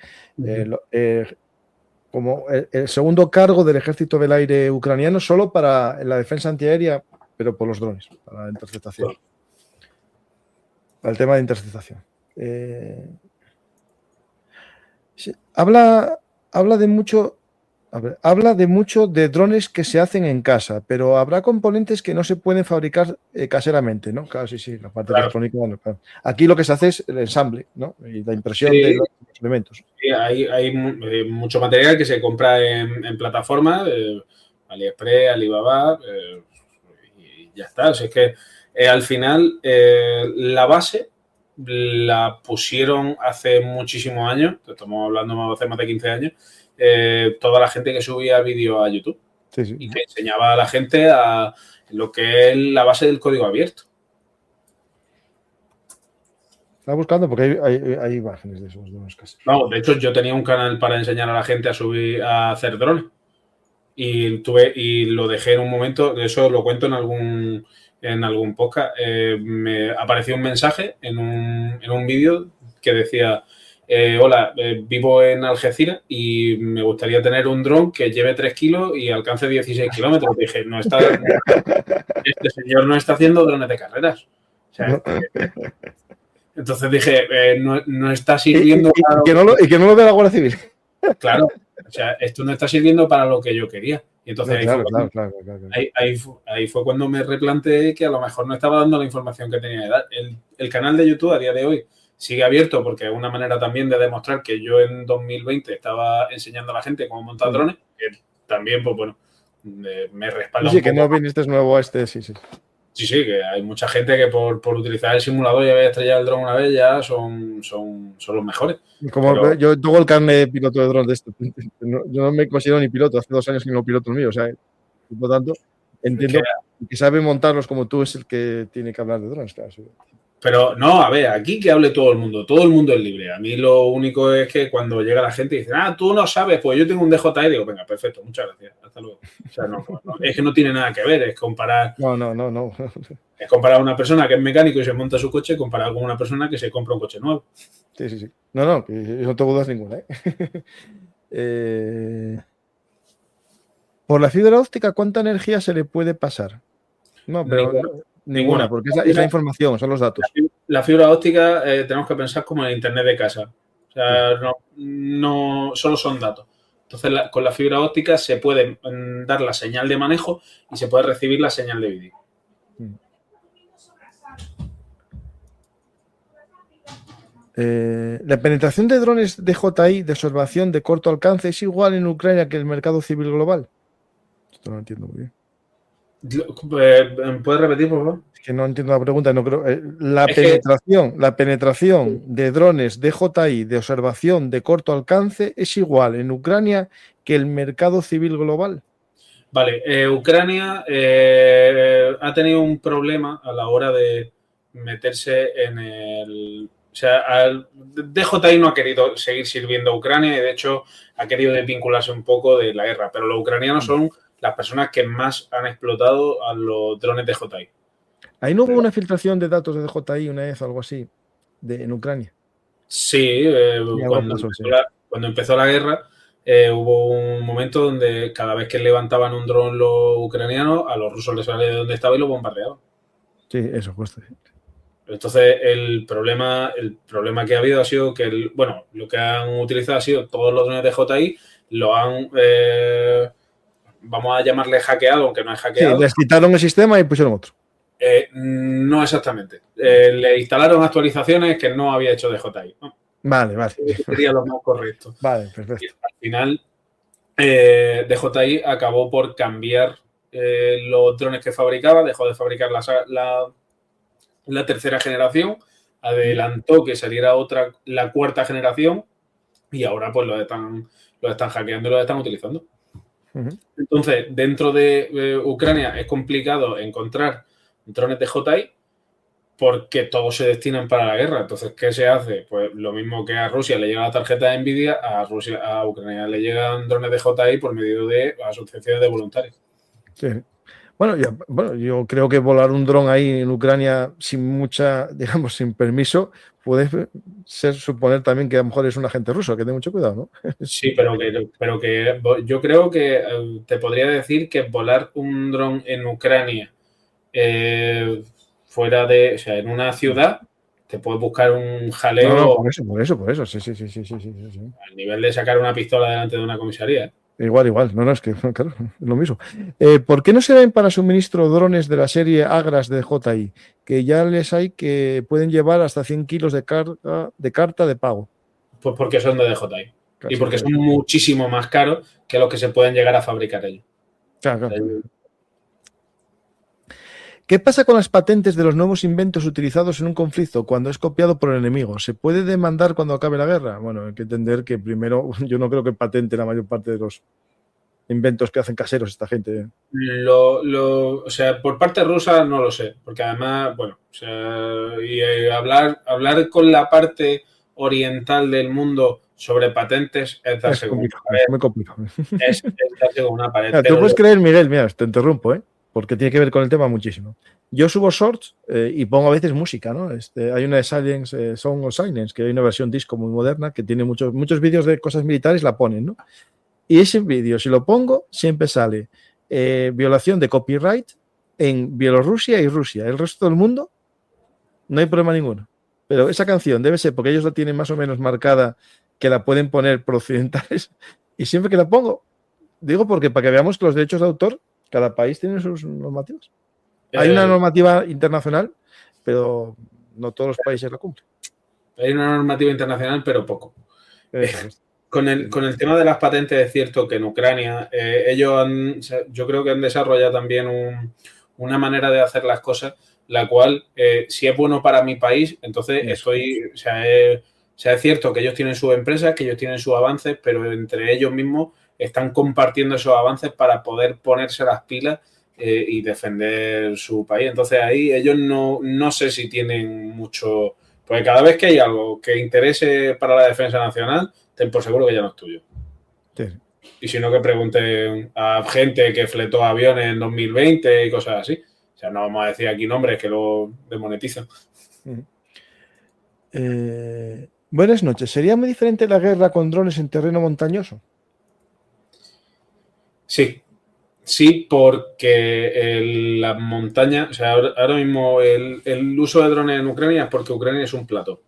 como el segundo cargo del ejército del aire ucraniano solo para la defensa antiaérea, pero por los drones, para la interceptación. Para el tema de interceptación. Sí, habla de mucho. Habla de mucho de drones que se hacen en casa, pero habrá componentes que no se pueden fabricar caseramente, ¿no? Claro, sí, la parte electrónica. Bueno, claro. Aquí lo que se hace es el ensamble, ¿no? Y la impresión de los elementos.
Sí, hay mucho material que se compra en plataformas, AliExpress, Alibaba, y ya está. O sea, es que al final la base la pusieron hace muchísimos años, estamos hablando hace más de 15 años, toda la gente que subía vídeos a YouTube y que enseñaba a la gente a lo que es la base del código abierto.
Estaba buscando porque hay imágenes de esos drones caseros.
No, de hecho, yo tenía un canal para enseñar a la gente a hacer drones y lo dejé en un momento, eso lo cuento en algún podcast. Me apareció un mensaje en un vídeo que decía: hola, vivo en Algeciras y me gustaría tener un dron que lleve 3 kilos y alcance 16 kilómetros. Dije, este señor no está haciendo drones de carreras. O sea, entonces dije, no está sirviendo
para... Y que no lo vea la Guardia Civil.
Claro, o sea, esto no está sirviendo para lo que yo quería. Y entonces
claro.
Ahí fue cuando me replanteé que a lo mejor no estaba dando la información que tenía que dar. El canal de YouTube a día de hoy sigue abierto porque es una manera también de demostrar que yo en 2020 estaba enseñando a la gente cómo montar drones, que también, pues bueno, me respalda un
poco. Sí, que no viniste nuevo a este, sí.
Sí, que hay mucha gente que por utilizar el simulador y haber estrellado el dron una vez ya son los mejores.
Como yo tengo el carnet de piloto de drones de esto. Yo no me considero ni piloto, hace 2 años que no piloto el mío, o sea, por lo tanto, entiendo que sabe montarlos como tú es el que tiene que hablar de drones, claro. Sí.
Pero no, a ver, aquí que hable todo el mundo es libre. A mí lo único es que cuando llega la gente y dice, tú no sabes, pues yo tengo un DJI, digo, venga, perfecto, muchas gracias, hasta luego. O sea, no, es que no tiene nada que ver, es comparar.
No.
Es comparar a una persona que es mecánico y se monta su coche, comparar con una persona que se compra un coche nuevo.
Sí. No, que no tengo dudas ninguna, Por la fibra óptica, ¿cuánta energía se le puede pasar? No, pero ninguna, porque es la información, son los datos.
La fibra óptica tenemos que pensar como el internet de casa. O sea, no solo son datos. Entonces, con la fibra óptica se puede dar la señal de manejo y se puede recibir la señal de vídeo.
La penetración de drones DJI de observación de corto alcance es igual en Ucrania que el mercado civil global. Esto no lo entiendo muy bien.
¿Puedes repetir, por favor?
Es que no entiendo la pregunta. No creo. La penetración de drones DJI de observación de corto alcance es igual en Ucrania que el mercado civil global.
Vale, Ucrania ha tenido un problema a la hora de meterse en el... O sea, DJI no ha querido seguir sirviendo a Ucrania y, de hecho, ha querido desvincularse un poco de la guerra. Pero los ucranianos son las personas que más han explotado a los drones DJI.
¿Ahí no hubo una filtración de datos de DJI una vez o algo así en Ucrania?
Sí, cuando empezó la guerra hubo un momento donde cada vez que levantaban un dron los ucranianos, a los rusos les salía de donde estaba y lo bombardeaban.
Sí, eso justo.
Entonces, el problema que ha habido ha sido que, lo que han utilizado ha sido todos los drones de DJI, lo han vamos a llamarle hackeado, aunque no es
Sí,
hackeado.
les quitaron el sistema y pusieron otro.
No exactamente. Le instalaron actualizaciones que no había hecho DJI, ¿no?
Vale, vale.
Sería lo más correcto.
Vale,
Y
perfecto.
al final, DJI acabó por cambiar los drones que fabricaba, dejó de fabricar la tercera generación, adelantó que saliera la cuarta generación y ahora pues lo están hackeando y lo están utilizando.
Ujú.
Entonces, dentro de Ucrania es complicado encontrar drones de DJI porque todos se destinan para la guerra. Entonces, ¿qué se hace? Pues lo mismo que a Rusia le llega la tarjeta de Nvidia, a Ucrania le llegan drones de DJI por medio de asociaciones de voluntarios.
Sí. Bueno, yo creo que volar un dron ahí en Ucrania sin mucha, digamos, sin permiso, puede suponer también que a lo mejor es un agente ruso, que tenga mucho cuidado, ¿no?
Sí, pero que yo creo que te podría decir que volar un dron en Ucrania fuera de, o sea, en una ciudad, te puedes buscar un jaleo
No, por eso. Sí.
al nivel de sacar una pistola delante de una comisaría.
Igual. No, es que, claro, es lo mismo. ¿Por qué no se ven para suministro drones de la serie Agras de DJI? Que ya les hay que pueden llevar hasta 100 kilos de carta de pago.
Pues porque son de DJI.
Claro,
Y porque
sí,
son muchísimo más caros que los que se pueden llegar a fabricar ellos.
claro. ¿Qué pasa con las patentes de los nuevos inventos utilizados en un conflicto cuando es copiado por el enemigo? ¿Se puede demandar cuando acabe la guerra? Bueno, hay que entender que primero, yo no creo que patente la mayor parte de los inventos que hacen caseros esta gente.
O sea, por parte rusa no lo sé, porque además, bueno, o sea, y hablar con la parte oriental del mundo sobre patentes es darse con una pared.
Es muy complicado.
Es darse con una pared.
Mira, tú puedes creer, Miguel, mira, te interrumpo, porque tiene que ver con el tema muchísimo. Yo subo shorts y pongo a veces música, ¿no? Hay una de Silence, Song of Silence, que hay una versión disco muy moderna que tiene muchos vídeos de cosas militares, la ponen, ¿no? Y ese vídeo, si lo pongo, siempre sale violación de copyright en Bielorrusia y Rusia. El resto del mundo no hay problema ninguno. Pero esa canción debe ser, porque ellos la tienen más o menos marcada, que la pueden poner por occidentales, y siempre que la pongo, digo porque para que veamos que los derechos de autor, cada país tiene sus normativas. Hay una normativa internacional, pero no todos los países la cumplen.
Hay una normativa internacional, pero poco. Con el tema de las patentes es cierto que en Ucrania yo creo que han desarrollado también una manera de hacer las cosas, la cual, si es bueno para mi país, entonces es cierto que ellos tienen sus empresas, que ellos tienen sus avances, pero entre ellos mismos están compartiendo esos avances para poder ponerse las pilas y defender su país. Entonces ahí ellos no sé si tienen mucho, porque cada vez que hay algo que interese para la defensa nacional, ten por seguro que ya no es tuyo.
Sí.
Y si no, que pregunten a gente que fletó aviones en 2020 y cosas así. O sea, no vamos a decir aquí nombres que lo demonetizan.
Buenas noches. ¿Sería muy diferente la guerra con drones en terreno montañoso?
Sí, porque las montañas, o sea, ahora mismo el uso de drones en Ucrania es porque Ucrania es un plató.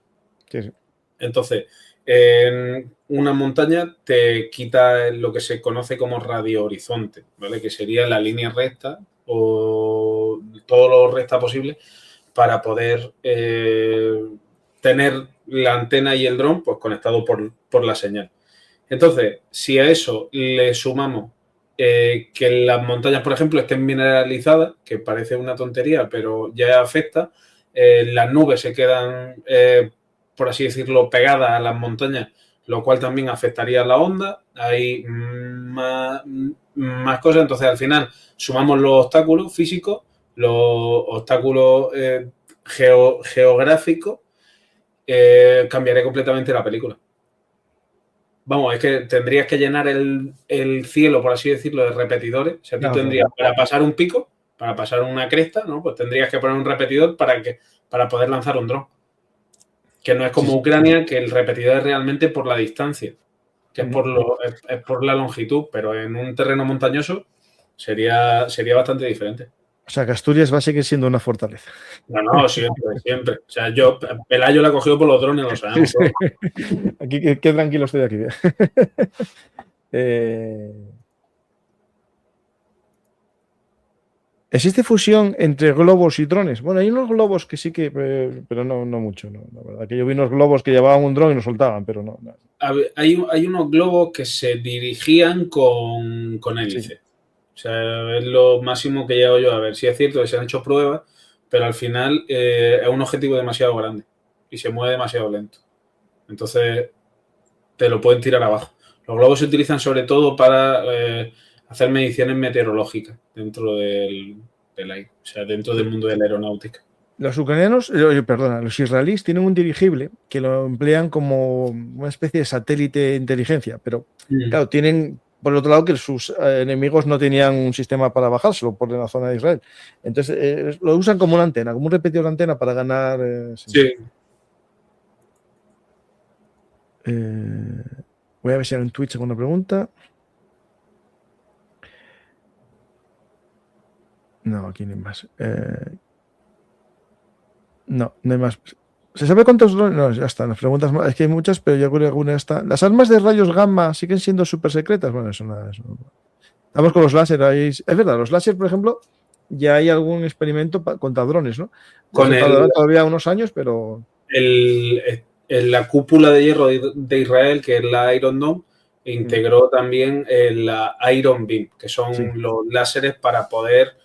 Sí.
Entonces, en una montaña te quita lo que se conoce como radio horizonte, ¿vale? Que sería la línea recta o todo lo recta posible para poder tener la antena y el dron pues conectado por la señal. Entonces, si a eso le sumamos que las montañas, por ejemplo, estén mineralizadas, que parece una tontería, pero ya afecta, las nubes se quedan, por así decirlo, pegadas a las montañas, lo cual también afectaría a la onda. Hay más cosas. Entonces, al final, sumamos los obstáculos físicos, los obstáculos geográficos, cambiaría completamente la película. Vamos, es que tendrías que llenar el cielo, por así decirlo, de repetidores. O sea, tú tendrías, para pasar un pico, para pasar una cresta, ¿no? Pues tendrías que poner un repetidor para poder lanzar un dron. Que no es como Ucrania, que el repetidor es realmente por la distancia, que es por la longitud, pero en un terreno montañoso sería bastante diferente.
O sea, que Asturias va a seguir siendo una fortaleza.
No, siempre. O sea, Pelayo la ha cogido por los drones, lo sabemos.
Sí. Aquí, qué tranquilo estoy aquí. ¿Existe fusión entre globos y drones? Bueno, hay unos globos que sí que, pero no mucho, no, la verdad. Que yo vi unos globos que llevaban un dron y lo soltaban, pero no.
A ver, hay unos globos que se dirigían con hélice.
Sí.
O sea, es lo máximo que he llegado yo a ver. Sí es cierto que se han hecho pruebas, pero al final es un objetivo demasiado grande y se mueve demasiado lento. Entonces, te lo pueden tirar abajo. Los globos se utilizan sobre todo para hacer mediciones meteorológicas dentro del aire, o sea, dentro del mundo de la aeronáutica.
Los ucranianos, los israelíes tienen un dirigible que lo emplean como una especie de satélite de inteligencia, pero claro, tienen por el otro lado que sus enemigos no tenían un sistema para bajárselo por la zona de Israel. Entonces lo usan como una antena, como un repetidor de antena para ganar.
Sí.
Voy a ver si hay en Twitch alguna pregunta. No, aquí no hay más. No hay más. ¿Se sabe cuántos drones? No, ya están. Las preguntas más. Es que hay muchas, pero yo creo que alguna está. ¿Las armas de rayos gamma siguen siendo súper secretas? Bueno, eso nada. Estamos con los láser ahí. Es verdad, los láser, por ejemplo, ya hay algún experimento contra drones, ¿no? Todavía unos años, pero.
La cúpula de hierro de Israel, que es la Iron Dome, integró también la Iron Beam, que son los láseres para poder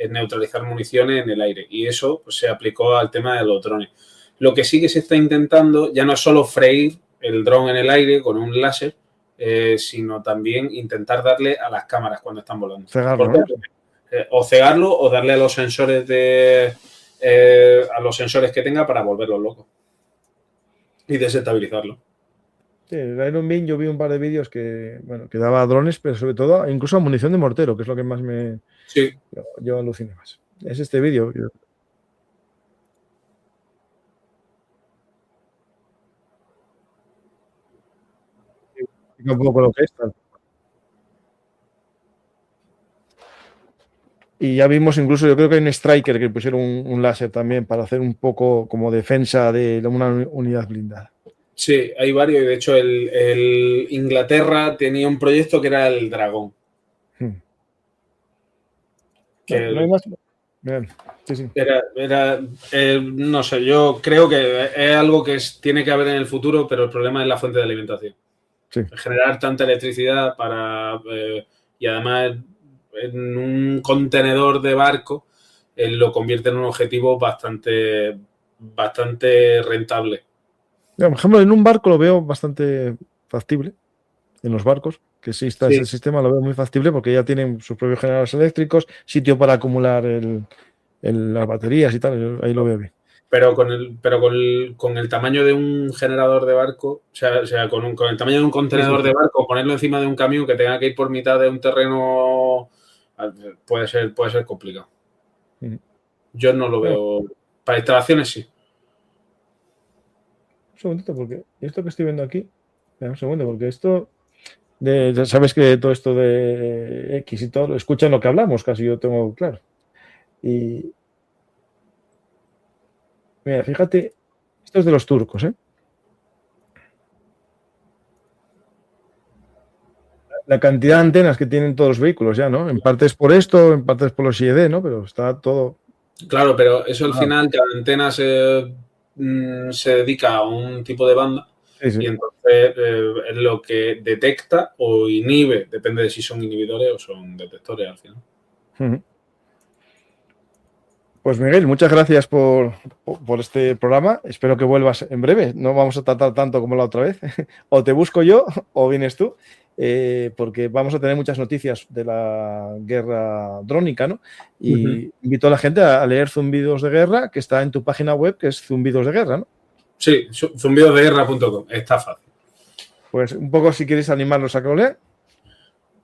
neutralizar municiones en el aire. Y eso pues, se aplicó al tema de los drones. Lo que sí que se está intentando ya no es solo freír el dron en el aire con un láser, sino también intentar darle a las cámaras cuando están volando.
Cegarlo, ¿no?
O cegarlo o darle a los sensores a los sensores que tenga para volverlos locos y desestabilizarlo.
Sí, el Iron Beam yo vi un par de vídeos que daba drones, pero sobre todo incluso a munición de mortero, que es lo que más me...
Sí.
Yo aluciné más. Es este vídeo. Un poco lo que es. Y ya vimos incluso, yo creo que hay un Striker que pusieron un láser también para hacer un poco como defensa de una unidad blindada.
Sí, hay varios. Y de hecho, el Inglaterra tenía un proyecto que era el Dragón.
No hay más. Bien. Sí.
No sé, yo creo que es algo que tiene que haber en el futuro, pero el problema es la fuente de alimentación.
Sí.
Generar tanta electricidad y además en un contenedor de barco lo convierte en un objetivo bastante rentable.
Por ejemplo, en un barco lo veo bastante factible. En los barcos, que exista ese sistema, lo veo muy factible porque ya tienen sus propios generadores eléctricos, sitio para acumular las baterías y tal. Ahí lo veo bien.
Pero con el tamaño de un generador de barco, o sea con el tamaño de un contenedor de barco, ponerlo encima de un camión que tenga que ir por mitad de un terreno puede ser complicado. Yo no lo veo. Para instalaciones sí.
Un segundito, porque esto que estoy viendo aquí, un segundo, porque esto ya sabes que todo esto de X y todo, escuchan lo que hablamos, casi yo tengo claro. Y mira, fíjate, esto es de los turcos, ¿eh? La cantidad de antenas que tienen todos los vehículos ya, ¿no? En parte es por esto, en parte es por los IED, ¿no? Pero está todo...
Claro, pero eso al final, cada antena se dedica a un tipo de banda y entonces es lo que detecta o inhibe, depende de si son inhibidores o son detectores al final.
Pues Miguel, muchas gracias por este programa. Espero que vuelvas en breve. No vamos a tratar tanto como la otra vez. O te busco yo o vienes tú, porque vamos a tener muchas noticias de la guerra drónica, ¿no? Y invito a la gente a leer Zumbidos de Guerra, que está en tu página web, que es Zumbidos de Guerra, ¿no?
Sí, zumbidosdeguerra.com. Está fácil.
Pues un poco si quieres animarlos a que lo lean.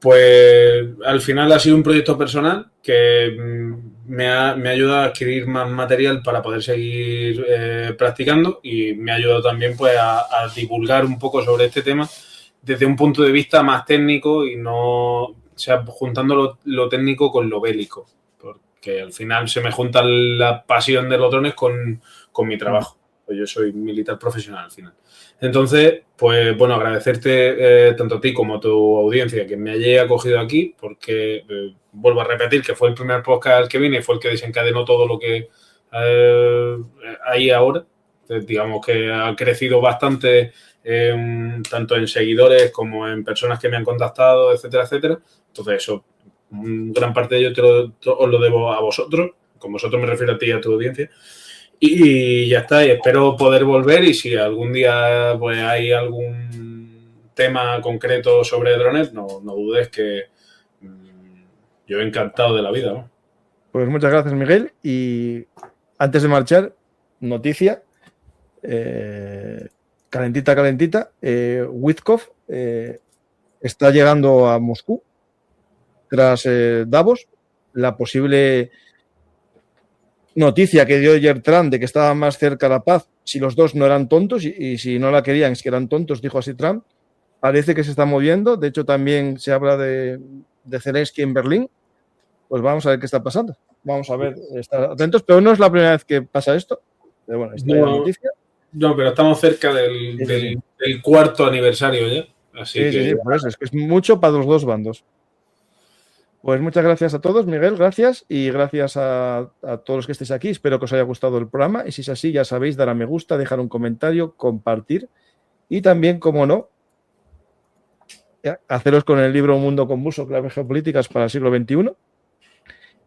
Pues al final ha sido un proyecto personal que me ha ayudado a adquirir más material para poder seguir practicando y me ha ayudado también pues a divulgar un poco sobre este tema desde un punto de vista más técnico y no, o sea, juntando lo técnico con lo bélico, porque al final se me junta la pasión de los drones con mi trabajo. pues yo soy militar profesional al final. Entonces, pues bueno, agradecerte tanto a ti como a tu audiencia que me hayáis acogido aquí, porque vuelvo a repetir que fue el primer podcast al que vine, fue el que desencadenó todo lo que hay ahora. Entonces, digamos que ha crecido bastante, tanto en seguidores como en personas que me han contactado, etcétera, etcétera. Entonces, eso, gran parte de ello os lo debo a vosotros. Con vosotros me refiero a ti y a tu audiencia. Y ya está, y espero poder volver, y si algún día pues hay algún tema concreto sobre drones, no dudes que yo encantado de la vida, ¿no?
Pues muchas gracias, Miguel. Y antes de marchar, noticia calentita. Witkoff está llegando a Moscú tras Davos. La posible noticia que dio ayer Trump de que estaba más cerca la paz si los dos no eran tontos, y si no la querían es que eran tontos, dijo así Trump. Parece que se está moviendo. De hecho, también se habla de Zelensky en Berlín. Pues vamos a ver qué está pasando. Vamos a ver, estar atentos, pero no es la primera vez que pasa esto. Pero bueno, esta es la noticia.
No, pero estamos cerca del cuarto aniversario ya. Así que
sí, por eso es que es mucho para los dos bandos. Pues muchas gracias a todos, Miguel, gracias, y gracias a todos los que estéis aquí. Espero que os haya gustado el programa, y si es así, ya sabéis, dar a me gusta, dejar un comentario, compartir, y también, como no, haceros con el libro Un mundo convulso, claves geopolíticas para el siglo XXI,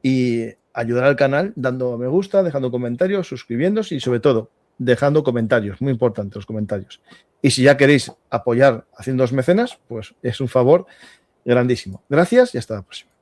y ayudar al canal dando a me gusta, dejando comentarios, suscribiéndose y, sobre todo, dejando comentarios, muy importante los comentarios. Y si ya queréis apoyar haciéndoos mecenas, pues es un favor grandísimo. Gracias y hasta la próxima.